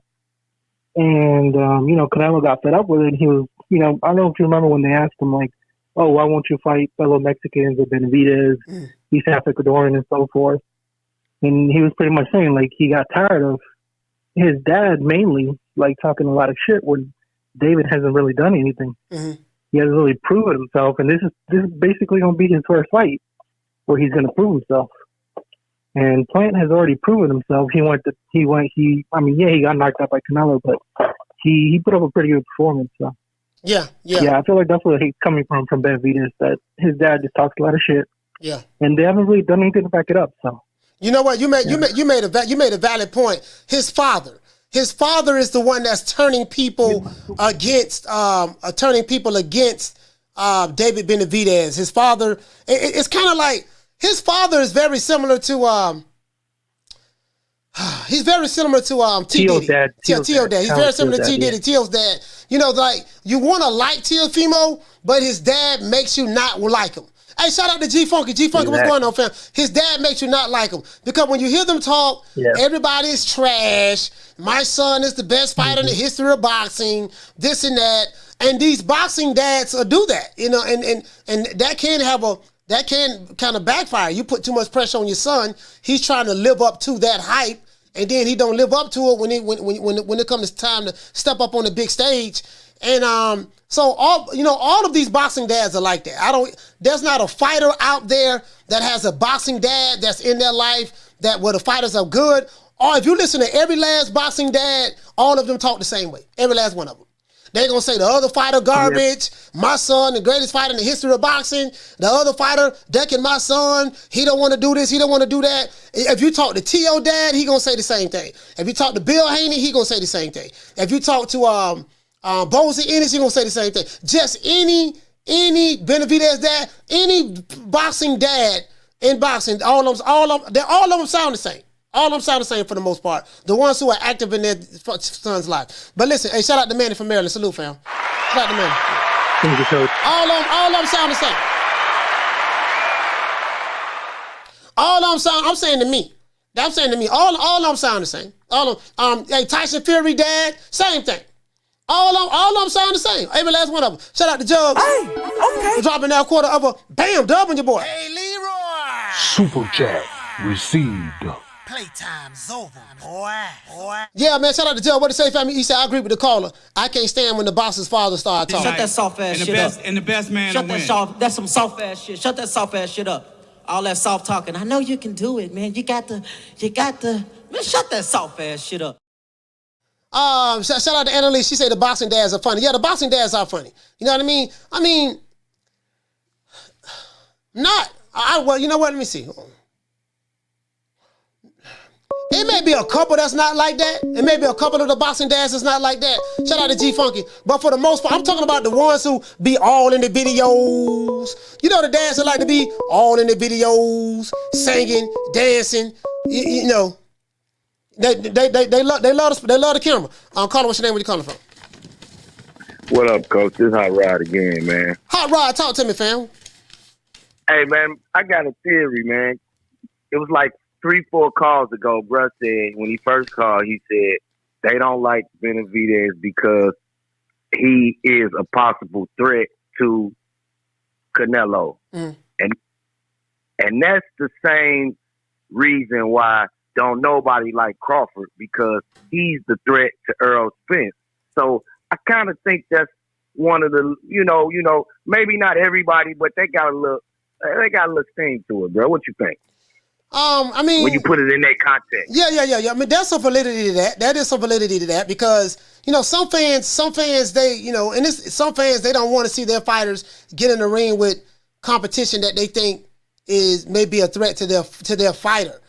And Canelo got fed up with it. And he was, I don't know if you remember when they asked him like, "Oh, why won't you fight fellow Mexicans or Benavidez, East Ecuadorian and so forth?" And he was pretty much saying like he got tired of his dad mainly like talking a lot of shit when David hasn't really done anything. Mm-hmm. He hasn't really proven himself, and this is basically going to be his first fight where he's going to prove himself. And Plant has already proven himself. He got knocked out by Canelo, but he put up a pretty good performance. So. Yeah. I feel like that's where he's coming from Benavidez, that his dad just talks a lot of shit. Yeah. And they haven't really done anything to back it up. So. You know what? You made a valid point. His father is the one that's turning people against David Benavidez. His father, it's kind of like his father is very similar to he's very similar to T. Diddy. Dad. T.O. Dad. He's very similar to T. Diddy. T.O.'s dad. Like you want to like Teofimo, but his dad makes you not like him. Hey, shout out to G Funky. G Funky, what's going on, fam? His dad makes you not like him because when you hear them talk, everybody is trash. My son is the best fighter in the history of boxing. This and that, and these boxing dads do that, and that can kind of backfire. You put too much pressure on your son. He's trying to live up to that hype, and then he don't live up to it when it comes time to step up on the big stage. And so all of these boxing dads are like that. There's not a fighter out there that has a boxing dad that's in their life where the fighters are good. Or if you listen to every last boxing dad, all of them talk the same way. Every last one of them. They gonna say the other fighter garbage. My son, the greatest fighter in the history of boxing. The other fighter decking my son. He don't want to do this. He don't want to do that. If you talk to T.O. Dad, he gonna say the same thing. If you talk to Bill Haney, he gonna say the same thing. If you talk to Bozy Ennis, he gonna say the same thing. Just any Benavidez dad, any boxing dad in boxing, all of them sound the same. All of them sound the same for the most part. The ones who are active in their son's life. But listen, hey, shout out to Manny from Maryland. Salute, fam. Shout out to Manny. Thank you, Coach. All of them sound the same. All of them I'm saying to me. I'm saying to me, all of them sound the same. All of them, hey, Tyson Fury dad, same thing. All of them sound the same. Every last one of them. Shout out to Jugs. Hey, okay. For dropping that quarter of a bam dub on your boy. Hey, Leroy. Super chat received. Playtime's over, boy. Yeah, man, shout out to Jug. What to say, family? He said, I agree with the caller. I can't stand when the boss's father started talking. Shut that soft ass shit up. And the best man Shut to that win. that's some soft ass shit. Shut that soft ass shit up. All that soft talking. I know you can do it, man. You got the, man, shut that soft ass shit up. Shout out to Annalise. She said the boxing dads are funny. Yeah, the boxing dads are funny. You know what I mean? Well, you know what? Let me see. It may be a couple that's not like that. It may be a couple of the boxing dads that's not like that. Shout out to G Funky. But for the most part, I'm talking about the ones who be all in the videos. You know the dads that like to be all in the videos, singing, dancing. You know, they love the camera. Caller, what's your name? Where you calling from? What up, Coach? This is Hot Rod again, man. Hot Rod, talk to me, fam. Hey, man, I got a theory, man. It was like 3-4 calls ago, bruh said, when he first called, he said they don't like Benavidez because he is a possible threat to Canelo. And that's the same reason why don't nobody like Crawford, because he's the threat to Earl Spence. So I kind of think that's one of the, you know, maybe not everybody, but they got a little sting to it, bro. What you think? I mean, when you put it in that context. Yeah. I mean, there's some validity to that. That is some validity to that because, you know, some fans, they, you know, and some fans, they don't want to see their fighters get in the ring with competition that they think is maybe a threat to their fighter.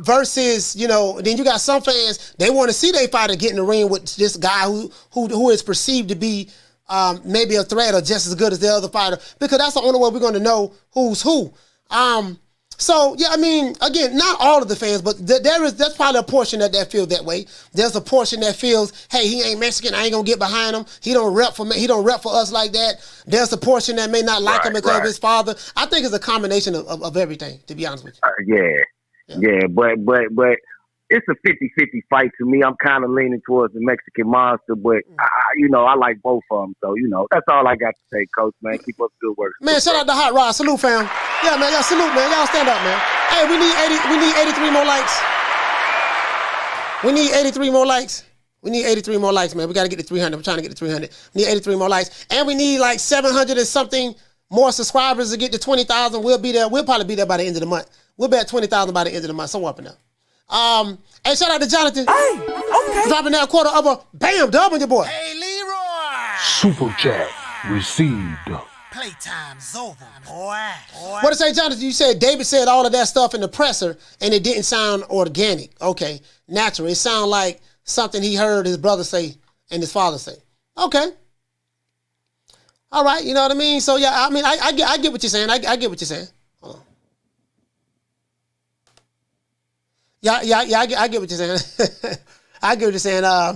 Versus, you know, then you got some fans, they want to see their fighter get in the ring with this guy who is perceived to be maybe a threat or just as good as the other fighter, because that's the only way we're going to know who's who. So, yeah, I mean, again, not all of the fans, but that's probably a portion that feels that way. There's a portion that feels, hey, he ain't Mexican, I ain't going to get behind him. He don't rep for me. He don't rep for us like that. There's a portion that may not like him because of his father. I think it's a combination of everything, to be honest with you. Yeah, but it's a 50-50 fight to me. I'm kind of leaning towards the Mexican Monster, but I like both of them. So, that's all I got to say, Coach, man. Keep up the good work. Man, shout out to Hot Rod. Salute, fam. Yeah, man. Y'all salute, man. Y'all stand up, man. Hey, we need 83 more likes. We need 83 more likes. We need 83 more likes, man. We got to get to 300. We're trying to get to 300. We need 83 more likes. And we need like 700 and something more subscribers to get to 20,000. We'll be there. We'll probably be there by the end of the month. We'll be at 20,000 by the end of the month. So up and down. Hey, shout out to Jonathan. Hey, okay. Dropping that quarter of a bam dub on your boy. Hey, Leroy. Super chat received. Playtime's over, boy. What to say, Jonathan? You said David said all of that stuff in the presser and it didn't sound organic. Okay, natural. It sounded like something he heard his brother say and his father say. Okay. All right, you know what I mean? So, yeah, I mean, I get what you're saying. I get what you're saying. Hold on. Yeah, I get what you're saying. I get what you're saying. I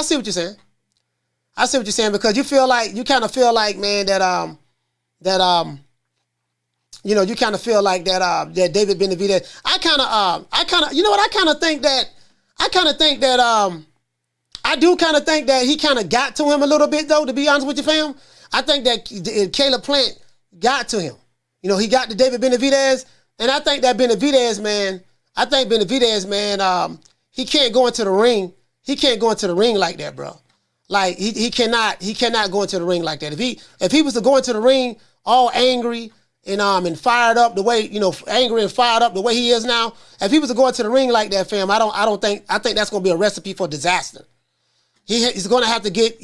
see what you're saying. I see what you're saying because you kind of feel like, man, that you kind of feel like that David Benavidez. I do kind of think that he kind of got to him a little bit, though, to be honest with you, fam. I think that Caleb Plant got to him. You know, he got to David Benavidez, and I think that Benavidez, man, he can't go into the ring. He can't go into the ring like that, bro. Like, he cannot go into the ring like that. If he was to go into the ring all angry and fired up the way, angry and fired up the way he is now, if he was to go into the ring like that, fam, I think that's gonna be a recipe for disaster. He's going to have to get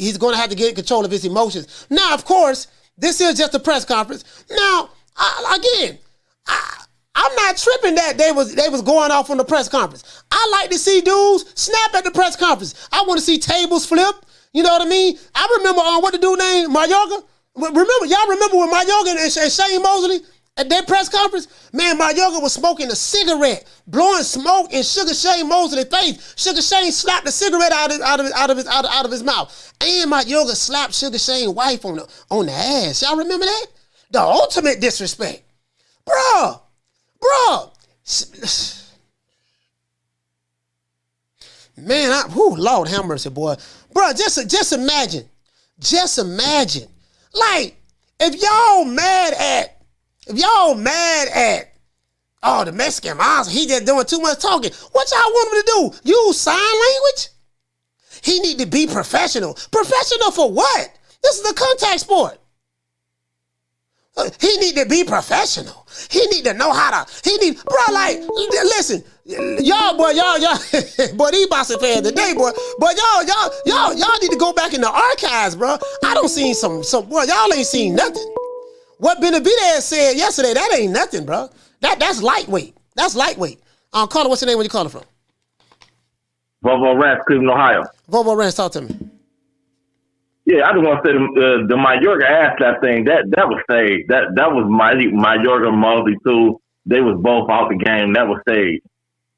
control of his emotions. Now, of course, this is just a press conference. Now, I'm not tripping that they was going off on the press conference. I like to see dudes snap at the press conference. I want to see tables flip. You know what I mean? I remember what the dude named Mayorga. Y'all remember when Mayorga and Shane Mosley at that press conference? Man, Mayorga was smoking a cigarette, blowing smoke in Sugar Shane Mosley's face. Sugar Shane slapped the cigarette out of his mouth. And Mayorga slapped Sugar Shane's wife on the ass. Y'all remember that? The ultimate disrespect. Bruh. Man, Lord have mercy, boy. Bruh, just imagine. Like, if y'all mad at the Mexican Monster, he just doing too much talking. What y'all want him to do? Use sign language? He need to be professional. Professional for what? This is a contact sport. He need to be professional. He need to know how to. Listen, y'all, boy, these boxing fans today, boy, y'all need to go back in the archives, bro. I don't see some, boy, y'all ain't seen nothing. What Benavidez said yesterday, that ain't nothing, bro. That's lightweight. Caller, what's your name? Where you calling from? Volvo Rance, Cleveland, Ohio. Volvo Rance, talk to me. Yeah, I just want to say the Mayorga ass slap thing, that was staged. That was Mayorga and Mosley too. They was both out the game. That was staged.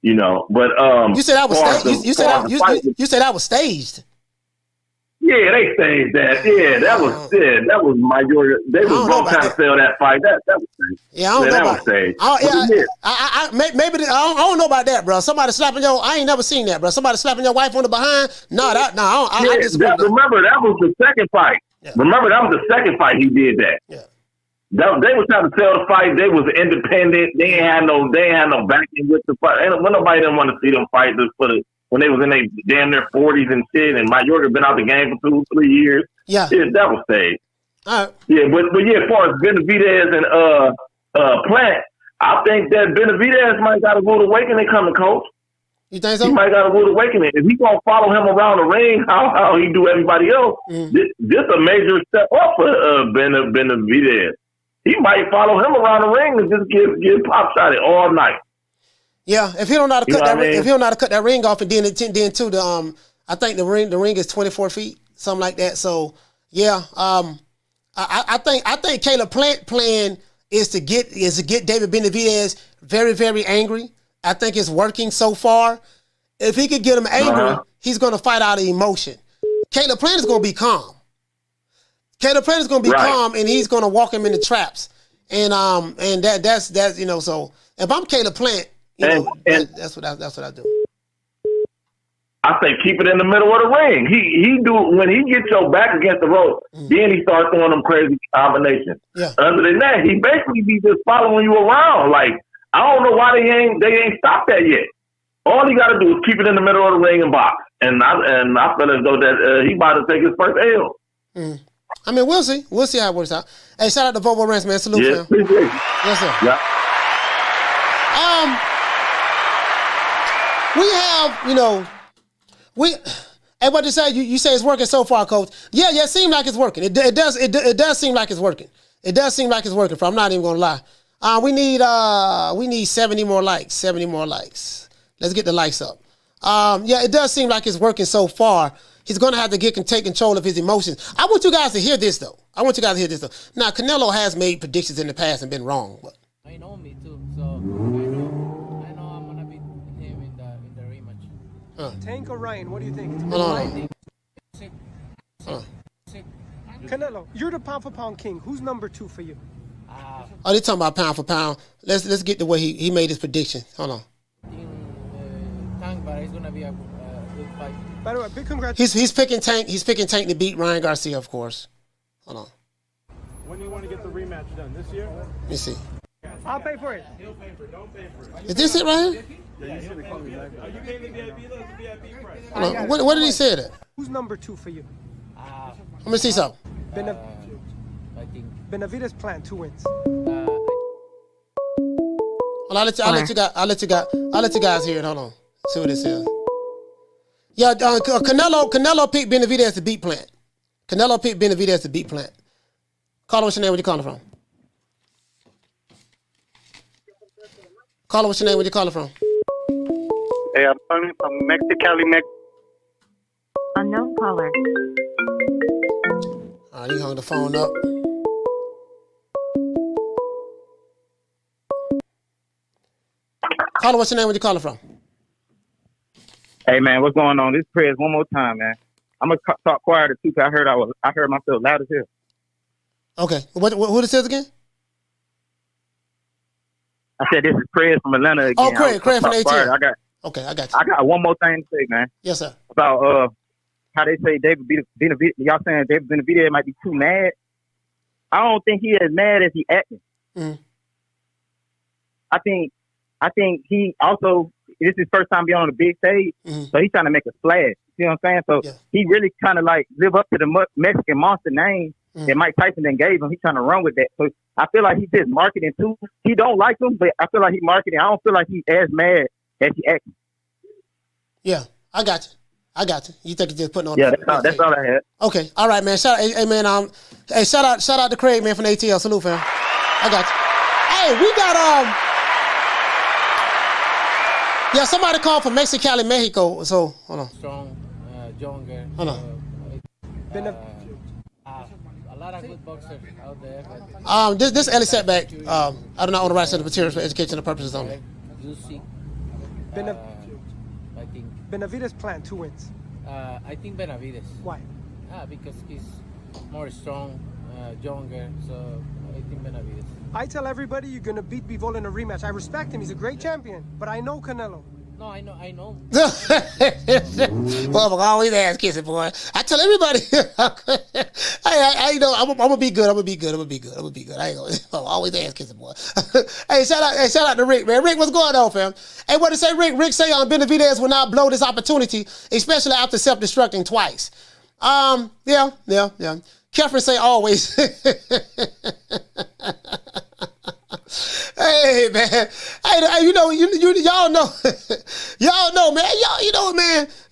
You know, but you said that was staged. You said that was staged. Yeah, they staged that. Yeah, that was Mayorga. They was both trying to sell that fight. That was staged. Yeah, I don't know about that. Maybe I don't know about that, bro. Somebody slapping I ain't never seen that, bro. Somebody slapping your wife on the behind. I disagree. Remember, that was the second fight. Yeah. Remember, that was the second fight he did that. Yeah. They was trying to sell the fight. They was independent. They ain't had no backing with the fight. And nobody didn't want to see them fight when they was in their damn near 40s and shit. And Mayorga been out the game for 2-3 years. Yeah, that was staged. All right. Yeah, but as far as Benavidez and Plant, I think that Benavidez might got a rude awakening coming, coach. You think so? He might got a rude awakening. If he gonna follow him around the ring, how he do everybody else, this a major step up for Benavidez. He might follow him around the ring and just get pop shotted all night. Yeah, if he don't know how to cut that, if he don't know how to cut that ring off, and then too, I think the ring is 24 feet, something like that. So yeah, I think Caleb Plant plan is to get David Benavidez very, very angry. I think it's working so far. If he could get him angry, he's going to fight out of emotion. Caleb Plant is going to be calm. Calm, and he's going to walk him into traps. And that's So if I'm Caleb Plant, that's what I do. I say keep it in the middle of the ring. He do when he gets your back against the rope, then he starts throwing them crazy combinations. Yeah. Other than that, he basically be just following you around. Like, I don't know why they ain't stopped that yet. All he got to do is keep it in the middle of the ring and box. And I feel as though that he about to take his first L. I mean, we'll see. We'll see how it works out. Hey, shout out to Volvo Rance, man. Salute, man. Yes, sir. Yeah. We have, hey, what you say? You say it's working so far, Coach. Yeah, it seems like it's working. It does seem like it's working. It does seem like it's working. I'm not even gonna lie. We need 70 more likes. 70 more likes. Let's get the likes up. Yeah, it does seem like it's working so far. He's gonna have to take control of his emotions. I want you guys to hear this though. Now, Canelo has made predictions in the past and been wrong, but I know me too, so I know I'm gonna beat him in the rematch. Tank or Ryan, what do you think? Hold on. Canelo, you're the pound for pound king. Who's number 2 for you? Oh, they're talking about pound for pound. Let's get the way he made his prediction. Hold on. Tank, but it's gonna be a good fight. By the way, big congratulations. He's picking Tank. He's picking Tank to beat Ryan Garcia, of course. Hold on. When do you want to get the rematch done? This year? Let me see. I'll pay for it. He'll pay for it. Don't pay for it. Is this it right here? Yeah, he's gonna call me back. Are you paying the VIP? Look, the VIP price. Hold on. What did he say that? Who's number 2 for you? Let me see something. I think Benavidez Plant 2 wins. Well, I'll let you guys hear it. Hold on. See what it says. Yeah, Canelo picked Benavidez to beat Plant. Canelo picked Benavidez to beat Plant. Caller, what's your name? Where you calling from? Caller, what's your name? Where you calling from? Hey, I'm calling from Mexicali, Unknown caller. All right, he hung the phone up. Caller, what's your name? Where you calling from? Hey man, what's going on? This prayer is one more time, man. I'm gonna talk quieter too, cause I heard myself loud as hell. Okay, who this is again? I said this is Craig from Atlanta again. Oh, Craig from ATL. I got you. I got one more thing to say, man. Yes, sir. About how they say David Benavidez. Y'all saying David Benavidez might be too mad. I don't think he as mad as he acting. Mm. I think he also, this is his first time being on the big stage, so he's trying to make a splash. You know what I'm saying? So he really kind of like live up to the Mexican Monster name that Mike Tyson then gave him. He's trying to run with that. So I feel like he's just marketing too. He don't like him, but I feel like he's marketing. I don't feel like he's as mad as he acting. Yeah, I got you. You think he's just putting on? Yeah, that's all I had. Okay, all right, man. Shout out to Craig, man, from ATL. Salute, fam. I got you. Hey, we got yeah, somebody called from Mexicali, Mexico. So hold on. Strong, younger. Hold on. A lot of good boxers out there. This Ellie setback. I do not own the rights to the materials for educational purposes only. Juicy. I think Benavidez Plant 2 wins. I think Benavidez. Why? Because he's more strong, younger. So I think Benavidez. I tell everybody you're gonna beat Bivol in a rematch. I respect him; he's a great champion. But I know Canelo. No, I know. Well, I'm always ass kissing, boy. I tell everybody, I know I'm gonna be good. I'm gonna be good. I ain't gonna I'm always ass kissing, boy. Hey, shout out to Rick, man. Rick, what's going on, fam? Hey, what to say, Rick? Rick say Benavidez will not blow this opportunity, especially after self-destructing twice. Yeah. Kefren say always. Hey man, hey, y'all know, y'all know, man,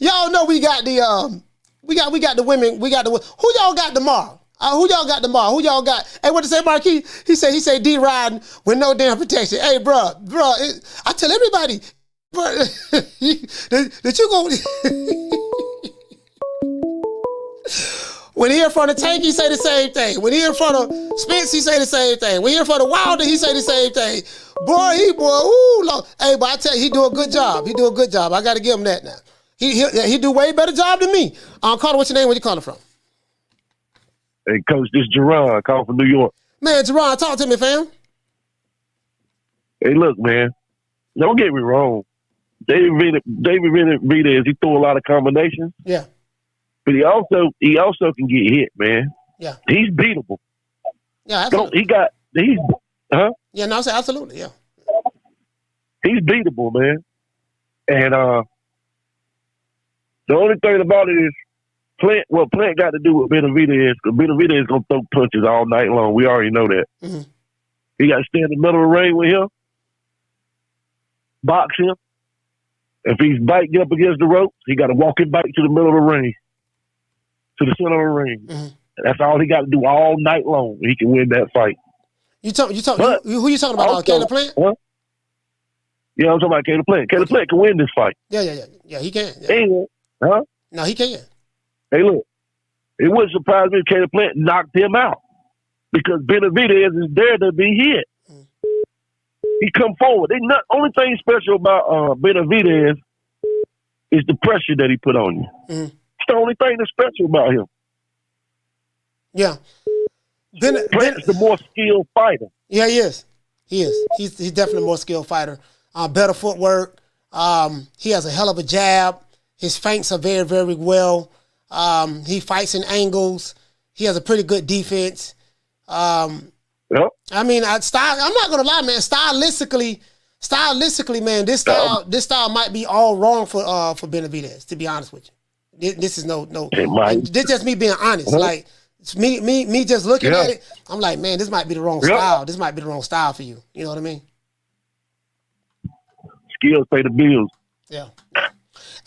y'all know we got the women, who y'all got tomorrow? Who y'all got? Hey, what to say, Marquis? He say D riding with no damn protection. Hey, bro, I tell everybody, bro, that you go. When he in front of Tank, he say the same thing. When he in front of Spence, he say the same thing. When he in front of Wilder, he say the same thing. Lord. Hey, but I tell you, he do a good job. I got to give him that now. He do way better job than me. Carter, what's your name? Where you calling from? Hey, Coach, this is Jerron. Calling from New York. Man, Jerron, talk to me, fam. Hey, look, man. Don't get me wrong. David Benavidez, he threw a lot of combinations. Yeah. But he also can get hit, man. Yeah. He's beatable. Yeah, absolutely. Yeah, no, I say absolutely, yeah. He's beatable, man. And the only thing about it is Plant got to do with Benavidez, because Benavidez is gonna throw punches all night long. We already know that. Mm-hmm. He got to stay in the middle of the ring with him, box him. If he's biting up against the ropes, he got to walk him back to the middle of the ring. To the center of the ring. Mm-hmm. That's all he got to do all night long. He can win that fight. Who you talking about? Caleb Plant? What? Yeah, I'm talking about Caleb Plant. Caleb Plant can win this fight. Yeah, he can. Yeah. Huh? No, he can. Hey, look, it wouldn't surprise me if Caleb Plant knocked him out, because Benavidez is there to be hit. He come forward. Only thing special about Benavidez is the pressure that he put on you. Mm-hmm. It's the only thing that's special about him. Yeah. Plant's the more skilled fighter. Yeah, he is. He's definitely a more skilled fighter. Better footwork. He has a hell of a jab. His feints are very, very well. He fights in angles. He has a pretty good defense. Yep. I mean, I'm not gonna lie, man. Stylistically, man, this style might be all wrong for Benavidez. To be honest with you, this is no. This just me being honest. Uh-huh. Like it's me just looking at it. I'm like, man, this might be the wrong style. This might be the wrong style for you. You know what I mean? Skills pay the bills. Yeah.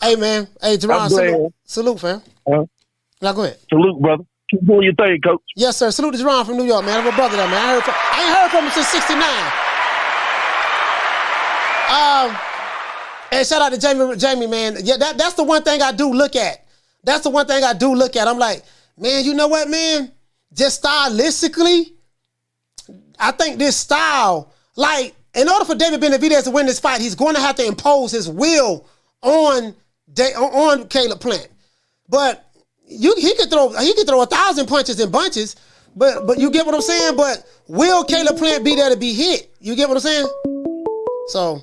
Hey, man. Hey, Jerron, salute, fam. Now, go ahead. Salute, brother. Keep doing your thing, coach. Yes, sir. Salute to Jerron from New York, man. I'm a brother there, man. I ain't heard from him since '69. Hey, shout out to Jamie, man. Yeah, that's the one thing I do look at. I'm like, man, you know what, man? Just stylistically, I think this style, like, in order for David Benavidez to win this fight, he's going to have to impose his will on Caleb Plant. But he could throw 1,000 punches in bunches, but you get what I'm saying? But will Caleb Plant be there to be hit? You get what I'm saying? So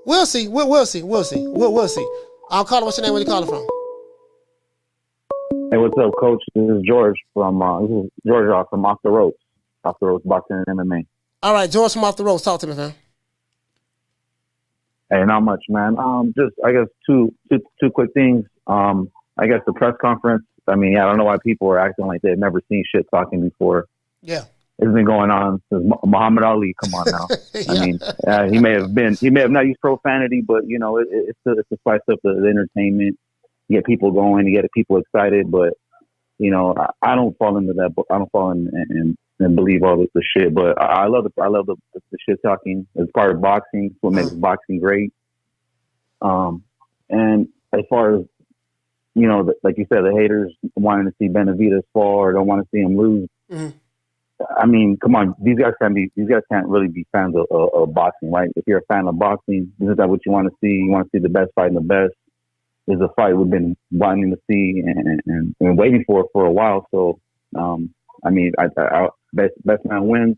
we'll see. We'll see. I'll call it. What's your name? Where you calling from? Hey, what's up, Coach? This is George from Off the Ropes Boxing and MMA. All right, George from Off the Ropes. Talk to me, man. Hey, not much, man. Just I guess two quick things. I guess the press conference. I mean, I don't know why people are acting like they've never seen shit talking before. Yeah, it's been going on since Muhammad Ali. Come on now. Yeah. I mean, he may have not used profanity, but you know, it's to spice up the entertainment, get people going, to get people excited. But you know, I don't fall into that. I don't fall in and believe all the shit. But I love the shit talking. It's part of boxing. It's what makes boxing great. And as far as, you know, like you said, the haters wanting to see Benavidez fall or don't want to see him lose. Mm-hmm. I mean, come on, these guys can't really be fans of boxing, right? If you're a fan of boxing, isn't that what you want to see? You want to see the best fighting the best. There's a fight we've been wanting to see and waiting for a while. So, I mean, best man wins.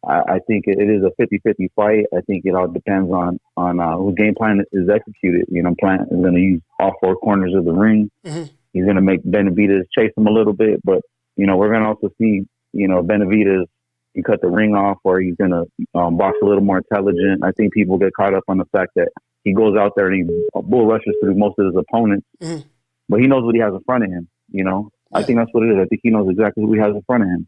I think it is a 50-50 fight. I think it all depends on whose game plan is executed. You know, Plant is going to use all four corners of the ring. Mm-hmm. He's going to make Benavidez chase him a little bit, but you know, we're going to also see, you know, Benavidez, he cut the ring off, or he's going to box a little more intelligent. I think people get caught up on the fact that he goes out there and he bull rushes through most of his opponents, mm-hmm. but he knows what he has in front of him. You know, yeah. I think that's what it is. I think he knows exactly who he has in front of him.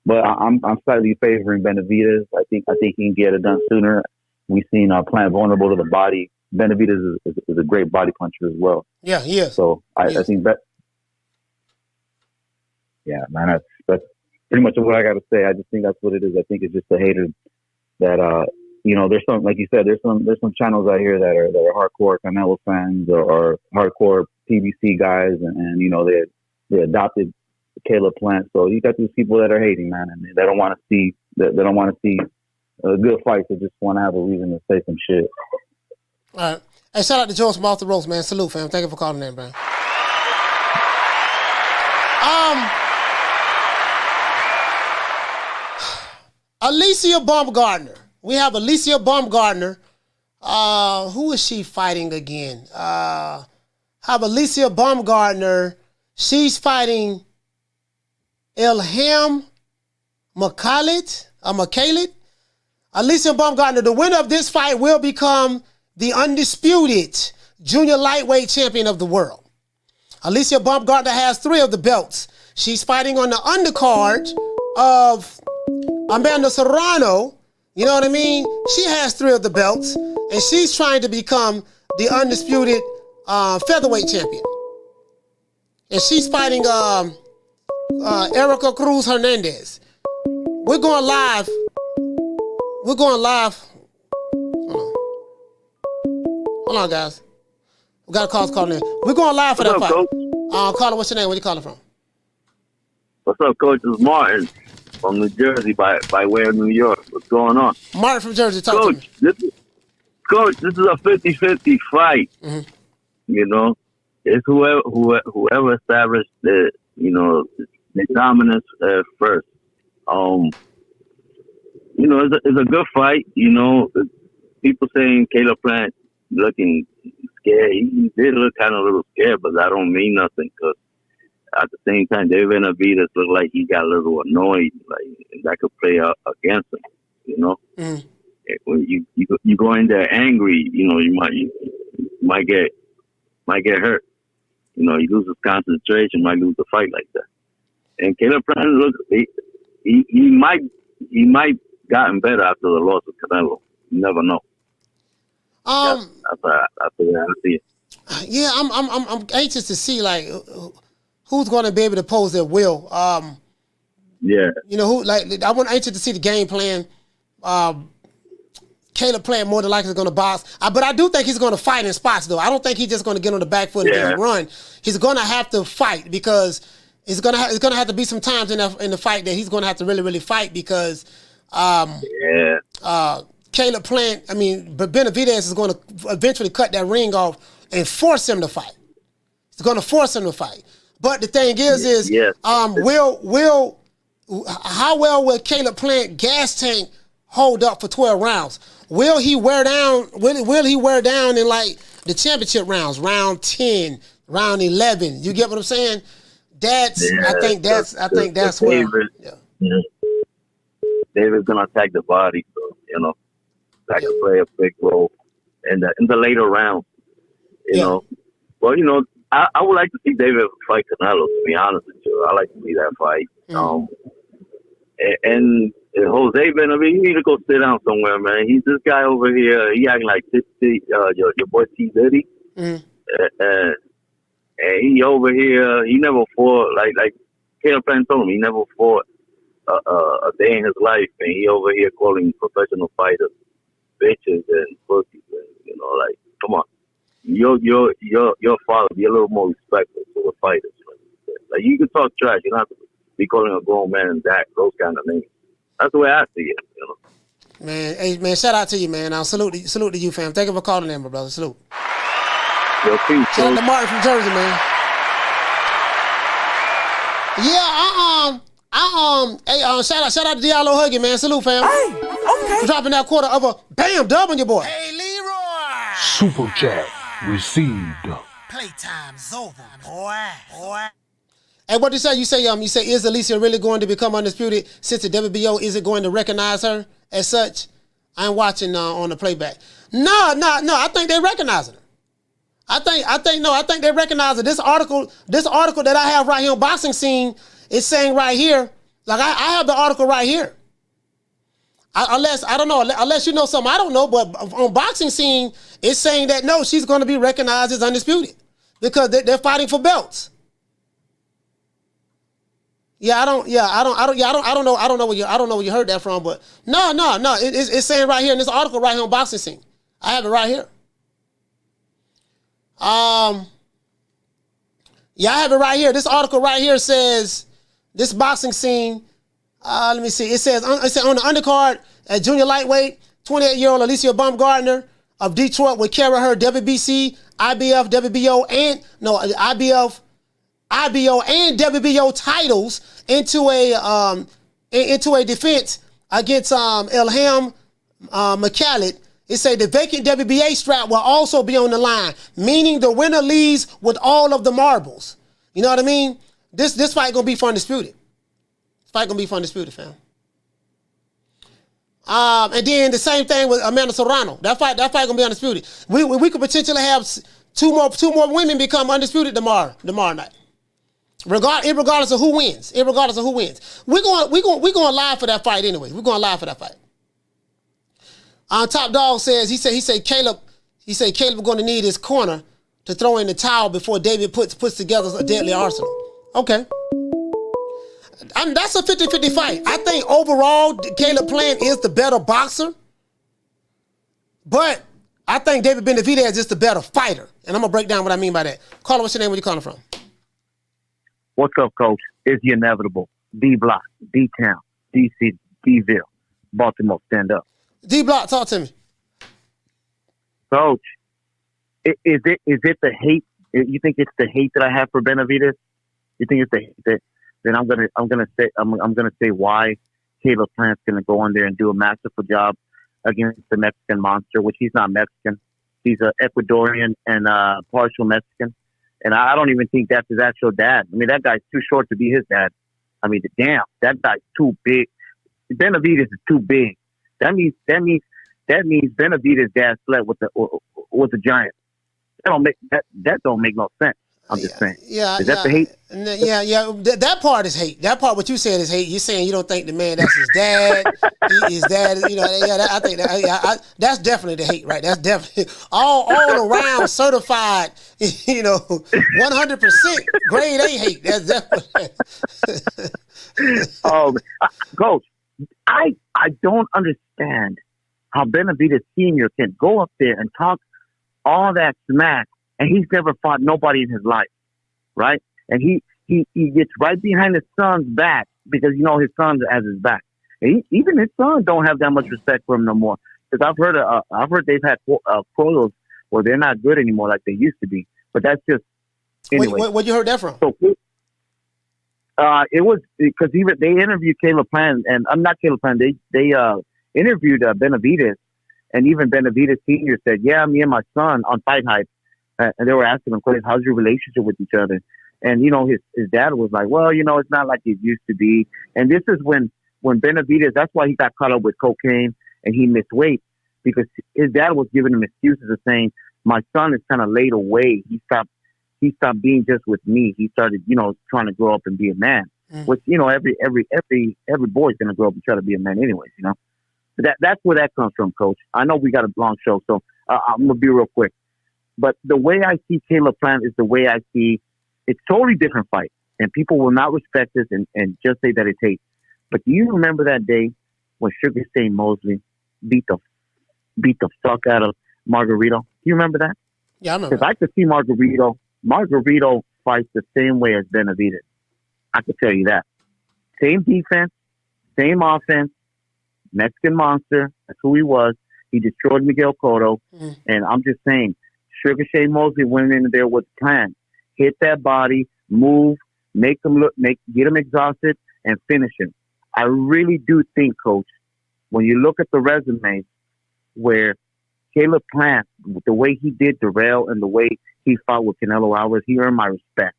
But I'm slightly favoring Benavidez. I think he can get it done sooner. We've seen Plant vulnerable to the body. Benavidez is a great body puncher as well. Yeah, he is. So I think that. Yeah, man, that's pretty much what I got to say. I just think that's what it is. I think it's just the haters that you know. There's some, like you said, there's some channels out here that are hardcore Canelo fans or hardcore PBC guys, and you know they adopted Caleb Plant. So you got these people that are hating, man, and they don't want to see a good fight. They just want to have a reason to say some shit. All right. Hey, shout out to George from Off the Ropes, man. Salute, fam. Thank you for calling in, man. Alicia Baumgardner. We have Alicia Baumgardner. Who is she fighting again? Have Alicia Baumgardner. She's fighting Ilham Makhachev. Alicia Baumgardner, the winner of this fight will become the undisputed junior lightweight champion of the world. Alicia Baumgardner has 3 of the belts. She's fighting on the undercard of Amanda Serrano. You know what I mean? She has 3 of the belts, and she's trying to become the undisputed featherweight champion. And she's fighting Erica Cruz Hernandez. We're going live. Hold on, guys. We got a call calling in. We're going live for that fight. Caller, what's your name? Where you calling from? What's up, Coach? This is Martin from New Jersey by way of New York. What's going on? Martin from Jersey, talk to me. This is a 50-50 fight. Mm-hmm. You know, it's whoever established the dominance first. You know, it's a good fight. You know, people saying Caleb Plant looking scared. He did look kind of a little scared, but that don't mean nothing, because at the same time, David Benavidez looked like he got a little annoyed, like that could play against him. You know, when you go in there angry, you know, you might get hurt. You know, he loses concentration, might lose the fight like that. And Caleb Plant, look, he might gotten better after the loss of Canelo. You never know. That's the way I see it. Yeah, I'm anxious to see like who's going to be able to pose their will. Yeah. You know who? Like I want anxious to see the game plan. Caleb playing more than likely is going to box, but I do think he's going to fight in spots though. I don't think he's just going to get on the back foot and run. He's going to have to fight because it's going to have to be some times in the fight that he's going to have to really fight because Caleb Plant. I mean, but Benavidez is going to eventually cut that ring off and force him to fight. It's going to force him to fight. But the thing is will how well will Caleb Plant gas tank hold up for 12 rounds? Will he wear down? Will he wear down in like the championship rounds, round 10, round 11? You get what I'm saying? I think that's where. David's gonna attack the body, so that can play a big role in the later rounds. You know, well, I would like to see David fight Canelo. To be honest with you, I like to see that fight. And Jose Benavidez, you need to go sit down somewhere, man. He's this guy over here. He acting like your boy T Diddy, and he over here. He never fought like Caleb Plant told him. He never fought a day in his life, and he over here calling professional fighters bitches and pussies, and like, come on, your father, be a little more respectful to the fighters. Like you can talk trash, you don't have to be calling a grown man those kind of names. That's the way I see it, Man, hey man, shout out to you, man. I'll salute to you, fam. Thank you for calling in, my brother. Salute. Yo, peace. Shout out to Martin from Jersey, man. Yeah, shout out to Diallo Huggy, man. Salute, fam. Hey, okay. For dropping that quarter of a dub on your boy. Hey, Leroy. Super chat received. Playtime's over, boy. Hey, what you say? You say, is Alicia really going to become undisputed since the WBO isn't going to recognize her as such? I'm watching on the playback. No. I think they recognizing her. I think they recognize her. This article that I have right here on Boxing Scene is saying right here. Like I have the article right here. Unless you know something I don't know, but on Boxing Scene, it's saying that no, she's going to be recognized as undisputed because they're fighting for belts. I don't know where you heard that from, but no. It's saying right here in this article right here on Boxing Scene. I have it right here. I have it right here. This article right here says this Boxing Scene. Let me see. It says on the undercard at junior lightweight, 28-year-old Alicia Baumgardner of Detroit will carry her WBC, IBF, IBO and WBO titles into a defense against Ilham Makhachev. It say the vacant WBA strap will also be on the line, meaning the winner leaves with all of the marbles. You know what I mean? This fight gonna be for undisputed. This fight gonna be for undisputed, fam. And then the same thing with Amanda Serrano. That fight gonna be undisputed. We could potentially have two more women become undisputed tomorrow night. Regardless of who wins. We're going live for that fight anyway. We're going live for that fight. Top Dog says he said Caleb going to need his corner to throw in the towel before David puts together a deadly arsenal. Okay. That's a 50-50 fight. I think overall Caleb Plant is the better boxer, but I think David Benavidez is the better fighter, and I'm gonna break down what I mean by that. Caller, what's your name? Where you calling from? What's up, Coach? It's the inevitable. D-Block, D-Town, D-City, D-Ville, Baltimore, stand up. D-Block, talk to me. Coach, is it the hate? You think it's the hate that I have for Benavidez? You think it's the hate that? Then I'm gonna say why Caleb Plant's gonna go on there and do a masterful job against the Mexican Monster, which he's not Mexican. He's an Ecuadorian and partial Mexican. And I don't even think that's his actual dad. I mean, that guy's too short to be his dad. I mean, damn, that guy's too big. Benavidez is too big. That means Benavidez' dad slept with the giant. That don't make no sense. I'm just saying. Yeah, Is that the hate? Yeah. That part is hate. That part, what you said, is hate. You're saying you don't think the man, that's his dad. His dad, I think that's definitely the hate, right? That's definitely all around certified, 100% grade A hate. That's definitely. Coach, I don't understand how Benavidez Sr. can go up there and talk all that smack, and he's never fought nobody in his life, right? And he gets right behind his son's back because his son has his back. And even his son don't have that much respect for him no more. Because I've heard they've had quarrels where they're not good anymore like they used to be. But that's just anyway. Where you heard that from? So it was because they interviewed Caleb Plant, and I'm not Caleb Plant. They interviewed Benavidez, and even Benavidez Sr. said, "Yeah, me and my son on Fight Hype," and they were asking him, "How's your relationship with each other?" And his dad was like, "Well, it's not like it used to be." And this is when Benavidez, that's why he got caught up with cocaine and he missed weight, because his dad was giving him excuses of saying, "My son is kind of laid away. He stopped being just with me. He started, trying to grow up and be a man." Which, every boy's gonna grow up and try to be a man anyways, But that's where that comes from, Coach. I know we got a long show, so I'm gonna be real quick. But the way I see Caleb Plant is the way I see it's totally different fight, and people will not respect this and just say that it's hate. But do you remember that day when Sugar Shane Mosley beat the fuck out of Margarito? Do you remember that? Yeah, I remember. Because I could see Margarito fights the same way as Benavidez. I could tell you that. Same defense, same offense. Mexican Monster, that's who he was. He destroyed Miguel Cotto. And I'm just saying, Sugar Shane Mosley went in there with a plan. Hit that body, move, get him exhausted, and finish him. I really do think, Coach, when you look at the resumes where Caleb Plant, the way he did Darrell and the way he fought with Canelo Alvarez, he earned my respect.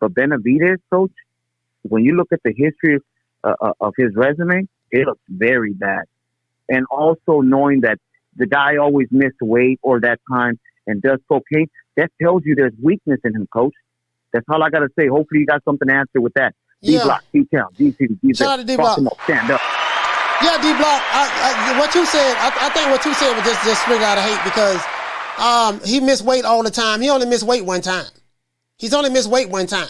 But Benavidez, Coach, when you look at the history of his resume, it looks very bad. And also knowing that the guy always missed weight or that time and does cocaine, that tells you there's weakness in him, Coach. That's all I got to say. Hopefully you got something to answer with that. D-Block, D-Town, D-City, D-Block. Shout out to D-Block. Stand up. Yeah, D-Block. What you said, I think what you said was just spring out of hate because he missed weight all the time. He only missed weight one time. He's only missed weight one time.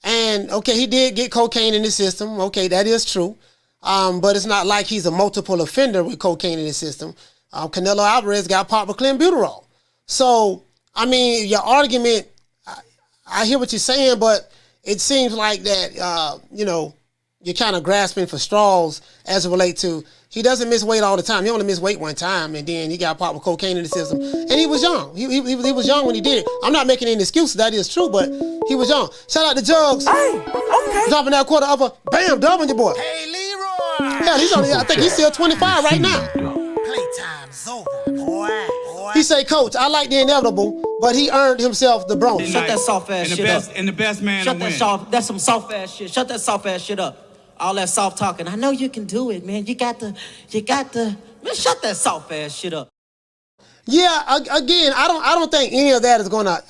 And, okay, he did get cocaine in his system. Okay, that is true. But it's not like he's a multiple offender with cocaine in his system. Canelo Alvarez got popped with clenbuterol. So, I mean, your argument, I hear what you're saying, but it seems like that, you're kind of grasping for straws as it relates to, he doesn't miss weight all the time. He only missed weight one time, and then he got popped with cocaine in the system. And he was young. He was young when he did it. I'm not making any excuses. That is true, but he was young. Shout out to Jugs. Hey, okay. Dropping that quarter of a bam, dubbing your boy. Hey, Leroy. Yeah, I think he's still 25 right now. Playtime's over, boy. He say, "Coach, I like the inevitable, but he earned himself the bronze." Shut that soft ass shit up. And the best man Shut to that win. soft. That's some soft ass shit. Shut that soft ass shit up. All that soft talking. I know you can do it, man. You got to. Man, shut that soft ass shit up. Yeah, again, I don't think any of that is gonna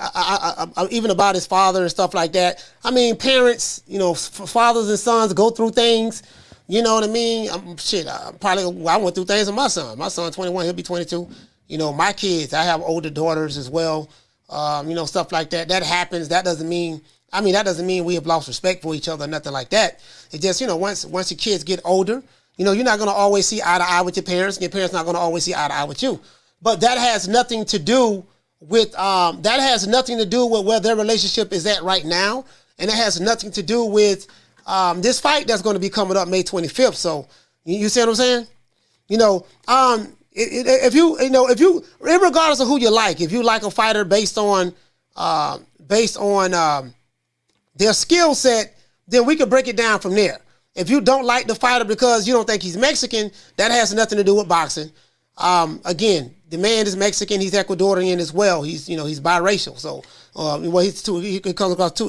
even about his father and stuff like that. I mean, parents, fathers and sons go through things. You know what I mean? I went through things with my son. My son's 21, he'll be 22. My kids, I have older daughters as well. Stuff like that. That happens. That doesn't mean we have lost respect for each other or nothing like that. It just, once your kids get older, you're not going to always see eye to eye with your parents, and your parents not going to always see eye to eye with you. But that has nothing to do with where their relationship is at right now, and it has nothing to do with this fight that's going to be coming up May 25th. So you see what I'm saying? If you, regardless of who you like, if you like a fighter based on their skill set, then we could break it down from there. If you don't like the fighter because you don't think he's Mexican, that has nothing to do with boxing. Again, the man is Mexican. He's Ecuadorian as well. He's biracial. So, he comes across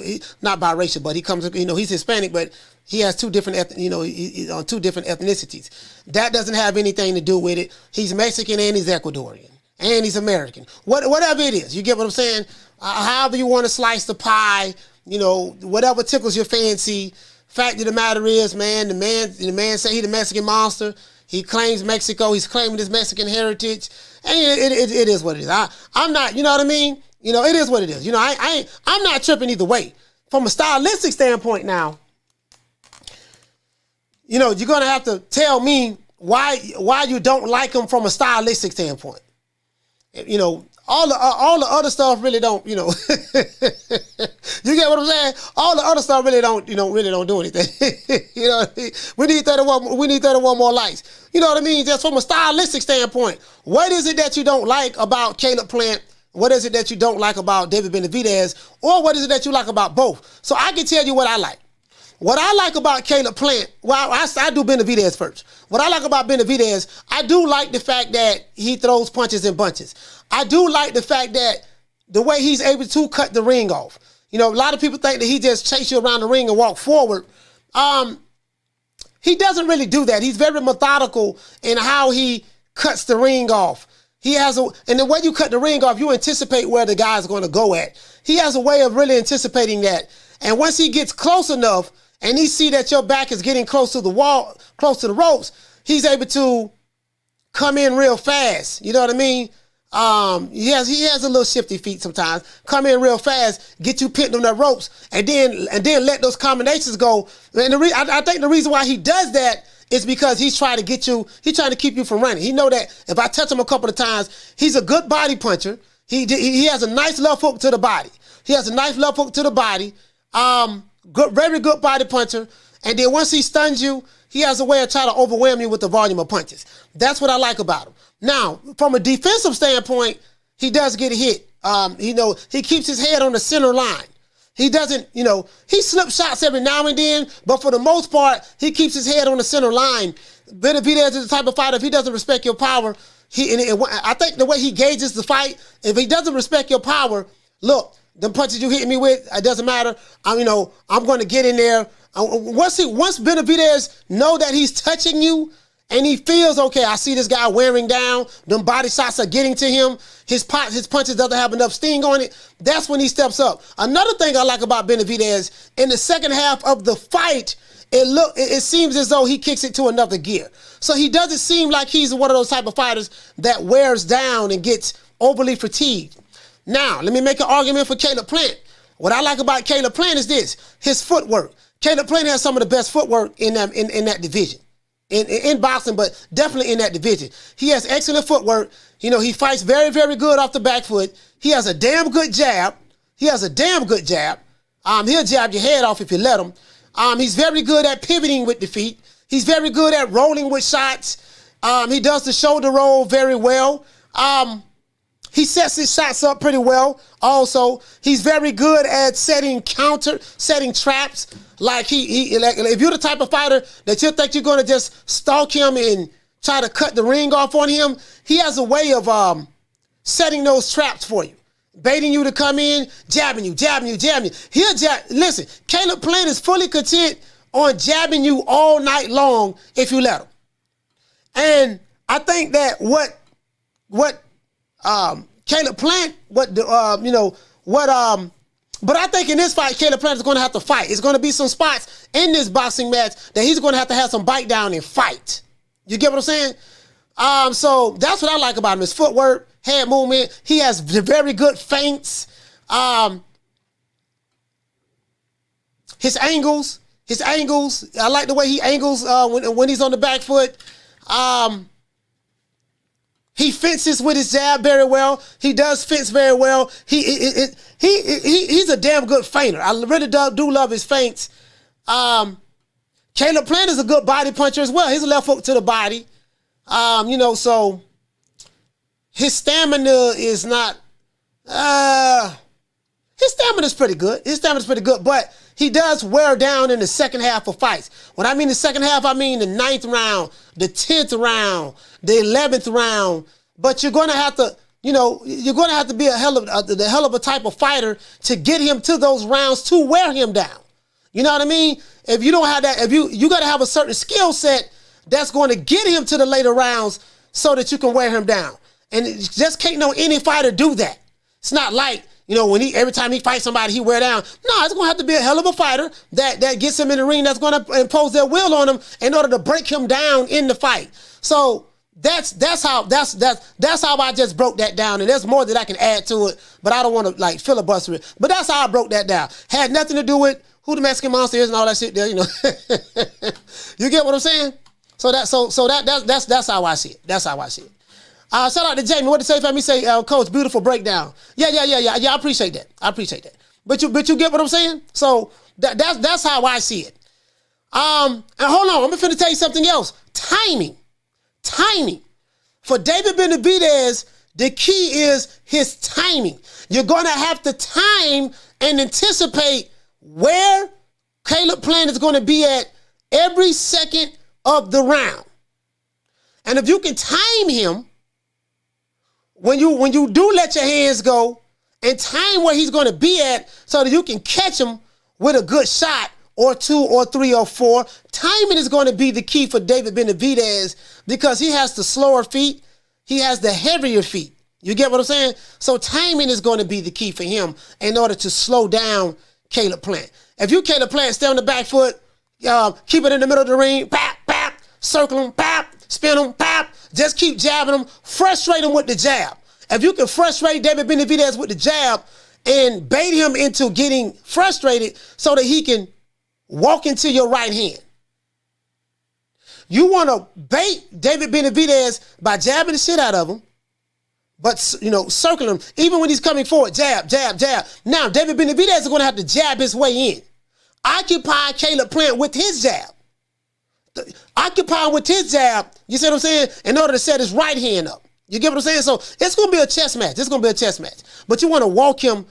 not biracial, but he comes, he's Hispanic, but he has two different, two different ethnicities. That doesn't have anything to do with it. He's Mexican and he's Ecuadorian. and he's American. Whatever it is, you get what I'm saying? However you want to slice the pie, you know, whatever tickles your fancy. Fact of the matter is, man, the man said he's the Mexican monster. He claims Mexico. He's claiming his Mexican heritage. And it is what it is. I'm not, you know what I mean? You know, it is what it is. You know, I'm not tripping either way. From a stylistic standpoint now, you know, you're going to have to tell me why you don't like him from a stylistic standpoint. You know, all the other stuff really don't, you know. You get what I'm saying? All the other stuff really don't do anything. You know what I mean? We need 31 more likes. You know what I mean? Just from a stylistic standpoint, what is it that you don't like about Caleb Plant? What is it that you don't like about David Benavidez? Or what is it that you like about both? So I can tell you what I like. What I like about Caleb Plant, well, I do Benavidez first. What I like about Benavidez, I do like the fact that he throws punches in bunches. I do like the fact that the way he's able to cut the ring off. You know, a lot of people think that he just chase you around the ring and walk forward. He doesn't really do that. He's very methodical in how he cuts the ring off. And the way you cut the ring off, you anticipate where the guy's going to go at. He has a way of really anticipating that. And once he gets close enough, and he see that your back is getting close to the wall, close to the ropes, he's able to come in real fast. You know what I mean? He has a little shifty feet sometimes. Come in real fast, get you pinned on the ropes, and then let those combinations go. And I think the reason why he does that is because he's trying to get you. He's trying to keep you from running. He know that if I touch him a couple of times, he's a good body puncher. He has a nice left hook to the body. Very good body puncher. And then once he stuns you, he has a way of trying to overwhelm you with the volume of punches. That's what I like about him. Now, from a defensive standpoint, he does get hit. He keeps his head on the center line. He doesn't, he slips shots every now and then, but for the most part, he keeps his head on the center line. Benavidez is the type of fighter, if he doesn't respect your power, I think the way he gauges the fight, if he doesn't respect your power, look, them punches you hitting me with, it doesn't matter. I'm going to get in there. Once Benavidez know that he's touching you and he feels, okay, I see this guy wearing down, them body shots are getting to him, his punches doesn't have enough sting on it, that's when he steps up. Another thing I like about Benavidez, in the second half of the fight, it seems as though he kicks it to another gear. So he doesn't seem like he's one of those type of fighters that wears down and gets overly fatigued. Now, let me make an argument for Caleb Plant. What I like about Caleb Plant is this, his footwork. Caleb Plant has some of the best footwork in that division. In boxing, but definitely in that division. He has excellent footwork. He fights very, very good off the back foot. He has a damn good jab. He'll jab your head off if you let him. He's very good at pivoting with the feet. He's very good at rolling with shots. He does the shoulder roll very well. He sets his shots up pretty well. Also, he's very good at setting traps. Like if you're the type of fighter that you think you're going to just stalk him and try to cut the ring off on him, he has a way of setting those traps for you, baiting you to come in, jabbing you. Listen, Caleb Plant is fully content on jabbing you all night long if you let him. And I think that what Caleb Plant, but I think in this fight, Caleb Plant is going to have to fight. It's going to be some spots in this boxing match that he's going to have some bite down and fight. You get what I'm saying? So that's what I like about him, his footwork, head movement. He has very good feints. His angles. I like the way he angles when he's on the back foot. He fences with his jab very well. He does fence very well. He's a damn good feinter. I really do love his feints. Caleb Plant is a good body puncher as well. He's a left hook to the body. So his stamina is not. His stamina is pretty good. But he does wear down in the second half of fights. When I mean the second half, I mean the 9th round, the 10th round, the 11th round. But you're going to have to, be the hell of a type of fighter to get him to those rounds to wear him down. You know what I mean? If you don't have that, you got to have a certain skill set that's going to get him to the later rounds so that you can wear him down. And it just can't no any fighter do that. It's not like, when every time he fights somebody, he wear down. No, it's gonna have to be a hell of a fighter that gets him in the ring, that's gonna impose their will on him in order to break him down in the fight. So that's how I just broke that down, and there's more that I can add to it, but I don't want to like filibuster it. But that's how I broke that down. Had nothing to do with who the Mexican Monster is and all that shit there, You get what I'm saying? So that's how I see it. That's how I see it. Shout out to Jamie. What to say for me? Say, Coach, beautiful breakdown. Yeah. I appreciate that. But you get what I'm saying? So that's how I see it. And hold on, I'm finna tell you something else. Timing. For David Benavidez, the key is his timing. You're gonna have to time and anticipate where Caleb Plant is gonna be at every second of the round. And if you can time him, when you do let your hands go and time where he's going to be at so that you can catch him with a good shot or 2 or 3 or 4, timing is going to be the key for David Benavidez because he has the slower feet. He has the heavier feet. You get what I'm saying? So timing is going to be the key for him in order to slow down Caleb Plant. If you Caleb Plant, stay on the back foot, keep it in the middle of the ring, pap, circle him, pap, spin him, pap, just keep jabbing him, frustrate him with the jab. If you can frustrate David Benavidez with the jab and bait him into getting frustrated so that he can walk into your right hand. You want to bait David Benavidez by jabbing the shit out of him, but, circle him. Even when he's coming forward, jab. Now, David Benavidez is going to have to jab his way in. Occupy Caleb Plant with his jab. Occupy with his jab, you see what I'm saying, in order to set his right hand up. You get what I'm saying? So it's going to be a chess match. But you want to walk him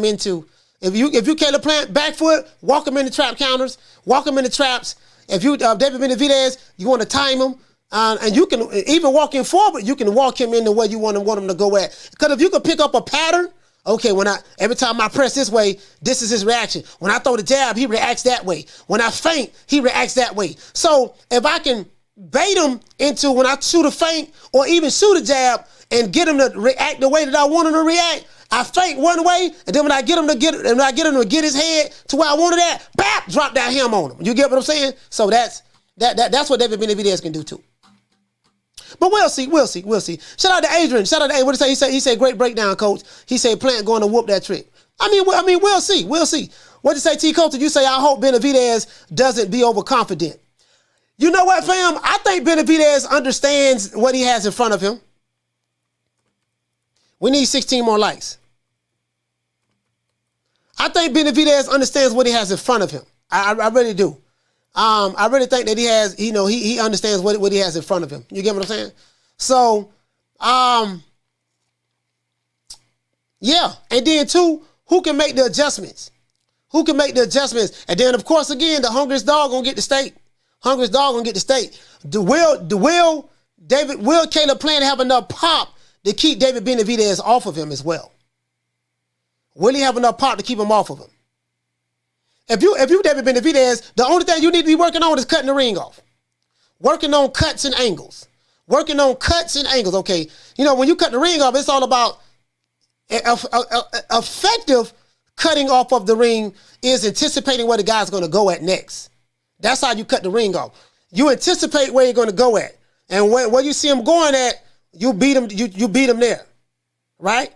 into, if you Caleb Plant, back foot, walk him into trap counters, walk him into traps. If you David Benavidez, you want to time him, and you can even walk him forward, you can walk him in the way you want him to go at. Because if you can pick up a pattern, okay, every time I press this way, this is his reaction. When I throw the jab, he reacts that way. When I feint, he reacts that way. So if I can bait him into when I shoot a feint or even shoot a jab and get him to react the way that I want him to react, I feint one way, and then when I get him to get his head to where I wanted at, bap, drop that ham on him. You get what I'm saying? So that's what David Benavidez can do too. But we'll see. Shout out to Adrian. What did he say? He said, great breakdown, Coach. He said, Plant going to whoop that trick. I mean, we'll see. What did you say, T. Coach? You say, I hope Benavidez doesn't be overconfident. You know what, fam? I think Benavidez understands what he has in front of him. We need 16 more likes. I think Benavidez understands what he has in front of him. I really do. I really think that he has, he understands what he has in front of him. You get what I'm saying? So, yeah. And then 2, who can make the adjustments? And then, of course, again, the hungriest dog gonna get the steak. Will Caleb Plant have enough pop to keep David Benavidez off of him as well? Will he have enough pop to keep him off of him? If you David Benavidez, the only thing you need to be working on is cutting the ring off. Working on cuts and angles. Okay. When you cut the ring off, it's all about effective cutting off of the ring is anticipating where the guy's going to go at next. That's how you cut the ring off. You anticipate where you're going to go at. And where you see him going at, you beat him, you beat him there. Right?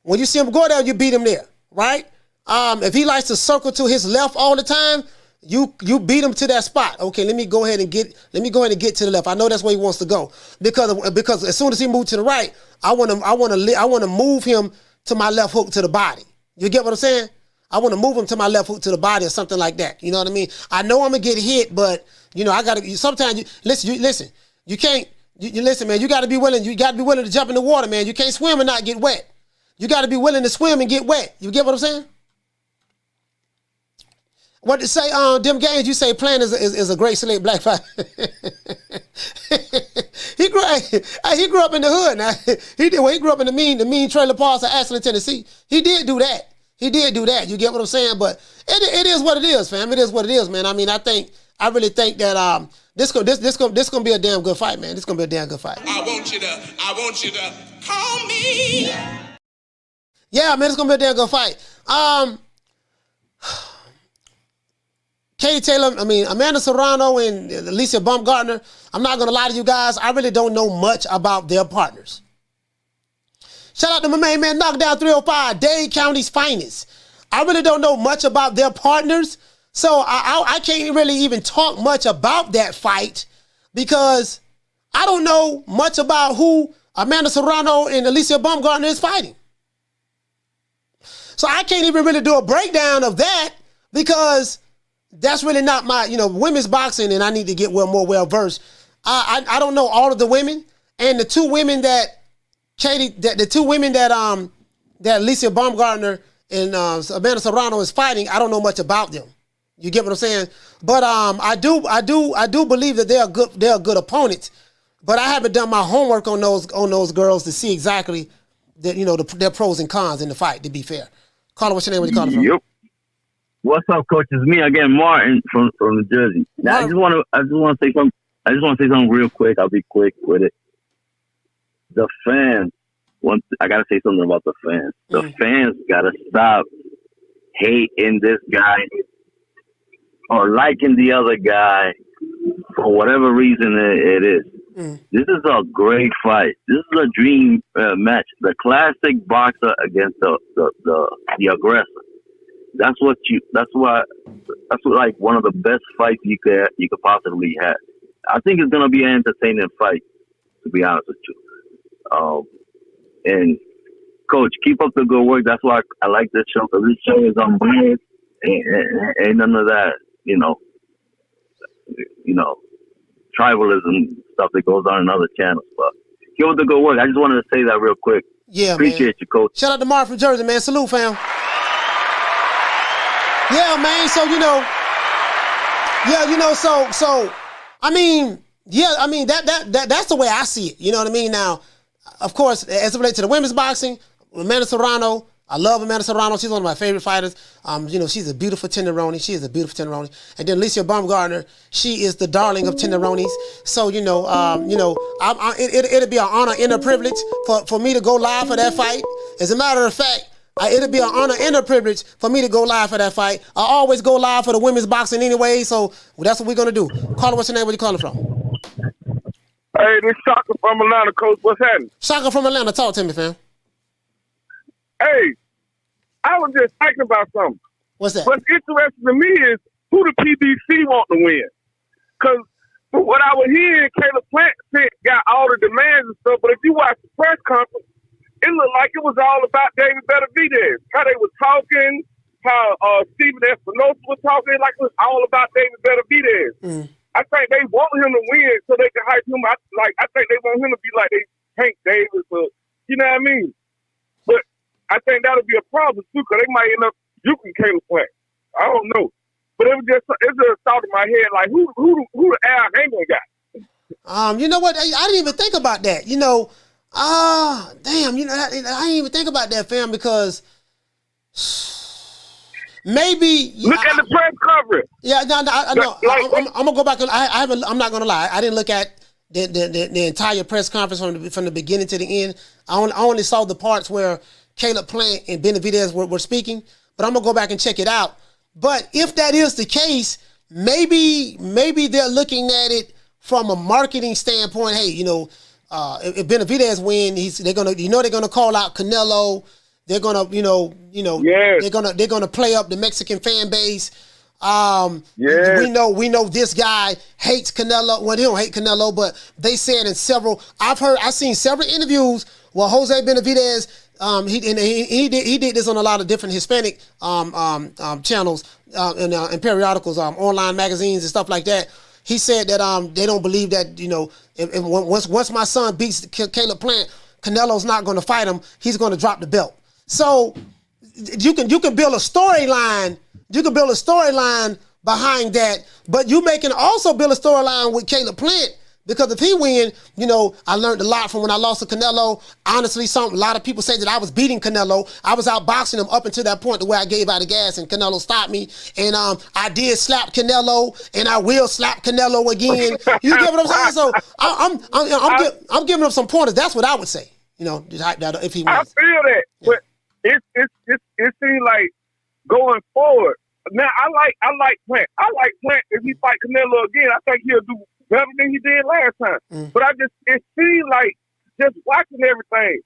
When you see him go there, you beat him there. Right? If he likes to circle to his left all the time, you beat him to that spot. Okay, let me go ahead and get to the left. I know that's where he wants to go. Because as soon as he moves to the right, I want to move him to my left hook to the body. You get what I'm saying? I want to move him to my left hook to the body or something like that. You know what I mean? I know I'm gonna get hit, but I gotta. Sometimes listen. You can't. You listen, man. You gotta be willing. You gotta be willing to jump in the water, man. You can't swim and not get wet. You gotta be willing to swim and get wet. You get what I'm saying? What to say? Them games you say Plant is a great select black fighter. He grew up in the hood. Now he grew up in the mean trailer parks of Ashland, Tennessee. He did do that. You get what I'm saying? But it is what it is, fam. It is what it is, man. I mean, I think I really think that this gonna be a damn good fight, man. This gonna be a damn good fight. I want you to call me. Yeah, man, it's gonna be a damn good fight. Katie Taylor, Amanda Serrano and Alicia Baumgardner, I'm not gonna lie to you guys, I really don't know much about their partners. Shout out to my main man, Knockdown 305, Dade County's finest. I really don't know much about their partners, so I can't really even talk much about that fight because I don't know much about who Amanda Serrano and Alicia Baumgardner is fighting. So I can't even really do a breakdown of that because that's really not my, women's boxing, and I need to get more well-versed. I don't know all of the women, and the two women that Alicia Baumgardner and Amanda Serrano is fighting, I don't know much about them. You get what I'm saying? But I do believe that they're good opponents. But I haven't done my homework on those girls to see exactly their pros and cons in the fight. To be fair, caller, what's your name? Where you calling from? Yep. What's up, coach? It's me again, Martin from New Jersey. Now, I just want to say something real quick. I'll be quick with it. The fans. I gotta say something about the fans. The fans gotta stop hating this guy or liking the other guy for whatever reason it is. This is a great fight. This is a dream match. The classic boxer against the aggressor. That's like one of the best fights you could possibly have. I think it's gonna be an entertaining fight, to be honest with you. And coach, keep up the good work. That's why I like this show, because this show is unbiased. Ain't none of that, tribalism stuff that goes on in other channels. But keep up the good work. I just wanted to say that real quick. Yeah, appreciate you, coach. Shout out to Mark from Jersey, man. Salute, fam. Yeah, man. So that's the way I see it. You know what I mean? Now, of course, as it relates to the women's boxing, Amanda Serrano, I love Amanda Serrano. She's one of my favorite fighters. She's a beautiful tenderoni. She is a beautiful tenderoni. And then Alicia Baumgardner, she is the darling of tenderonis. So, it'll be an honor and a privilege for me to go live for that fight. As a matter of fact, it'll be an honor and a privilege for me to go live for that fight. I always go live for the women's boxing anyway, so that's what we're going to do. Caller, what's your name? Where you calling from? Hey, this Shaka from Atlanta, coach. What's happening? Shaka from Atlanta. Talk to me, fam. Hey, I was just thinking about something. What's that? What's interesting to me is who the PBC want to win. Because what I was hearing, Caleb Plant got all the demands and stuff, but if you watch the press conference, it looked like it was all about David Benavidez. How they were talking, how Stephen Espinosa was talking, like it was all about David Benavidez. I think they want him to win so they can hype him. I think they want him to be like they Hank Davis, or you know what I mean. But I think that'll be a problem too, because they might end up juking Caleb Plant. I don't know, but it's just thought in my head like who the Al Heyman got. You know what? I didn't even think about that. I didn't even think about that, fam, because maybe look at the press coverage. Yeah, I know. I'm gonna go back. I'm not gonna lie. I didn't look at the entire press conference from the beginning to the end. I only saw the parts where Caleb Plant and Benavidez were speaking. But I'm gonna go back and check it out. But if that is the case, maybe they're looking at it from a marketing standpoint. Hey, if Benavidez win, they're gonna call out Canelo. They're gonna, they're gonna play up the Mexican fan base. We know this guy hates Canelo. Well, they don't hate Canelo, but they said I've seen several interviews where Jose Benavidez, he did this on a lot of different Hispanic channels and periodicals, online magazines and stuff like that. He said that they don't believe that once my son beats Caleb Plant, Canelo's not going to fight him. He's going to drop the belt. So you can build a storyline. You can build a storyline behind that, but you can also build a storyline with Caleb Plant Because if he win, you know, I learned a lot from when I lost to Canelo. Honestly, a lot of people say that I was beating Canelo. I was outboxing him up until that point the way I gave out the gas and Canelo stopped me. And I did slap Canelo and I will slap Canelo again. You get what I'm saying? So I'm giving him some pointers. That's what I would say. You know, if he wins. I feel that, but it seems like going forward. Now I like Plant. I like Plant. If he fight Canelo again, I think he'll do better than he did last time. But it seems like just watching everything,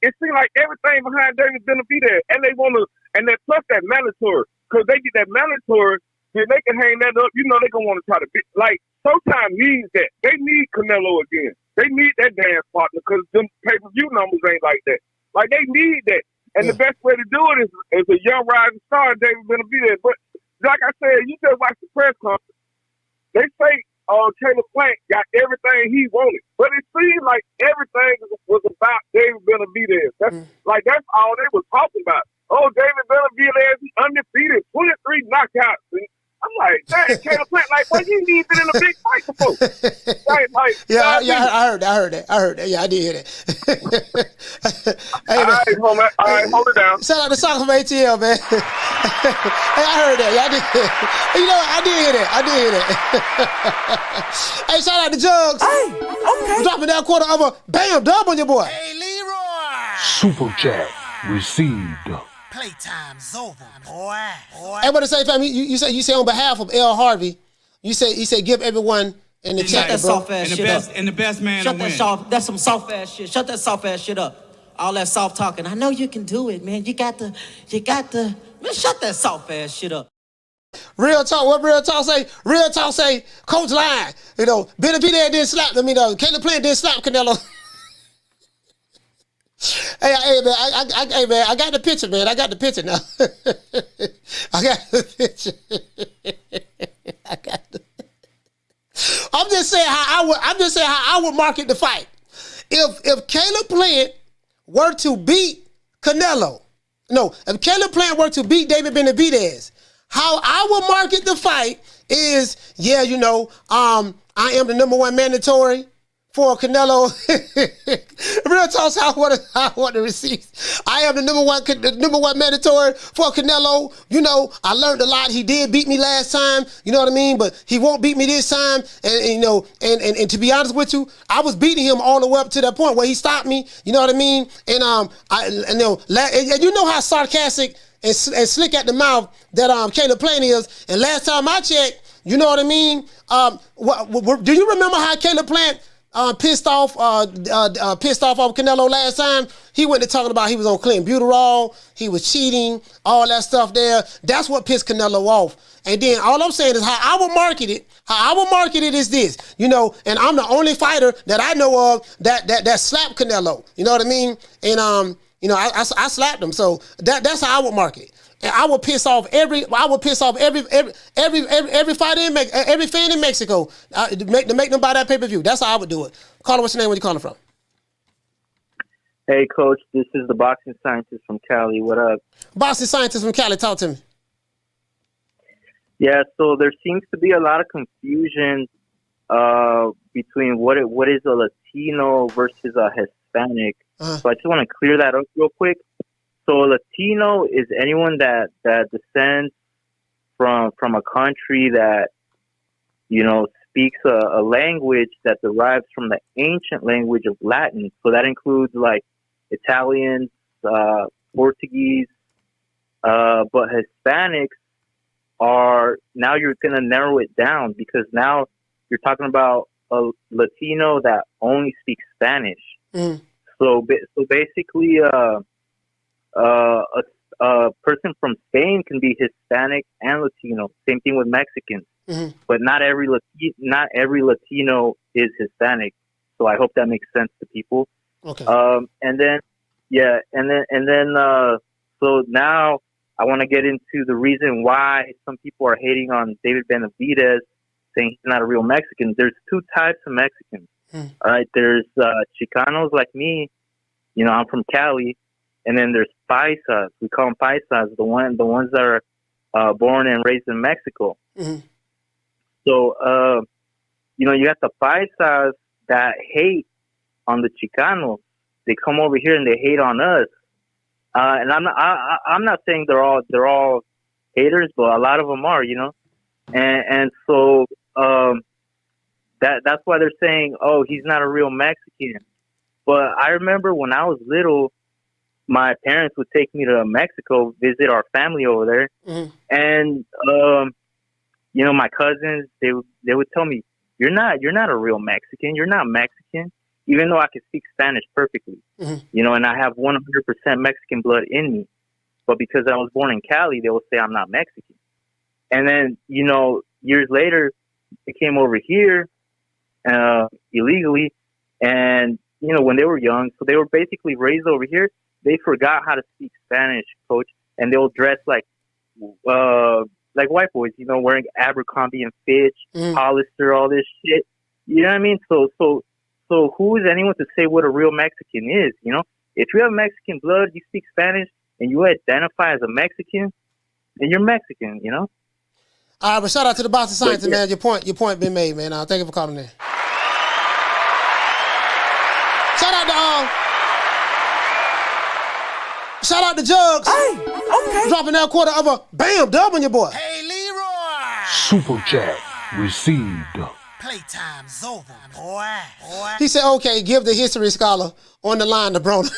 it seems like everything behind David Benavidez, and they want to, and then plus that mandatory, because they get that mandatory, then they can hang that up. You know, they gonna want to try to be like. Showtime needs that. They need Canelo again. They need that dance partner because them pay-per-view numbers ain't like that. Like they need that, and the best way to do it is a young rising star, David Benavidez. But like I said, you just watch the press conference. They say Caleb Plant got everything he wanted, but it seemed like everything was about David Benavidez. That's all they were talking about. Oh, David Benavidez, he undefeated, 23 knockouts. And I'm like, dang, Caleb Plant, like, well, you ain't been in a big fight before. I heard that. Yeah, I did hear that. Hey, all right, hold it down. Shout out to Socks from ATL, man. Hey, I heard that. Yeah, I did. You know what? I did hear that. Hey, shout out to Jugs. Hey, okay. Dropping that quarter of a bam dub on your boy. Hey, Leroy. Super chat received. Playtime's over, boy. Hey, what to say, fam? You say on behalf of L. Harvey, he said give everyone in the chat, that bro. soft ass shit up. And the best man Shut to that win. soft. That's some soft ass shit. Shut that soft ass shit up. All that soft talking. I know you can do it, man. You got the. Man, shut that soft ass shit up. Real talk. What real talk say? Real talk say. Coach lying. You know, Benavidez didn't slap. Caleb Plant didn't slap Canelo. Hey, man, I got the picture, man. I got the picture now. I got the picture. I'm just saying how I would market the fight. If Caleb Plant were to beat Canelo, if Caleb Plant were to beat David Benavidez, how I would market the fight is, I am the #1 mandatory for Canelo. Real talk, I want the receipts. I am the number one mandatory for Canelo. You know, I learned a lot. He did beat me last time. You know what I mean? But he won't beat me this time. And to be honest with you, I was beating him all the way up to that point where he stopped me. You know what I mean? And you know how sarcastic and slick at the mouth that Caleb Plant is. And last time I checked, you know what I mean? Do you remember how Caleb Plant pissed off Canelo last time? He went to talking about he was on clenbuterol, he was cheating, all that stuff there. That's what pissed Canelo off. And then all I'm saying is how I would market it. How I would market it is this, and I'm the only fighter that I know of that slapped Canelo. You know what I mean? And I slapped him. So that's how I would market it. And I would piss off every fighter every fan in Mexico to make them buy that pay-per-view. That's how I would do it. Caller, what's your name? Where you calling from? Hey, Coach, this is the boxing scientist from Cali. What up? Boxing scientist from Cali. Talk to me. Yeah, so there seems to be a lot of confusion between what is a Latino versus a Hispanic. So I just want to clear that up real quick. So a Latino is anyone that descends from a country that, speaks a language that derives from the ancient language of Latin. So that includes like Italians, Portuguese, but Hispanics are, now you're going to narrow it down because now you're talking about a Latino that only speaks Spanish. So basically, a person from Spain can be Hispanic and Latino. Same thing with Mexicans, but not every Latino is Hispanic. So I hope that makes sense to people. Okay. So now I want to get into the reason why some people are hating on David Benavidez, saying he's not a real Mexican. There's two types of Mexicans. All right. There's Chicanos like me. I'm from Cali. And then there's paisas. We call them paisas, the ones that are born and raised in Mexico. So you got the paisas that hate on the Chicanos. They come over here and they hate on us. And I'm not saying they're all haters, but a lot of them are, and so that's why they're saying, oh, he's not a real Mexican. But I remember when I was little, my parents would take me to Mexico, visit our family over there, and my cousins, they would tell me, you're not a real Mexican, you're not Mexican, even though I can speak Spanish perfectly, and I have 100% Mexican blood in me, but because I was born in Cali, they will say I'm not Mexican. And then years later, they came over here illegally, and when they were young, so they were basically raised over here. They forgot how to speak Spanish, Coach, and they'll dress like white boys, wearing Abercrombie and Fitch, Hollister, all this shit. You know what I mean? So who is anyone to say what a real Mexican is? If you have Mexican blood, you speak Spanish, and you identify as a Mexican, then you're Mexican. All right, but shout out to the Boston Scientists, man. Your point been made, man. Thank you for calling in. Shout out to Jugs. Hey, okay. Dropping that quarter of a bam dub on your boy. Hey, Leroy. Super chat received. Playtime's over, boy. He said, okay, give the history scholar on the line to Broner.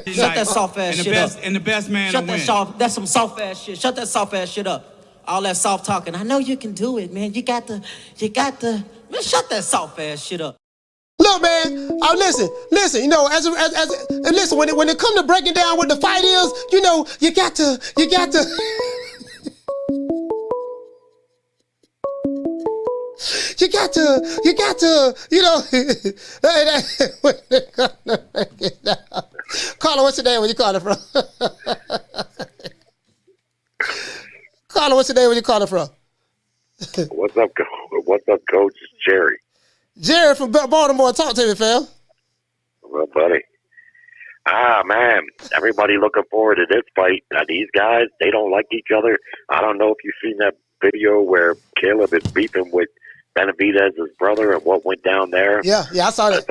Shut that soft ass shit up. And the best man Shut that that's some soft ass shit. Shut that soft ass shit up. All that soft talking. I know you can do it, man. You got to, man, shut that soft ass shit up. Look, man, listen, and listen, when it comes to breaking down what the fight is, you got to, Carla, what's your name? Where you calling from? Carla, what's your name? Where you calling from? What's up, Coach? It's Jerry. Jerry from Baltimore, talk to me, fam. Well, buddy. Man, everybody looking forward to this fight. These guys, they don't like each other. I don't know if you've seen that video where Caleb is beefing with Benavidez's brother and what went down there. Yeah, I saw that.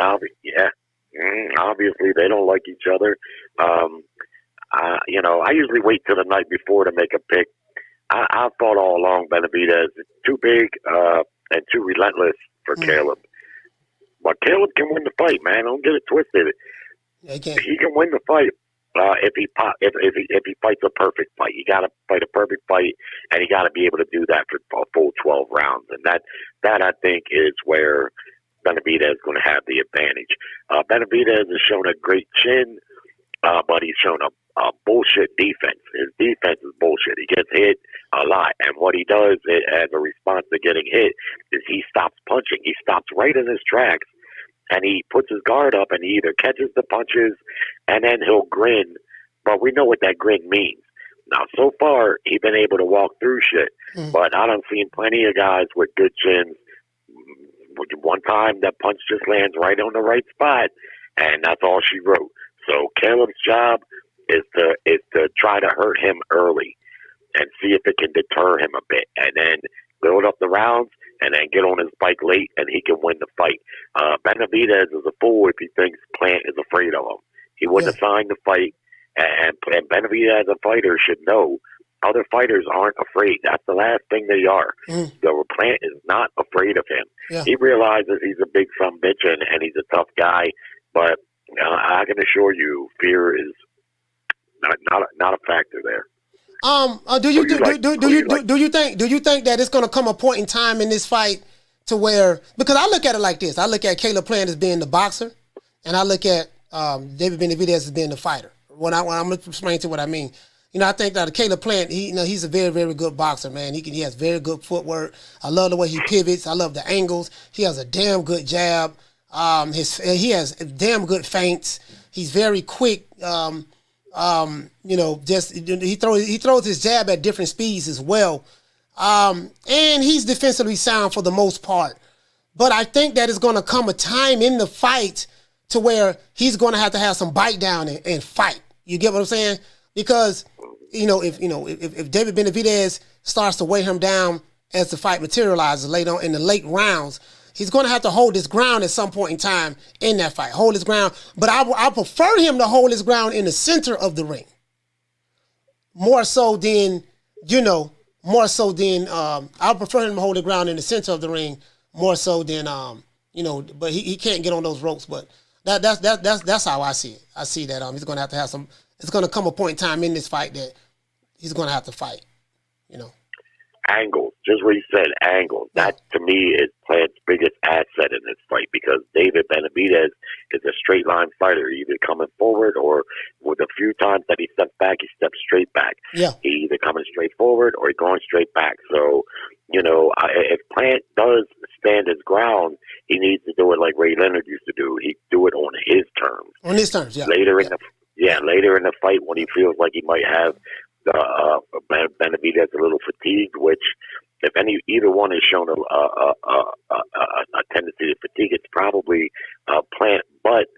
Obviously, they don't like each other. I usually wait till the night before to make a pick. I thought all along Benavidez is too big and too relentless for Caleb. But Caleb can win the fight, man. Don't get it twisted. Yeah, he can win the fight if he fights a perfect fight. You got to fight a perfect fight, and you got to be able to do that for a full 12 rounds. And that I think is where Benavidez is going to have the advantage. Benavidez has shown a great chin, but he's shown a bullshit defense. His defense is bullshit. He gets hit a lot, and what he does as a response to getting hit is he stops punching. He stops right in his tracks, and he puts his guard up, and he either catches the punches, and then he'll grin, but we know what that grin means. Now, so far, he's been able to walk through shit, but I done seen plenty of guys with good chins. One time, that punch just lands right on the right spot, and that's all she wrote. So Caleb's job is to try to hurt him early and see if it can deter him a bit, and then build up the rounds, and then get on his bike late, and he can win the fight. Benavidez is a fool if he thinks Plant is afraid of him. He wouldn't have signed the fight, and Benavidez as a fighter should know other fighters aren't afraid. That's the last thing they are. The Plant is not afraid of him. Yeah. He realizes he's a big son bitch and he's a tough guy, but I can assure you, fear is not a factor there. Do you think that it's going to come a point in time in this fight to where, because I look at it like this, I look at Caleb Plant as being the boxer, and I look at David Benavidez as being the fighter. When I'm going to explain to what I mean. I think that Caleb Plant, he's a very, very good boxer, man. He has very good footwork. I love the way he pivots. I love the angles. He has a damn good jab. He has damn good feints. He's very quick. He throws his jab at different speeds as well. And he's defensively sound for the most part. But I think that it's going to come a time in the fight to where he's going to have some bite down and fight. You get what I'm saying? Because if David Benavidez starts to weigh him down as the fight materializes later on in the late rounds, he's going to have to hold his ground at some point in time in that fight. Hold his ground. But I prefer him to hold his ground in the center of the ring. More so than, I prefer him to hold the ground in the center of the ring more so than, but he can't get on those ropes. But that's how I see it. I see that he's going to have some, it's going to come a point in time in this fight that he's going to have to fight, Angles, just what he said, angles. That, to me, is Plant's biggest asset in this fight because David Benavidez is a straight line fighter, either coming forward or with a few times that he steps back, he steps straight back. Yeah. He either coming straight forward or he's going straight back. So, if Plant does stand his ground, he needs to do it like Ray Leonard used to do. He'd do it on his terms. On his terms, yeah. Later in the fight when he feels like he might have Benavidez a little fatigued, which if either one has shown a tendency to fatigue, it's probably Plant. But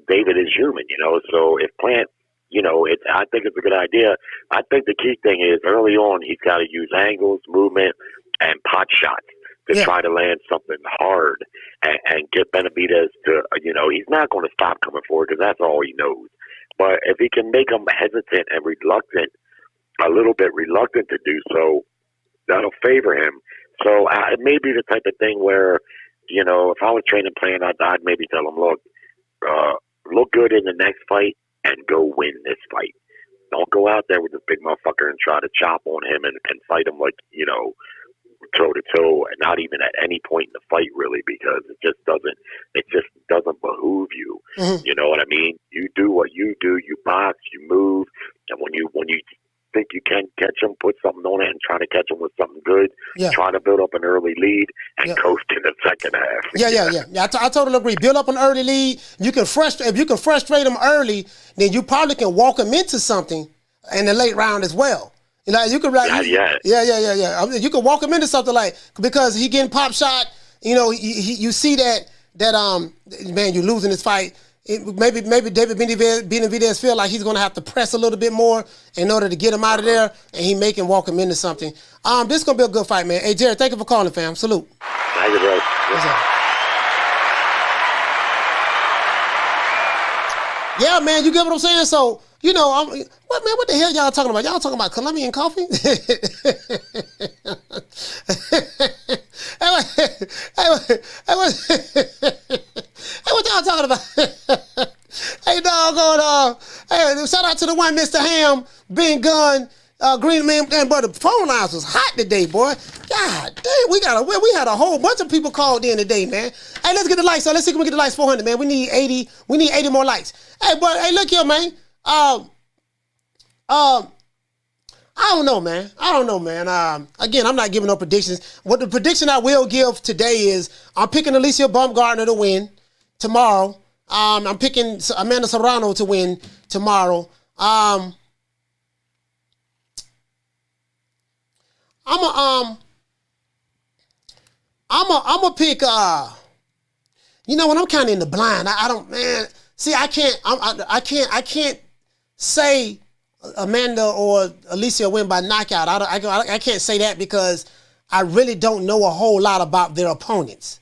David is human, So if Plant, I think it's a good idea. I think the key thing is early on he's got to use angles, movement, and pot shots to try to land something hard and get Benavidez to, he's not going to stop coming forward because that's all he knows. But if he can make him hesitant and a little bit reluctant to do so, that'll favor him. So it may be the type of thing where, if I was training Plant, I'd maybe tell him, look good in the next fight and go win this fight. Don't go out there with this big motherfucker and try to chop on him and fight him like, toe to toe, and not even at any point in the fight really, because it just doesn't behoove you. Mm-hmm. You know what I mean? You do what you do. You box, you move, and when you think you can catch him, put something on it and try to catch him with something good. Yeah. Try to build up an early lead and coast in the second half. Yeah. I totally agree. Build up an early lead. If you can frustrate him early, then you probably can walk him into something in the late round as well. You can You can walk him into something because he getting pop shot. You see that man, you're losing this fight. Maybe David Benavidez feel like he's going to have to press a little bit more in order to get him out of there, and he make him walk him into something. This is going to be a good fight, man. Hey, Jared, thank you for calling, fam. Salute. Thank you, bro. Yeah, man, you get what I'm saying? So, what the hell y'all talking about? Y'all talking about Colombian coffee? What y'all talking about? Hey, doggone, shout out to the one, Mr. Ham, Ben Gunn, Green Man, but the phone lines was hot today, boy. God damn, we had a whole bunch of people called in today, man. Hey, let's get the lights. So let's see if we can get the lights 400, man. We need 80. We need 80 more lights. Hey, but hey, look here, man. I don't know, man. Again, I'm not giving no predictions. What the prediction I will give today is I'm picking Alicia Baumgardner to win tomorrow. I'm picking Amanda Serrano to win tomorrow. I'm a pick. When I'm kind of in the blind, I don't, man. See, I can't say Amanda or Alicia win by knockout. I can't say that because I really don't know a whole lot about their opponents.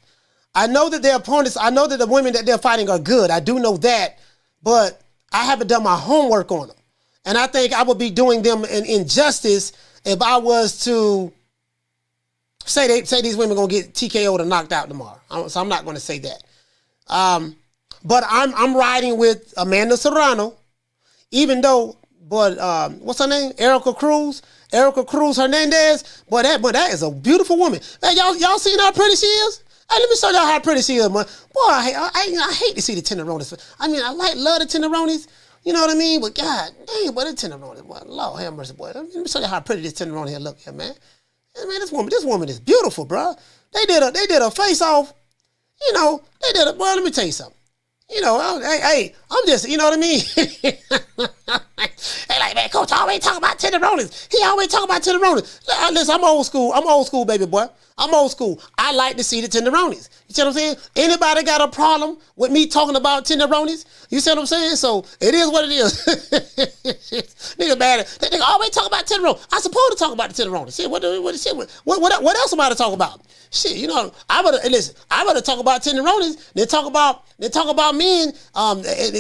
I know that the women that they're fighting are good. I do know that, but I haven't done my homework on them. And I think I would be doing them an injustice if I was to say these women going to get TKO'd or knocked out tomorrow. So I'm not going to say that. But I'm riding with Amanda Serrano, even though, what's her name? Erica Cruz Hernandez. Boy, that is a beautiful woman. Hey, y'all seen how pretty she is? Hey, let me show y'all how pretty she is, man. Boy, I hate to see the tenderonis. I mean, love the tenderonis. You know what I mean? But God dang, boy, the tenderoni, boy, Lord have mercy, boy. Let me show you how pretty this tenderoni here look here, man. Hey, man, this woman is beautiful, bro. They did a face off. Boy, let me tell you something. I'm just, you know what I mean? Hey, like, man, Coach always talking about tenderonis. He always talking about tenderonis. Listen, I'm old school, baby boy. I'm old school. I like to see the tenderonis. You see what I'm saying? Anybody got a problem with me talking about tenderonis? You see what I'm saying? So it is what it is. Nigga mad. That nigga always talk about tenderoni. I'm supposed to talk about the tenderoni. Shit, what else am I to talk about? Shit, you know, I better talk about tenderonis than talk about men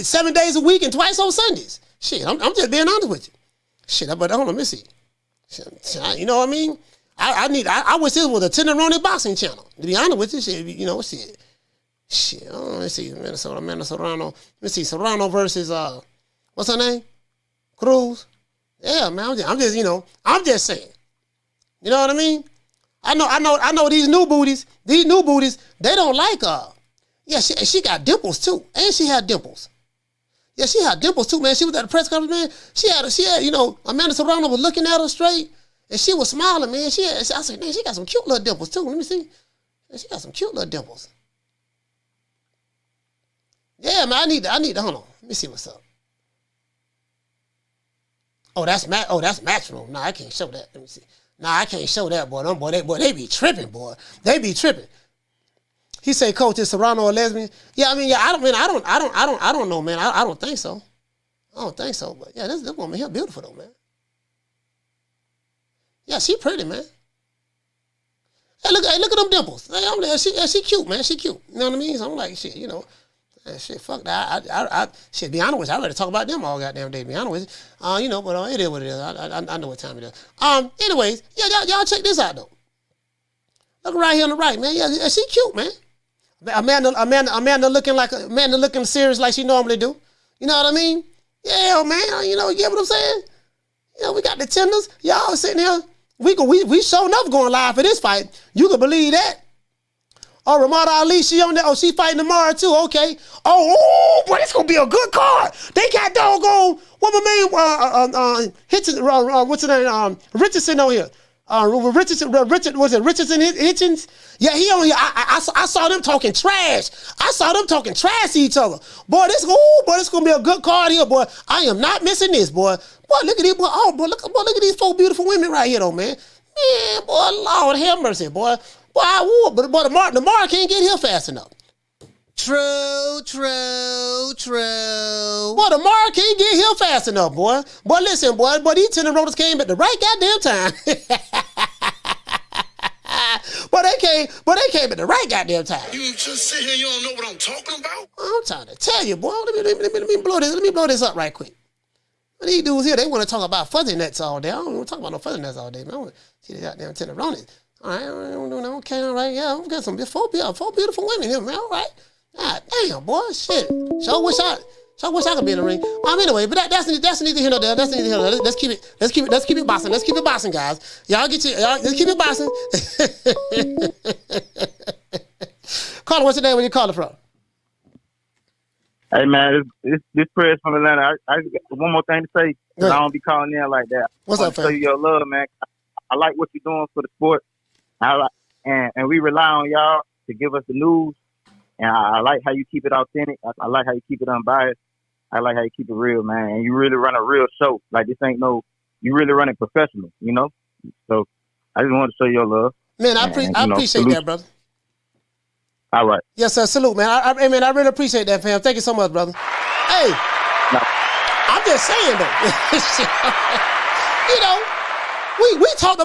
7 days a week and twice on Sundays. Shit, I'm just being honest with you. Shit, hold on, let me see. Shit, you know what I mean? I wish this was a tenderoni boxing channel. To be honest with you, shit, you know, shit. Let's see, Serrano. Let's see, Serrano versus what's her name? Cruz. Yeah, man. I'm just saying. You know what I mean? I know these new booties. They don't like her. Yeah, she got dimples too, and she had dimples. Yeah, she had dimples too, man. She was at the press conference, man. She had, you know, Amanda Serrano was looking at her straight, and she was smiling, man. I said, man, she got some cute little dimples too. Let me see. Man, she got some cute little dimples. Yeah, man. I need to hold on. Let me see what's up. Oh, that's matchroom. Nah, I can't show that. Let me see. Nah, I can't show that, boy. They be tripping, boy. They be tripping. He say, Coach, is Serrano a lesbian? Yeah, I don't know, man. I don't think so. I don't think so. But yeah, this woman here beautiful though, man. Yeah, she pretty, man. Hey, look at them dimples. Hey, she cute, man. She cute. You know what I mean? So I'm like, shit, you know. Shit, fuck that. I be honest with you. I ready to talk about them all goddamn day. Be honest with you. You know, but it is what it is. I know what time it is. Anyways, yeah, y'all check this out though. Look right here on the right, man. Yeah, she cute, man. Amanda looking serious like she normally do. You know what I mean? Yeah, man. You know, you get what I'm saying? You know, we got the tenders. Y'all sitting here. We showing up going live for this fight. You can believe that. Oh, Ramada Alicia on that. Oh, she fighting tomorrow too. Okay. Oh, boy, it's gonna be a good card. They got doggone what my man what's his name? Richardson on here. Richardson Hitchens? Yeah, he on here. I saw them talking trash. I saw them talking trash to each other. Boy, this gonna be a good card here, boy. I am not missing this, boy. Boy, look at these, boy. Oh, boy, look at these 4 beautiful women right here, though, man. Man, boy, Lord have mercy, boy. Boy, I would, but Lamar can't get here fast enough. True. Boy, Lamar can't get here fast enough, boy. Boy, listen, boy, these tenderronis came at the right goddamn time. Boy, they came at the right goddamn time. You just sit here, you don't know what I'm talking about? I'm trying to tell you, boy. Let me blow this up right quick. But these dudes here, they want to talk about fuzzy nuts all day. I don't want to talk about no fuzzy nuts all day, man. I want to see the goddamn tenderronis. All right, okay, all right, yeah, we got some 4 beautiful women here, man. All right, God damn, boy, shit. Sure wish I could be in the ring. Anyway, but that's neither here nor there. That's neither here nor there. Let's keep it boxing. Let's keep it boxing, guys. Let's keep it boxing. Caller, what's your name? Where you calling from? Hey man, this prayer's from Atlanta. I got one more thing to say. I don't be calling in like that. What's up, fam? Show you your love, man. I like what you're doing for the sport. And we rely on y'all to give us the news. And I like how you keep it authentic. I like how you keep it unbiased. I like how you keep it real, man. And you really run a real show. Like this ain't you really run it professional, you know? So I just wanted to show your love. Man, I appreciate that, brother. All right. Yes, sir. Salute, man. I really appreciate that, fam. Thank you so much, brother. Hey, I'm just saying though. You know, we talked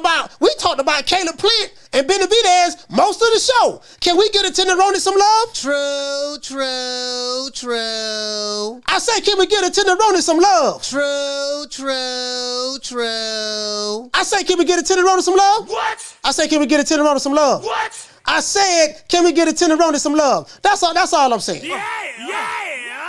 about Caleb Plant and Benavidez most of the show. Can we get a tenderoni some love? True. I say, can we get a tenderoni some love? True. I say, can we get a tenderoni some love? What? I say, can we get a tenderoni some love? What? I said, can we get a tenderoni some love? That's all I'm saying. Yeah.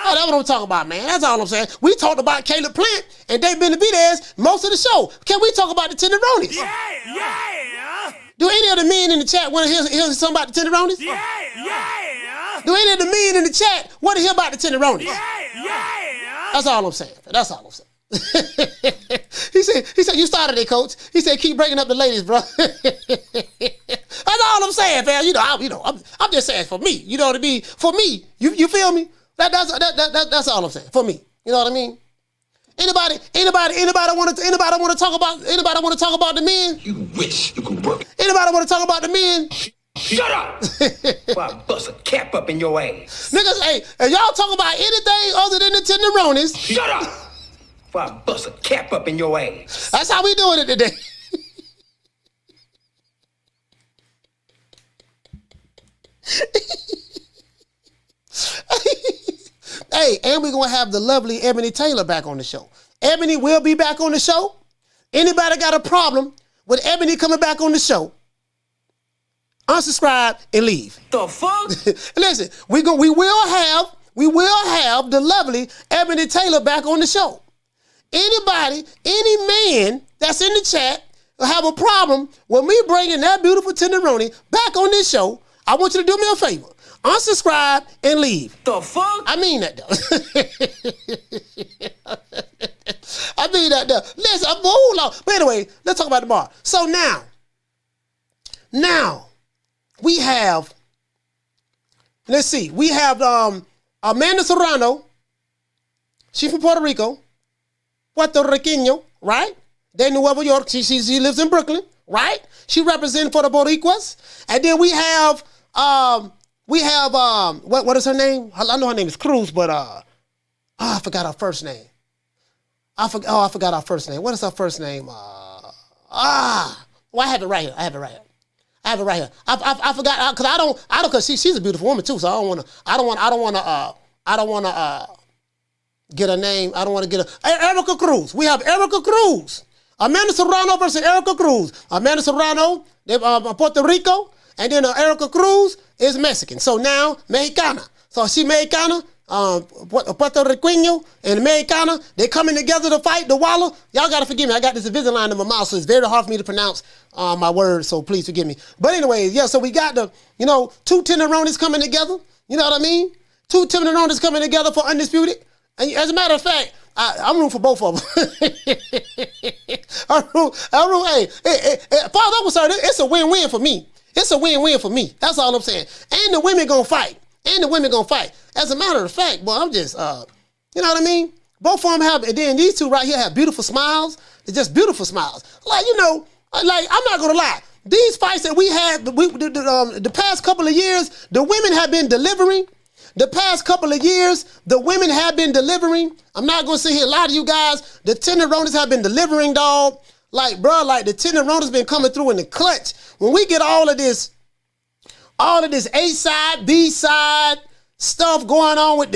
Oh, that's what I'm talking about, man. That's all I'm saying. We talked about Caleb Plant and David Benavidez most of the show. Can we talk about the tenderonis? Yeah. Do any of the men in the chat want to hear something about the tenderonis? Yeah. Do any of the men in the chat want to hear about the tenderonis? Yeah. That's all I'm saying. He said, you started it, coach. He said, keep breaking up the ladies, bro. That's all I'm saying, fam. I'm just saying for me. You know what I mean? For me, you feel me? That's all I'm saying. For me, you know what I mean? Anybody want to talk about the men? You wish you could work. Anybody want to talk about the men? Shut up! Before I bust a cap up in your ass. Niggas, hey, if y'all talk about anything other than the tenderonis, shut up! Before I bust a cap up in your ass. That's how we doing it today. Hey, and we're going to have the lovely Ebony Taylor back on the show. Ebony will be back on the show. Anybody got a problem with Ebony coming back on the show, unsubscribe and leave. The fuck? Listen, we will have the lovely Ebony Taylor back on the show. Anybody, any man that's in the chat will have a problem with me bringing that beautiful tenderoni back on this show. I want you to do me a favor. Unsubscribe and leave. The fuck? I mean that though. I mean that though. Listen, hold on. But anyway, let's talk about tomorrow. So now we have, let's see, we have Amanda Serrano. She's from Puerto Rico. Puerto Riqueño, right? They're in Nueva York. She lives in Brooklyn, right? She represents for the Boricuas. And then we have what is her name? I know her name is Cruz, but I forgot her first name. I forgot her first name. What is her first name? Well, I have it right here. I have it right here. I forgot because I don't because she's a beautiful woman too. So I don't want to get a name. I don't want to get Erica Cruz. We have Erica Cruz. Amanda Serrano versus Erica Cruz. Amanda Serrano, Puerto Rico, and then Erica Cruz is Mexican. So now Mexicana. So she Mexicana, Puerto Riqueño and Mexicana, they coming together to fight the Walla. Y'all gotta forgive me. I got this Invisalign in my mouth, so it's very hard for me to pronounce my words. So please forgive me. But anyway, yeah. So we got the two tenderonis coming together. You know what I mean? Two tenderonis coming together for Undisputed. And as a matter of fact, I'm rooting for both of them. I'm rooting. Hey, Father, I'm sorry. It's a win-win for me. It's a win-win for me. That's all I'm saying. And the women gonna fight. As a matter of fact, boy, I'm just, you know what I mean? Both of them have, and then these two right here have beautiful smiles. They're just beautiful smiles. Like, I'm not gonna lie. These fights that we had, the past couple of years, the women have been delivering. The past couple of years, the women have been delivering. I'm not going to sit here and lie to you guys. The tenderonis have been delivering, dog. Like, bro, the tenderonis been coming through in the clutch. When we get all of this A-side, B-side stuff going on with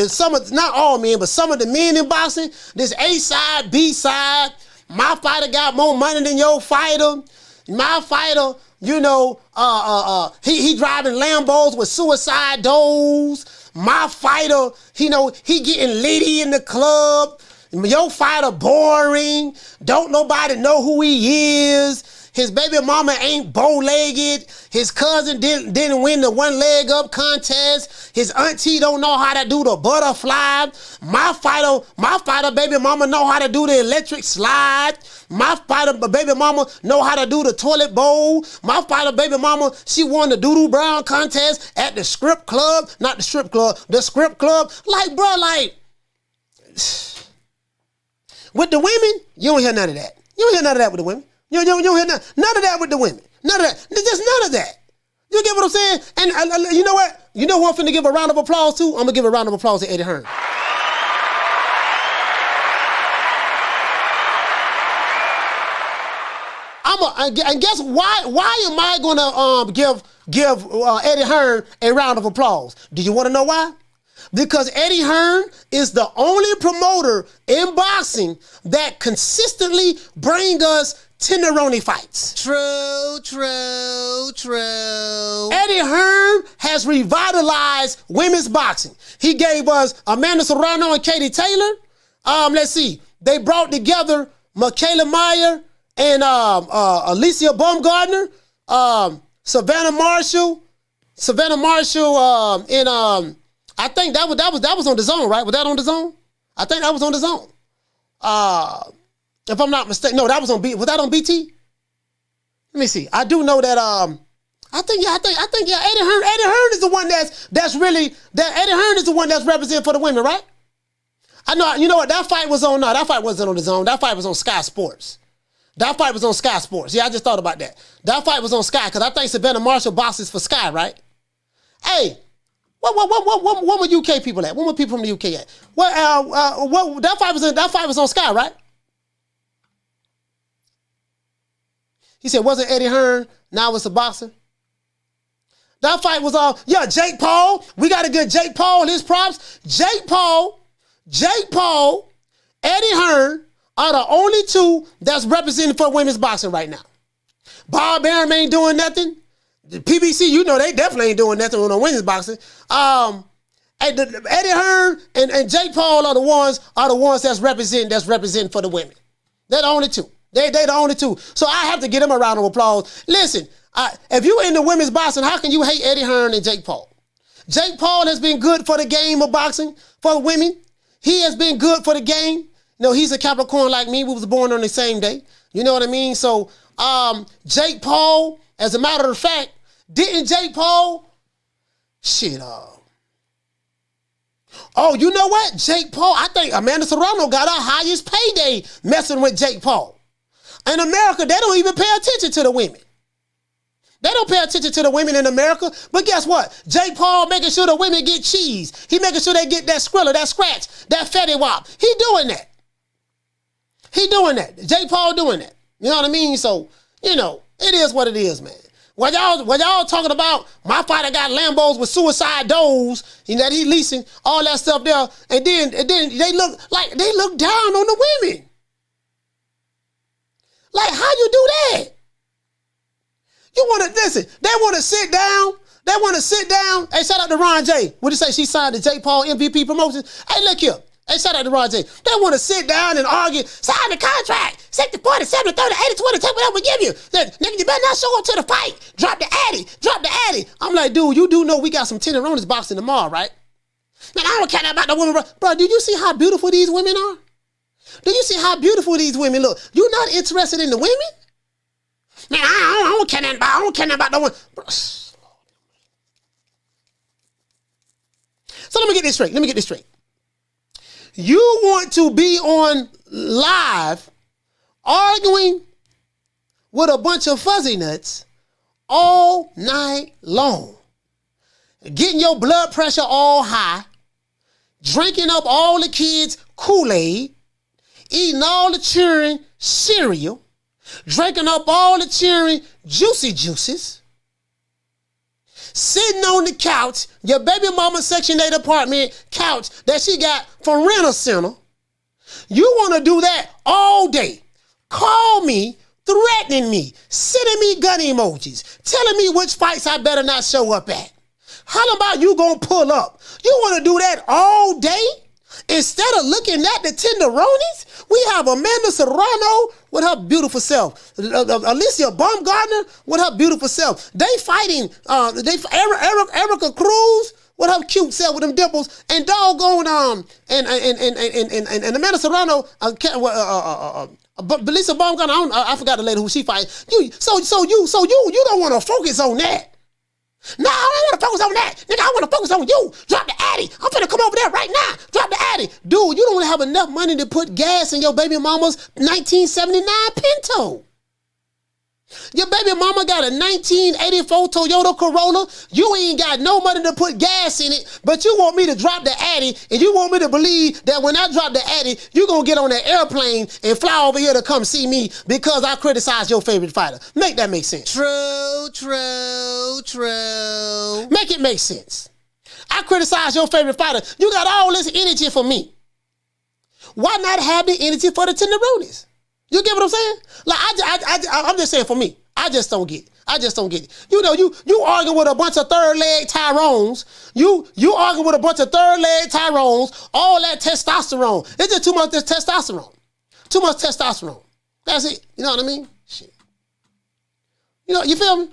not all men, but some of the men in boxing, this A-side, B-side, my fighter got more money than your fighter. My fighter, he driving Lambos with suicide doors. My fighter, he getting litty in the club. Your fighter boring. Don't nobody know who he is. His baby mama ain't bow-legged. His cousin didn't win the one leg up contest. His auntie don't know how to do the butterfly. My fighter baby mama know how to do the electric slide. My fighter baby mama know how to do the toilet bowl. My fighter baby mama, she won the Doodoo Brown contest at the script club. Not the strip club, the script club. Like, bro, with the women, you don't hear none of that. You don't hear none of that with the women. You don't hear none of that with the women. None of that. Just none of that. You get what I'm saying? And you know what? You know who I'm finna give a round of applause to? I'm gonna give a round of applause to Eddie Hearn. And guess why? Why am I gonna give Eddie Hearn a round of applause? Do you want to know why? Because Eddie Hearn is the only promoter in boxing that consistently bring us tenderoni fights. True. Eddie Hearn has revitalized women's boxing. He gave us Amanda Serrano and Katie Taylor. Let's see. They brought together Michaela Meyer and Alicia Baumgardner, Savannah Marshall, and I think that was on the zone, right? Was that on the zone? I think that was on the zone. If I'm not mistaken, no, that was on BT. Was that on BT? Let me see. I do know that. I think Eddie Hearn is the one that's really that Eddie Hearn is the one that's representing for the women, right? I know. You know what? That fight was on. No, that fight wasn't on the zone. That fight was on Sky Sports. That fight was on Sky Sports. Yeah, I just thought about that. That fight was on Sky because I think Savannah Marshall boxes for Sky, right? Hey, what were UK people at? What were people from the UK at? That fight was on Sky, right? He said, wasn't Eddie Hearn? Now it's a boxer. That fight was all, Jake Paul. We got to get Jake Paul and his props. Jake Paul, Eddie Hearn are the only two that's representing for women's boxing right now. Bob Arum ain't doing nothing. The PBC, they definitely ain't doing nothing on women's boxing. Eddie Hearn and Jake Paul are the ones that's representing for the women. They're the only two. They the only two. So I have to give them a round of applause. Listen, if you in the women's boxing, how can you hate Eddie Hearn and Jake Paul? Jake Paul has been good for the game of boxing for women. He has been good for the game. He's a Capricorn like me. We was born on the same day. You know what I mean? So Jake Paul, as a matter of fact, didn't Jake Paul? Oh, you know what? Jake Paul, I think Amanda Serrano got her highest payday messing with Jake Paul. In America, they don't even pay attention to the women. They don't pay attention to the women in America. But guess what? Jake Paul making sure the women get cheese. He making sure they get that Skrilla, that scratch, that Fetty Wap. He doing that. Jake Paul doing that. You know what I mean? So, it is what it is, man. When y'all talking about my fighter got Lambos with suicide doors, that he leasing, all that stuff there, and then they look down on the women. Like, how you do that? You want to, listen, they want to sit down. Hey, shout out to Ron J. What did he say? She signed the Jake Paul MVP promotions. Hey, look here. Hey, shout out to Ron J. They want to sit down and argue. Sign the contract. 60, 40, 70, 30, 80, 20, take whatever we give you. Nigga, you better not show up to the fight. Drop the addy. I'm like, dude, you do know we got some tenderonis boxing tomorrow, right? Man, I don't care about the women. Bro, do you see how beautiful these women are? Do you see how beautiful these women look? You not interested in the women? Man, I don't care nothing about the women. So let me get this straight. You want to be on live arguing with a bunch of fuzzy nuts all night long, getting your blood pressure all high, drinking up all the kids' Kool-Aid, eating all the children cereal, drinking up all the children juicy juices, sitting on the couch, your baby mama Section 8 apartment couch that she got from Rental Center. You want to do that all day. Call me, threatening me, sending me gun emojis, telling me which fights I better not show up at. How about you gonna pull up? You want to do that all day? Instead of looking at the tenderonis, we have Amanda Serrano with her beautiful self. Alicia Baumgardner with her beautiful self. They fighting Erica Cruz with her cute self with them dimples, and doggone and Amanda Serrano, Alicia Baumgardner. I forgot the lady who she fight. You don't want to focus on that. No, I don't want to focus on that. Nigga, I want to focus on you. Drop the addy. I'm finna come over there right now. Drop the addy. Dude, you don't have enough money to put gas in your baby mama's 1979 Pinto. Your baby mama got a 1984 Toyota Corolla. You ain't got no money to put gas in it, but you want me to drop the addy, and you want me to believe that when I drop the addy, you going to get on that airplane and fly over here to come see me because I criticize your favorite fighter. Make that make sense. True. Make it make sense. I criticize your favorite fighter. You got all this energy for me. Why not have the energy for the tenderonis? You get what I'm saying? Like, I'm just saying for me. I just don't get it. You know, you arguing with a bunch of third leg Tyrones. You arguing with a bunch of third leg Tyrones. All that testosterone. It's just too much testosterone. Too much testosterone. That's it. You know what I mean? Shit. You know, you feel me?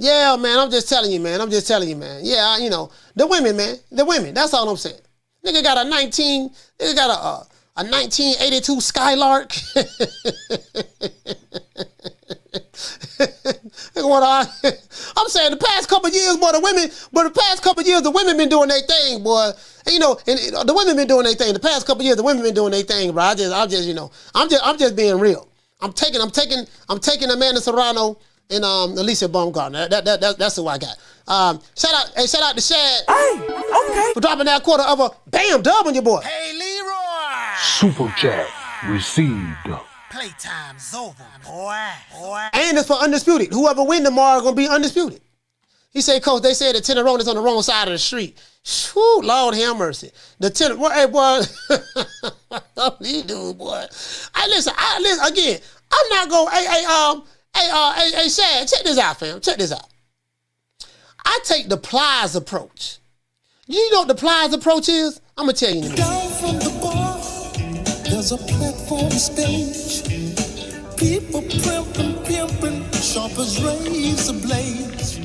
Yeah, man, I'm just telling you, man. Yeah, you know, the women, man. The women. That's all I'm saying. Nigga got a 1982 Skylark. I'm saying the past couple of years, boy, the women been doing their thing, boy. And, you know, and the women been doing their thing. The past couple of years, the women been doing their thing, bro. I'm just being real. I'm taking Amanda Serrano and Alicia Baumgardner. That's who I got. Shout out to Shad. Hey, okay. For dropping that quarter of a bam dub on your boy. Hey, Leroy. Super chat received. Playtime's over, boy. And it's for Undisputed. Whoever win tomorrow gonna be Undisputed. He said, Coach, they said the Tenderoni is on the wrong side of the street. Whew, Lord have mercy. The Tenderoni, hey, boy. These dudes, boy. Listen, again, I'm not gonna, hey, Shad, check this out, fam. Check this out. I take the Plies approach. You know what the Plies approach is? I'm gonna tell you in a minute. Down from the bar, there's a platform stage. People pimping, sharp as razor blades.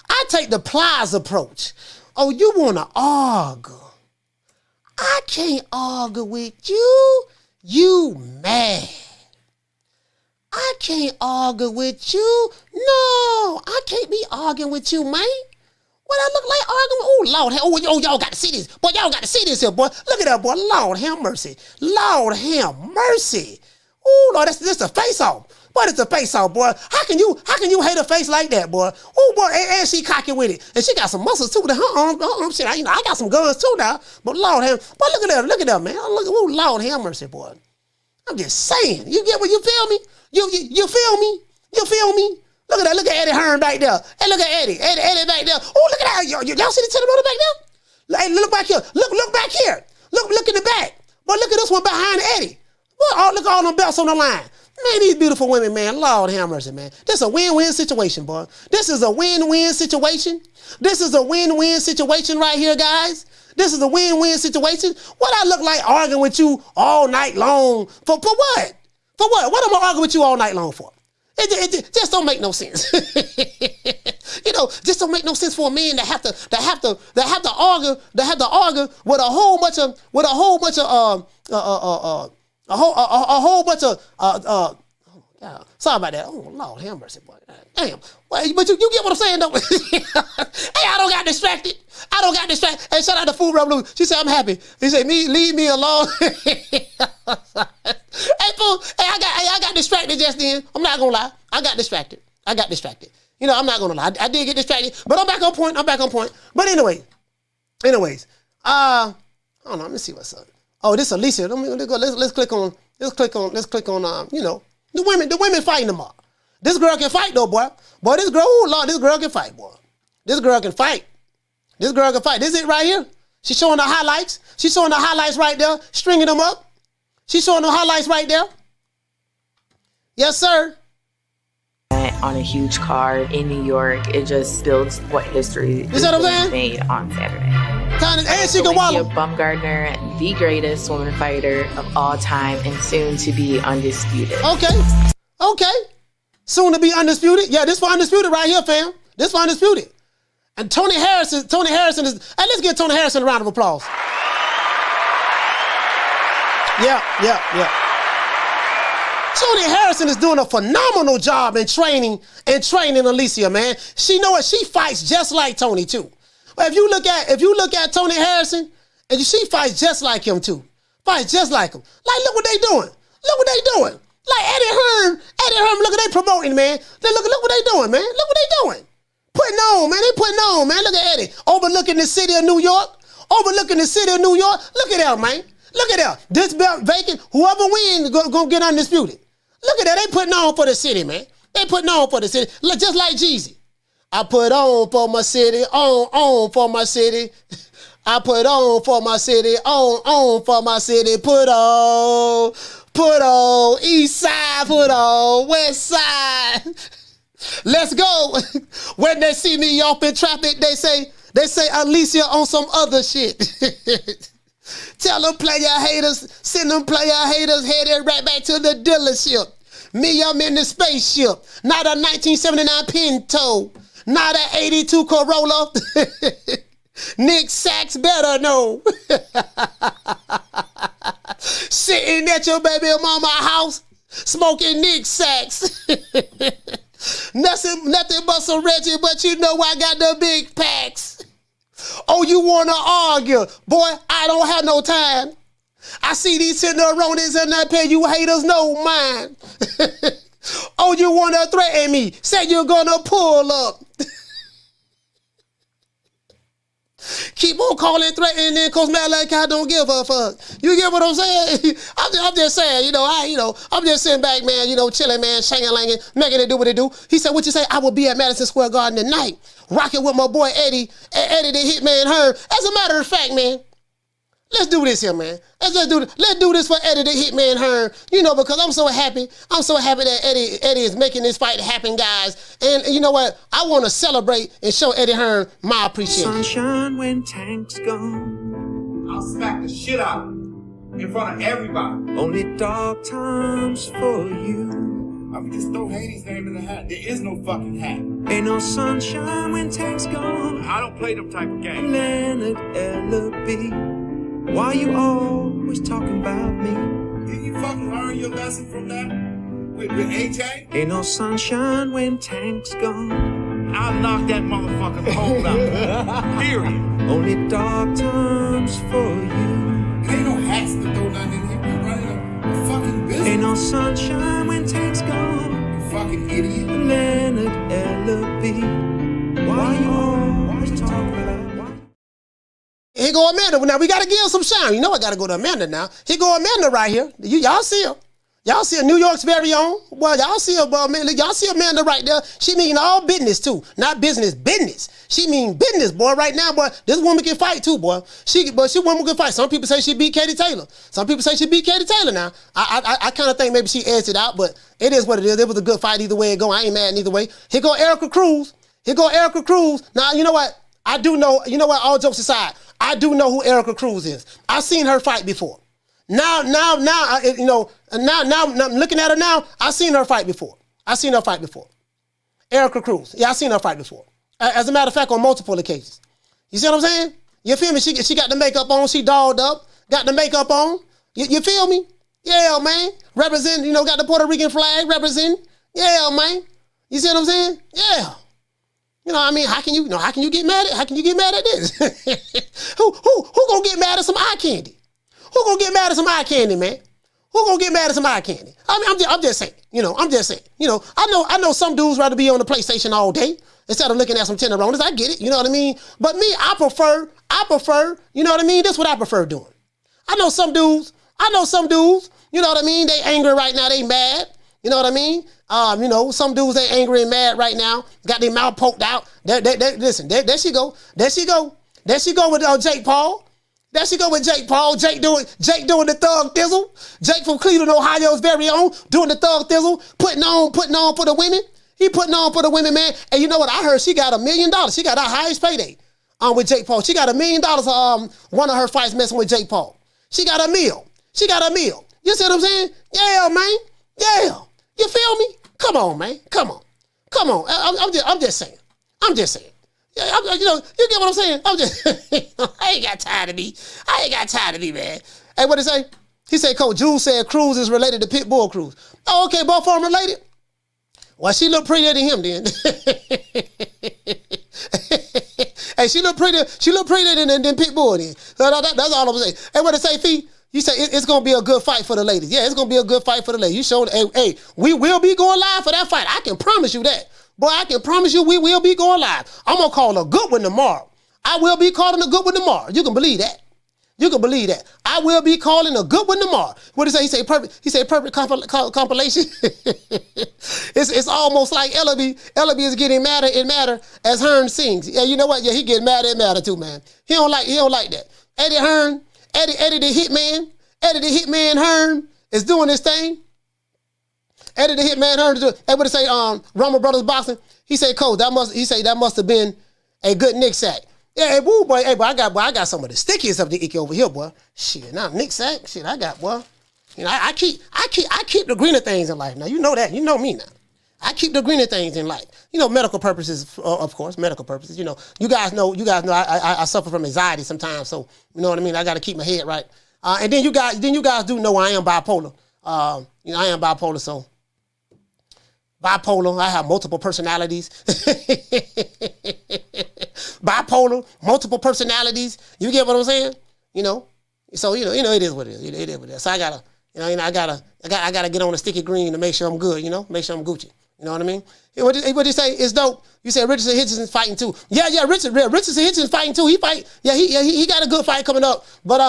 I take the Plies approach. Oh, you wanna argue? I can't argue with you. You mad. I can't argue with you. No, I can't be arguing with you, man. What I look like arguing? Oh, Lord, y'all got to see this. Boy, y'all got to see this here, boy. Look at that, boy. Lord, have mercy. Lord, have mercy. Oh, Lord, this a face-off. What is a face-off, boy? How can you hate a face like that, boy? Oh, boy, and she cocky with it. And she got some muscles, too. Shit, I got some guns, too, now. But Lord, boy, look at that, man. Oh, Lord, have mercy, boy. I'm just saying. You get what you feel me? You feel me? You feel me? Look at that. Look at Eddie Hearn back there. Hey, look at Eddie back there. Oh, look at that. Y'all see the Tenderoni back there? Hey, look back here. Look back here. Look in the back. Boy, look at this one behind Eddie. Boy, look at all them belts on the line. Man, these beautiful women, man. Lord have mercy, man. This is a win-win situation, boy. This is a win-win situation. This is a win-win situation right here, guys. This is a win-win situation. What I look like arguing with you all night long? For what? For what? What am I arguing with you all night long for? It just don't make no sense. You know, just don't make no sense for a man to have to argue with a whole bunch of sorry about that. Oh, Lord, have mercy, boy. Damn. But you get what I'm saying, though? Hey, I don't got distracted. Hey, shout out to Food Revolution. She said, I'm happy. He said, leave me alone. Hey, fool. Hey, I got distracted just then. I'm not going to lie. I got distracted. You know, I'm not going to lie. I did get distracted, but I'm back on point. But anyways, I don't know. Let me see what's up. Oh, this is Alicia. Let's click on, you know, the women fighting tomorrow. This girl can fight though, boy. Boy, this girl can fight, boy. This girl can fight. This is it right here. She's showing the highlights. She's showing the highlights right there, stringing them up. She's showing the highlights right there. Yes, sir. On a huge card in New York, it just builds what history is made on Saturday. And she can wallow. Baumgardner, the greatest woman fighter of all time, and soon to be undisputed. Okay. Soon to be undisputed. Yeah, this for undisputed right here, fam. This for undisputed. And Tony Harrison is. Hey, let's give Tony Harrison a round of applause. Yeah. Tony Harrison is doing a phenomenal job in training Alicia, man. She know it. She fights just like Tony too. But if you look at Tony Harrison, and she fights just like him too. Fights just like him. Like, look what they doing. Like Eddie Hearn, look at they promoting, man. Look what they doing, man. Look what they doing. Putting on, man. They putting on, man. Look at Eddie. Overlooking the city of New York. Look at that, man. Look at that. This belt vacant. Whoever wins gonna get undisputed. Look at that. They putting on for the city, man. They putting on for the city. Look, just like Jeezy. I put on for my city, on for my city. I put on for my city, on for my city. Put on, east side, put on, west side. Let's go. When they see me off in traffic, they say Alicia on some other shit. Tell them player haters, send them player haters headed right back to the dealership. Me, I'm in the spaceship, not a 1979 Pinto. Not an 82 Corolla. Nick Sachs better know. Sitting at your baby mama house, smoking Nick Sachs. Nothing but some Reggie, but you know I got the big packs. Oh, you want to argue? Boy, I don't have no time. I see these tenderonis and I pay you haters no mind. Oh, you want to threaten me? Say you're going to pull up. Keep on calling, threatening, cause man, like I don't give a fuck. You get what I'm saying? I'm just saying, I'm just sitting back, man, chilling, man, shangin', making it do what it do. He said, what you say? I will be at Madison Square Garden tonight, rocking with my boy Eddie the Hitman Hearn. As a matter of fact, man, let's do this here, man. Let's do this for Eddie the Hitman Hearn. Because I'm so happy. I'm so happy that Eddie is making this fight happen, guys. And you know what? I want to celebrate and show Eddie Hearn my appreciation. Sunshine when tanks gone. I'll smack the shit out of him in front of everybody. Only dark times for you. I mean, just throw Haney's name in the hat. There is no fucking hat. Ain't no sunshine when tanks gone. I don't play them type of games. Leonard L.B. Why you always talking about me? Did you fucking learn your lesson from that? With AJ? Ain't no sunshine when tanks gone. I'll knock that motherfucking hole out. Period. Only dark times for you. There ain't no hats to throw nothing in here. We're running a fucking business. Ain't no sunshine when tanks gone. You fucking idiot. Leonard L.B. Why you always talking about me? Here go Amanda. Now, we got to give some shine. You know I got to go to Amanda now. Here go Amanda right here. Y'all see her. Y'all see her. New York's very own. Well, y'all see her, boy, man. Y'all see Amanda right there. She mean all business, too. Not business. She mean business, boy, right now, boy. This woman can fight, too, boy. She woman can fight. Some people say she beat Katie Taylor. Some people say she beat Katie Taylor now. I kind of think maybe she edged it out, but it is what it is. It was a good fight either way it go. I ain't mad either way. Here go Erica Cruz. Now, you know what? I do know, all jokes aside, I do know who Erica Cruz is. I've seen her fight before. Now, I'm looking at her now. I've seen her fight before. Erica Cruz. Yeah, I've seen her fight before. As a matter of fact, on multiple occasions. You see what I'm saying? You feel me? She got the makeup on. She dolled up. Got the makeup on. You feel me? Yeah, man. Representing, got the Puerto Rican flag representing. Yeah, man. You see what I'm saying? Yeah. How can you get mad at this? Who gonna get mad at some eye candy? Who gonna get mad at some eye candy, man? Who gonna get mad at some eye candy? I'm just saying. I know some dudes rather be on the PlayStation all day instead of looking at some tenderonis. I get it, you know what I mean? But me, I prefer, you know what I mean? That's what I prefer doing. I know some dudes, you know what I mean? They angry right now, they mad, you know what I mean? Some dudes they angry and mad right now, got their mouth poked out. Listen, there she go with Jake Paul. There she go with Jake Paul. Jake doing the thug thizzle. Jake from Cleveland, Ohio's very own, doing the thug thizzle, putting on for the women. He putting on for the women, man. And you know what? I heard she got $1 million. She got her highest payday with Jake Paul. She got $1 million one of her fights messing with Jake Paul. She got a meal. You see what I'm saying? Yeah, man. Yeah. You feel me? Come on, man. Come on. I'm just saying. Yeah, you get what I'm saying? I ain't got time to be, man. Hey, what did he say? He said, Coach Jules said Cruz is related to Pitbull Cruz. Oh, okay, both of them related? Well, she look prettier than him then. Hey, she look prettier than Pitbull then. That's all I'm saying. Hey, what did he say, Fee? You say it's going to be a good fight for the ladies. Yeah, it's going to be a good fight for the ladies. You showed, hey, we will be going live for that fight. I can promise you that. Boy, I can promise you we will be going live. I'm going to call a good one tomorrow. I will be calling a good one tomorrow. You can believe that. I will be calling a good one tomorrow. What did he say? He said perfect compilation. It's almost like Ellaby is getting madder and madder as Hearn sings. Yeah, you know what? Yeah, he getting madder and madder too, man. He don't like that. Eddie Hearn, Eddie the Hitman Hearn is doing this thing. Eddie the Hitman Hearn is doing. Hey, what did say? Rumble Brothers Boxing. He said, Coach, that must have been a good Nick sack. Yeah, hey, woo, boy. Hey, boy, I got some of the stickiest of the icky over here, boy. Shit, now Nick sack. Shit, I got, boy. I keep the greener things in life. Now you know that. You know me now. I keep the greener things in life. Medical purposes, of course, medical purposes. You guys know I suffer from anxiety sometimes, so you know what I mean? I got to keep my head right. And then you guys do know I am bipolar. I am bipolar, so Bipolar. I have multiple personalities. Bipolar, multiple personalities. You get what I'm saying? You know. So it is what it is. It is what it is. So I gotta get on the sticky green to make sure I'm good. You know, make sure I'm Gucci. You know what I mean? What you say? It's dope. You said Richardson Hitchenson's fighting too. Yeah, Richardson Hitchenson's fighting too. He fight. Yeah, he got a good fight coming up. But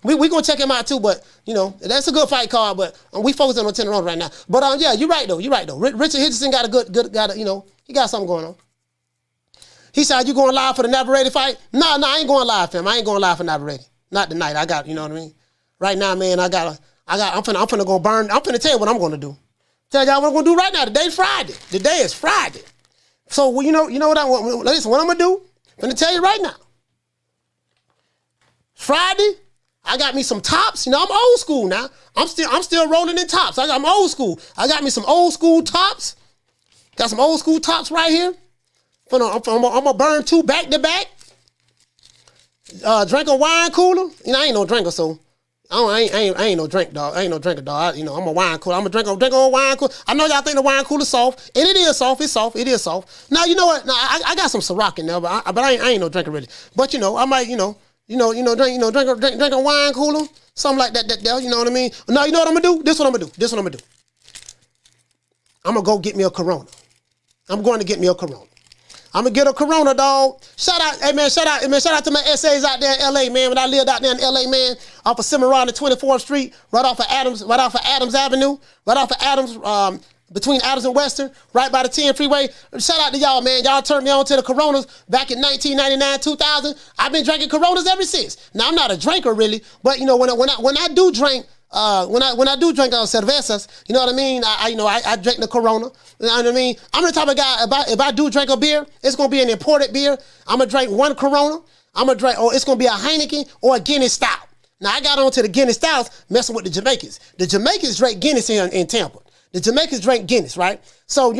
we gonna check him out too. But that's a good fight card. But we focusing on 10 rounds right now. But yeah, you're right though. Richard Hitchenson got a good he got something going on. He said, "You going live for the Navarrete fight?" No, I ain't going live, fam. I ain't going live for Navarrete. Not tonight. I got, you know what I mean? Right now, man, I'm finna go burn. I'm finna tell you what I'm gonna do. Tell y'all what I'm gonna do right now. Today's Friday. Today is Friday. So you know what I want. Listen, what I'm gonna do? I'm gonna tell you right now. Friday, I got me some tops. You know, I'm old school now. I'm still rolling in tops. I'm old school. I got me some old school tops. Got some old school tops right here. I'm gonna burn 2 back to back. Drink a wine cooler. You know, I ain't no drinker, so I ain't no drink dog. I ain't no drinker dog. I'm a wine cooler. I'm a drink on wine cooler. I know y'all think the wine cooler soft, and it is soft. It's soft. It is soft. Now you know what? Now I got some Ciroc in there, but I ain't no drinker really. But I might drink a wine cooler, something like that. You know what I mean? Now you know what I'm gonna do? This is what I'm gonna do. I'm gonna go get me a Corona. I'm going to get me a Corona. I'm gonna get a Corona, dog. Shout out to my essays out there in LA, man. When I lived out there in LA, man, off of Cimarron and 24th Street, right off of Adams Avenue, right off of Adams, between Adams and Western, right by the 10 freeway. Shout out to y'all, man. Y'all turned me on to the Coronas back in 1999, 2000. I've been drinking Coronas ever since. Now I'm not a drinker really, but when I do drink. When I do drink cervezas, you know what I mean? I drink the Corona. You know what I mean? I'm the type of guy, if I do drink a beer, it's going to be an imported beer. I'm going to drink one Corona. It's going to be a Heineken or a Guinness Stout. Now, I got on to the Guinness Stouts messing with the Jamaicans. The Jamaicans drink Guinness here in Tampa. The Jamaicans drink Guinness, right? So,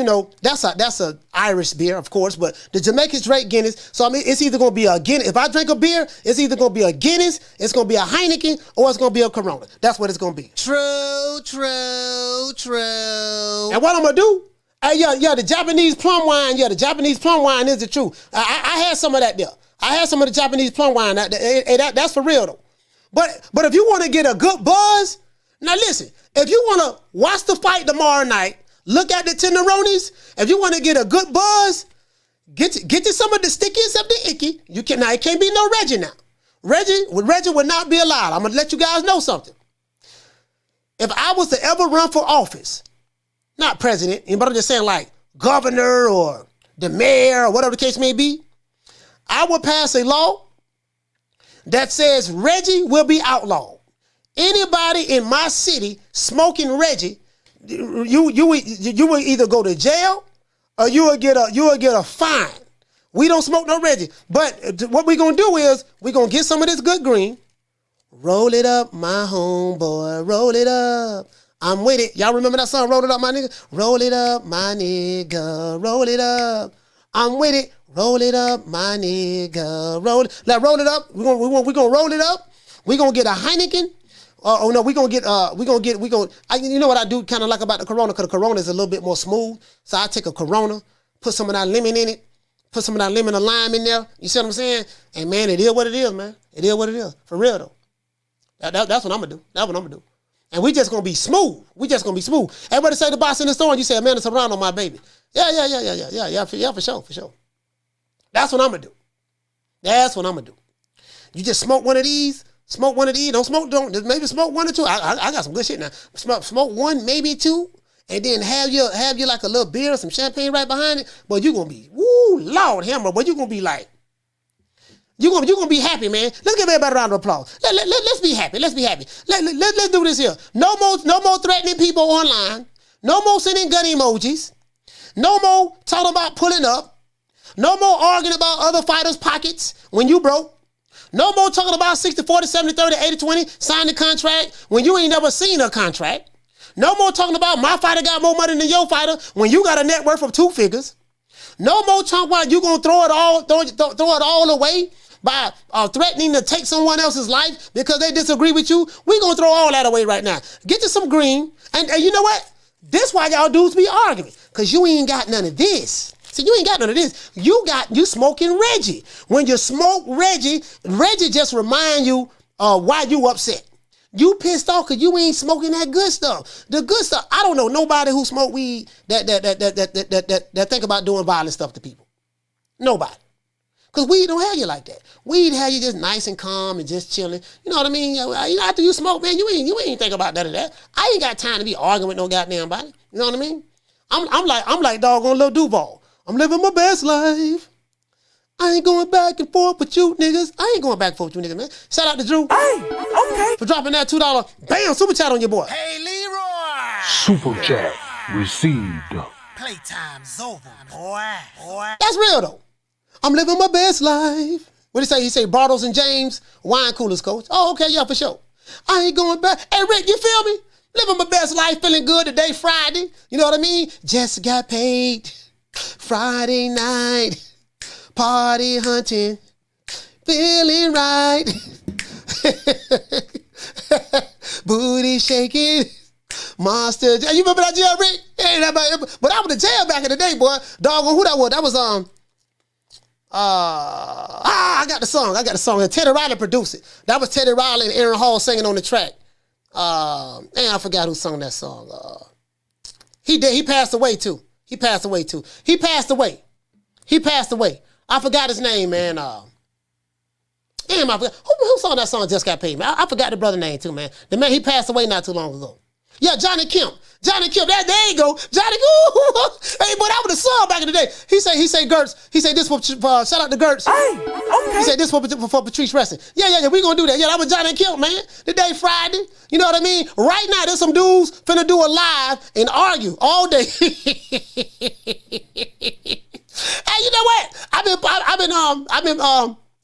that's a Irish beer, of course, but the Jamaicans drink Guinness. So, I mean, it's either going to be a Guinness. If I drink a beer, it's either going to be a Guinness, it's going to be a Heineken, or it's going to be a Corona. That's what it's going to be. True. And what I'm going to do, the Japanese plum wine, the Japanese plum wine is the truth. I had some of that there. I had some of the Japanese plum wine. That's for real, though. But if you want to get a good buzz, now listen, if you want to watch the fight tomorrow night, look at the tenderonis. If you want to get a good buzz, get to some of the stickiest of the icky. It can't be no Reggie now. Reggie would not be allowed. I'm going to let you guys know something. If I was to ever run for office, not president, but I'm just saying like governor or the mayor or whatever the case may be, I would pass a law that says Reggie will be outlawed. Anybody in my city smoking Reggie, you will either go to jail or you will get a fine. We don't smoke no Reggie. But what we're gonna do is we're gonna get some of this good green. Roll it up, my homeboy. Roll it up. I'm with it. Y'all remember that song, Roll It Up, my nigga? Roll it up, my nigga. Roll it up. I'm with it. Roll it up, my nigga. Roll it up. We're gonna roll it up. We're gonna get a Heineken. You know what I do kind of like about the Corona, because the Corona is a little bit more smooth. So I take a Corona, put some of that lemon in it, put some of that lemon and lime in there. You see what I'm saying? And man, it is what it is, man. It is what it is. For real though. That's what I'm gonna do. That's what I'm gonna do. And we just gonna be smooth. Everybody say the boss in the store, and you say, man, it's Serrano, my baby. Yeah, for sure. That's what I'm gonna do. You just smoke one of these. Don't maybe smoke one or two. I got some good shit now. Smoke one, maybe two, and then have you like a little beer, some champagne right behind it. But you gonna be, woo, Lord hammer, but you gonna be like, you gonna be happy, man. Let's give everybody a round of applause. Let's be happy. Let's do this here. No more threatening people online. No more sending gun emojis. No more talking about pulling up. No more arguing about other fighters' pockets when you broke. No more talking about 60-40, 70-30, 80-20, sign the contract when you ain't never seen a contract. No more talking about my fighter got more money than your fighter when you got a net worth of 2 figures. No more talking about you gonna throw it all away by threatening to take someone else's life because they disagree with you. We gonna throw all that away right now. Get you some green, and you know what? This why y'all dudes be arguing. Because you ain't got none of this. See, you ain't got none of this. You smoking Reggie. When you smoke Reggie just remind you why you upset. You pissed off because you ain't smoking that good stuff. The good stuff, I don't know nobody who smoke weed that think about doing violent stuff to people. Nobody. Because weed don't have you like that. Weed have you just nice and calm and just chilling. You know what I mean? After you smoke, man, you ain't think about none of that. I ain't got time to be arguing with no goddamn body. You know what I mean? I'm like doggone Lil Duval. I'm living my best life. I ain't going back and forth with you niggas. I ain't going back and forth with you niggas, man. Shout out to Drew. Hey, okay. For dropping that $2. Bam, super chat on your boy. Hey, Leroy. Super chat received. Playtime's over, boy. That's real, though. I'm living my best life. What did he say? He say Bartles and James, wine coolers, coach. Oh, okay, yeah, for sure. I ain't going back. Hey, Rick, you feel me? Living my best life, feeling good today, Friday. You know what I mean? Just got paid. Friday night. Party hunting. Feeling right. Booty shaking. Monster. You remember that jail, Rick? But I was in jail back in the day, boy. Doggone, who that was? That was, I got the song. And Teddy Riley produced it. That was Teddy Riley and Aaron Hall singing on the track. And I forgot who sung that song. He passed away too. He passed away. I forgot his name, man. Damn, I forgot. Who sung that song Just Got Paid, man? I forgot the brother name too, man. The man, he passed away not too long ago. Yeah, Johnny Kemp. There you go. Johnny, hey, boy, that was the song back in the day. He say Gertz. He say this for, shout out to Gertz. Hey, okay. He say this for Patrice Wrestling. Yeah, we gonna do that. Yeah, that was Johnny Kemp, man. Today, Friday. You know what I mean? Right now, there's some dudes finna do a live and argue all day. Hey, you know what?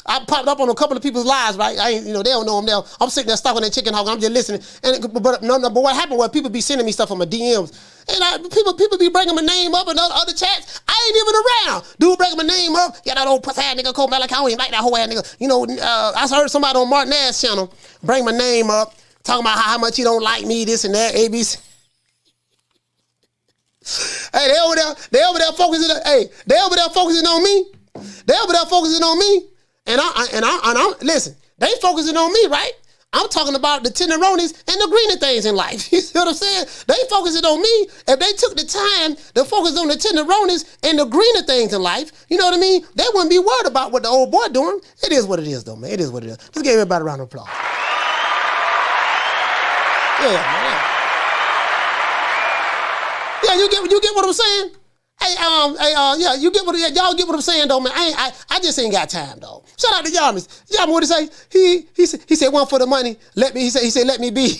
I popped up on a couple of people's lives, right? They don't know them now. I'm sitting there stuck on that chicken hog. I'm just listening. But what happened was people be sending me stuff on my DMs. And people be bringing my name up in other chats. I ain't even around. Dude bringing my name up. Yeah, that old pussy ass nigga Cole Malik. I don't even like that whole ass nigga. I heard somebody on Martin Ass channel bring my name up, talking about how much he don't like me, this and that, ABC. Hey, they over there focusing on me. And I'm listen, they focusing on me, right? I'm talking about the tenderonis and the greener things in life. You see what I'm saying? They focusing on me. If they took the time to focus on the tenderonis and the greener things in life, you know what I mean? They wouldn't be worried about what the old boy doing. It is what it is, though, man. It is what it is. Let's give everybody a round of applause. Yeah, you get what I'm saying? Yeah, y'all get what I'm saying, though, man. I just ain't got time, though. Shout out to Yamis. Yamis, what he say? He said one for the money. He said let me be.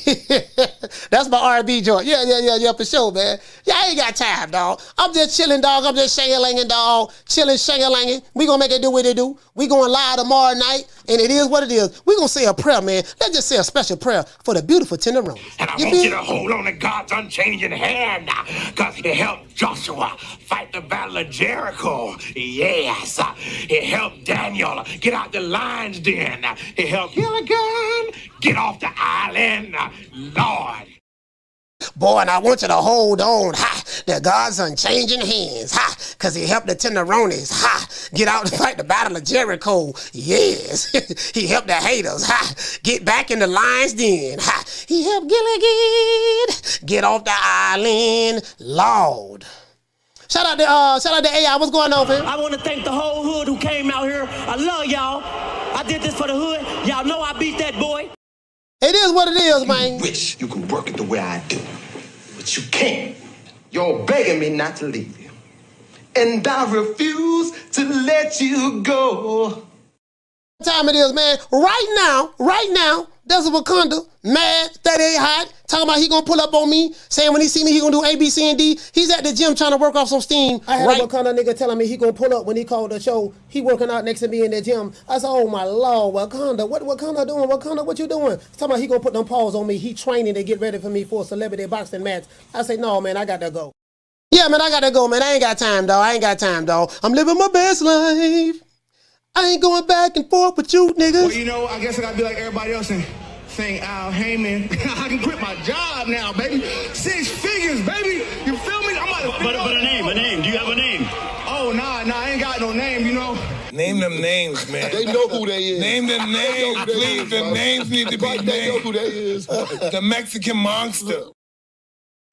That's my R&B joint. Yeah, for sure, man. Yeah, I ain't got time, dog. I'm just chilling, dog. I'm just shang-a-langing, dog. Chilling, shang-a-langing. We gonna make it do what it do. We gonna live tomorrow night, and it is what it is. We gonna say a prayer, man. Let's just say a special prayer for the beautiful tenderonis. And I want you to hold on to God's unchanging hand, because he helped Joshua fight the battle of Jericho. Yes. He helped Daniel get out the lion's den. He helped Gilligan get off the island. Lord. Boy, and I want you to hold on, to God's unchanging hands, because he helped the tenderonis, get out to fight the battle of Jericho. Yes. He helped the haters, get back in the lion's den. He helped Gilligan get off the island. Lord. Shout out to AI. What's going on, man? I want to thank the whole hood who came out here. I love y'all. I did this for the hood. Y'all know I beat that boy. It is what it is, man. You wish you could work it the way I do, but you can't. You're begging me not to leave you, and I refuse to let you go. What time it is, man? Right now, there's a Wakanda, mad, that ain't hot, talking about he gonna pull up on me, saying when he see me, he gonna do A, B, C, and D. He's at the gym trying to work off some steam. I had a Wakanda nigga telling me he gonna pull up when he called the show. He working out next to me in the gym. I said, oh my Lord, Wakanda, what Wakanda doing? Wakanda, what you doing? He's talking about he gonna put them paws on me. He training to get ready for me for a celebrity boxing match. I say, no, man, I gotta go. Yeah, man, I gotta go, man. I ain't got time, dog. I'm living my best life. I ain't going back and forth with you, niggas. Well, I guess I gotta be like everybody else and St. Al Heyman. I can quit my job now, baby. 6 figures, baby. You feel me? I'm about to But a name. Do you have a name? Oh, nah, I ain't got no name, you know. Name them names, man. They know who they is. Name them names, please. The names need to be named. They know who they is. The Mexican Monster.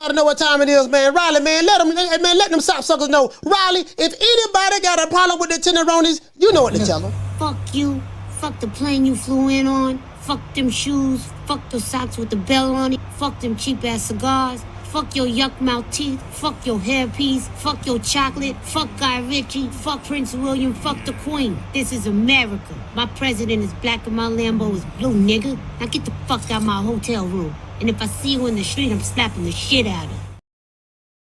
I don't know what time it is, man. Riley, man, let them suckers know. Riley, if anybody got a problem with the tenderonis, you know what to tell them. Fuck you. Fuck the plane you flew in on. Fuck them shoes. Fuck those socks with the bell on it. Fuck them cheap-ass cigars. Fuck your yuck mouth teeth. Fuck your hairpiece. Fuck your chocolate. Fuck Guy Ritchie. Fuck Prince William. Fuck the Queen. This is America. My president is black and my Lambo is blue, nigga. Now get the fuck out of my hotel room. And if I see you in the street, I'm slapping the shit out of you.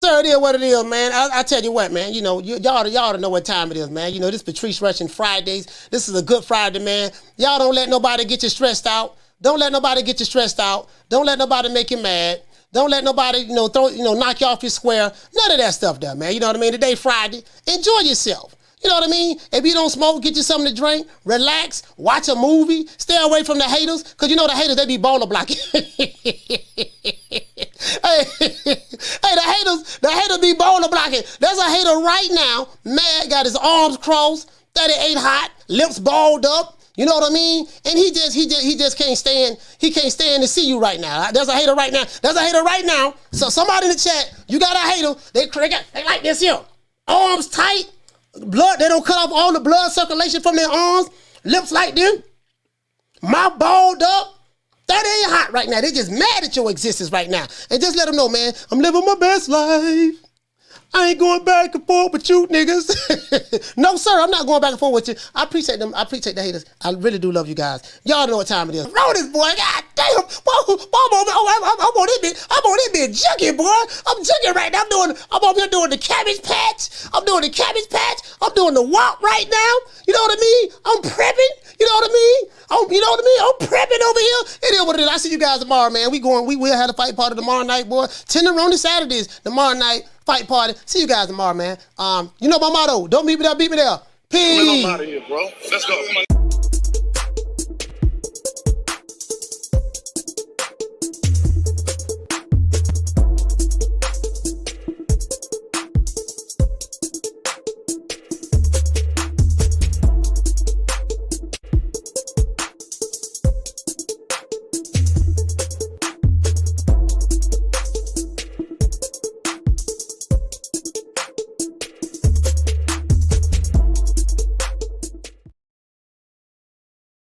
Sir, it is what it is, man. I tell you what, man. You know, y'all know what time it is, man. You know, this Patrice Russian Fridays. This is a good Friday, man. Y'all don't let nobody get you stressed out. Don't let nobody get you stressed out. Don't let nobody make you mad. Don't let nobody, knock you off your square. None of that stuff there, man. You know what I mean? Today, Friday. Enjoy yourself. You know what I mean? If you don't smoke, get you something to drink, relax, watch a movie, stay away from the haters, because you know the haters, they be baller blocking. Hey, the haters be baller blocking. There's a hater right now, mad, got his arms crossed, 38 hot, lips balled up, you know what I mean? And he just can't stand to see you right now. There's a hater right now. So somebody in the chat, you got a hater, they like this here. Arms tight. Blood, they don't cut off all the blood circulation from their arms. Lips like this. Mouth balled up. That ain't hot right now. They just mad at your existence right now. And just let them know, man, I'm living my best life. I ain't going back and forth with you niggas. No, sir, I'm not going back and forth with you. I appreciate them. I appreciate the haters. I really do love you guys. Y'all know what time it is. Roll this boy. God damn. I'm on this bitch junkie, boy. I'm junkie right now. I'm over here doing the cabbage patch. I'm doing the walk right now. You know what I mean? I'm prepping. You know what I mean? I'm prepping over here. It is what it is. I see you guys tomorrow, man. We will have a fight party tomorrow night, boy. Tenderoni Saturdays tomorrow night. Fight party. See you guys tomorrow, man. You know my motto. Don't beat me there, beat me there. Peace. I'm out of here, bro. Let's go.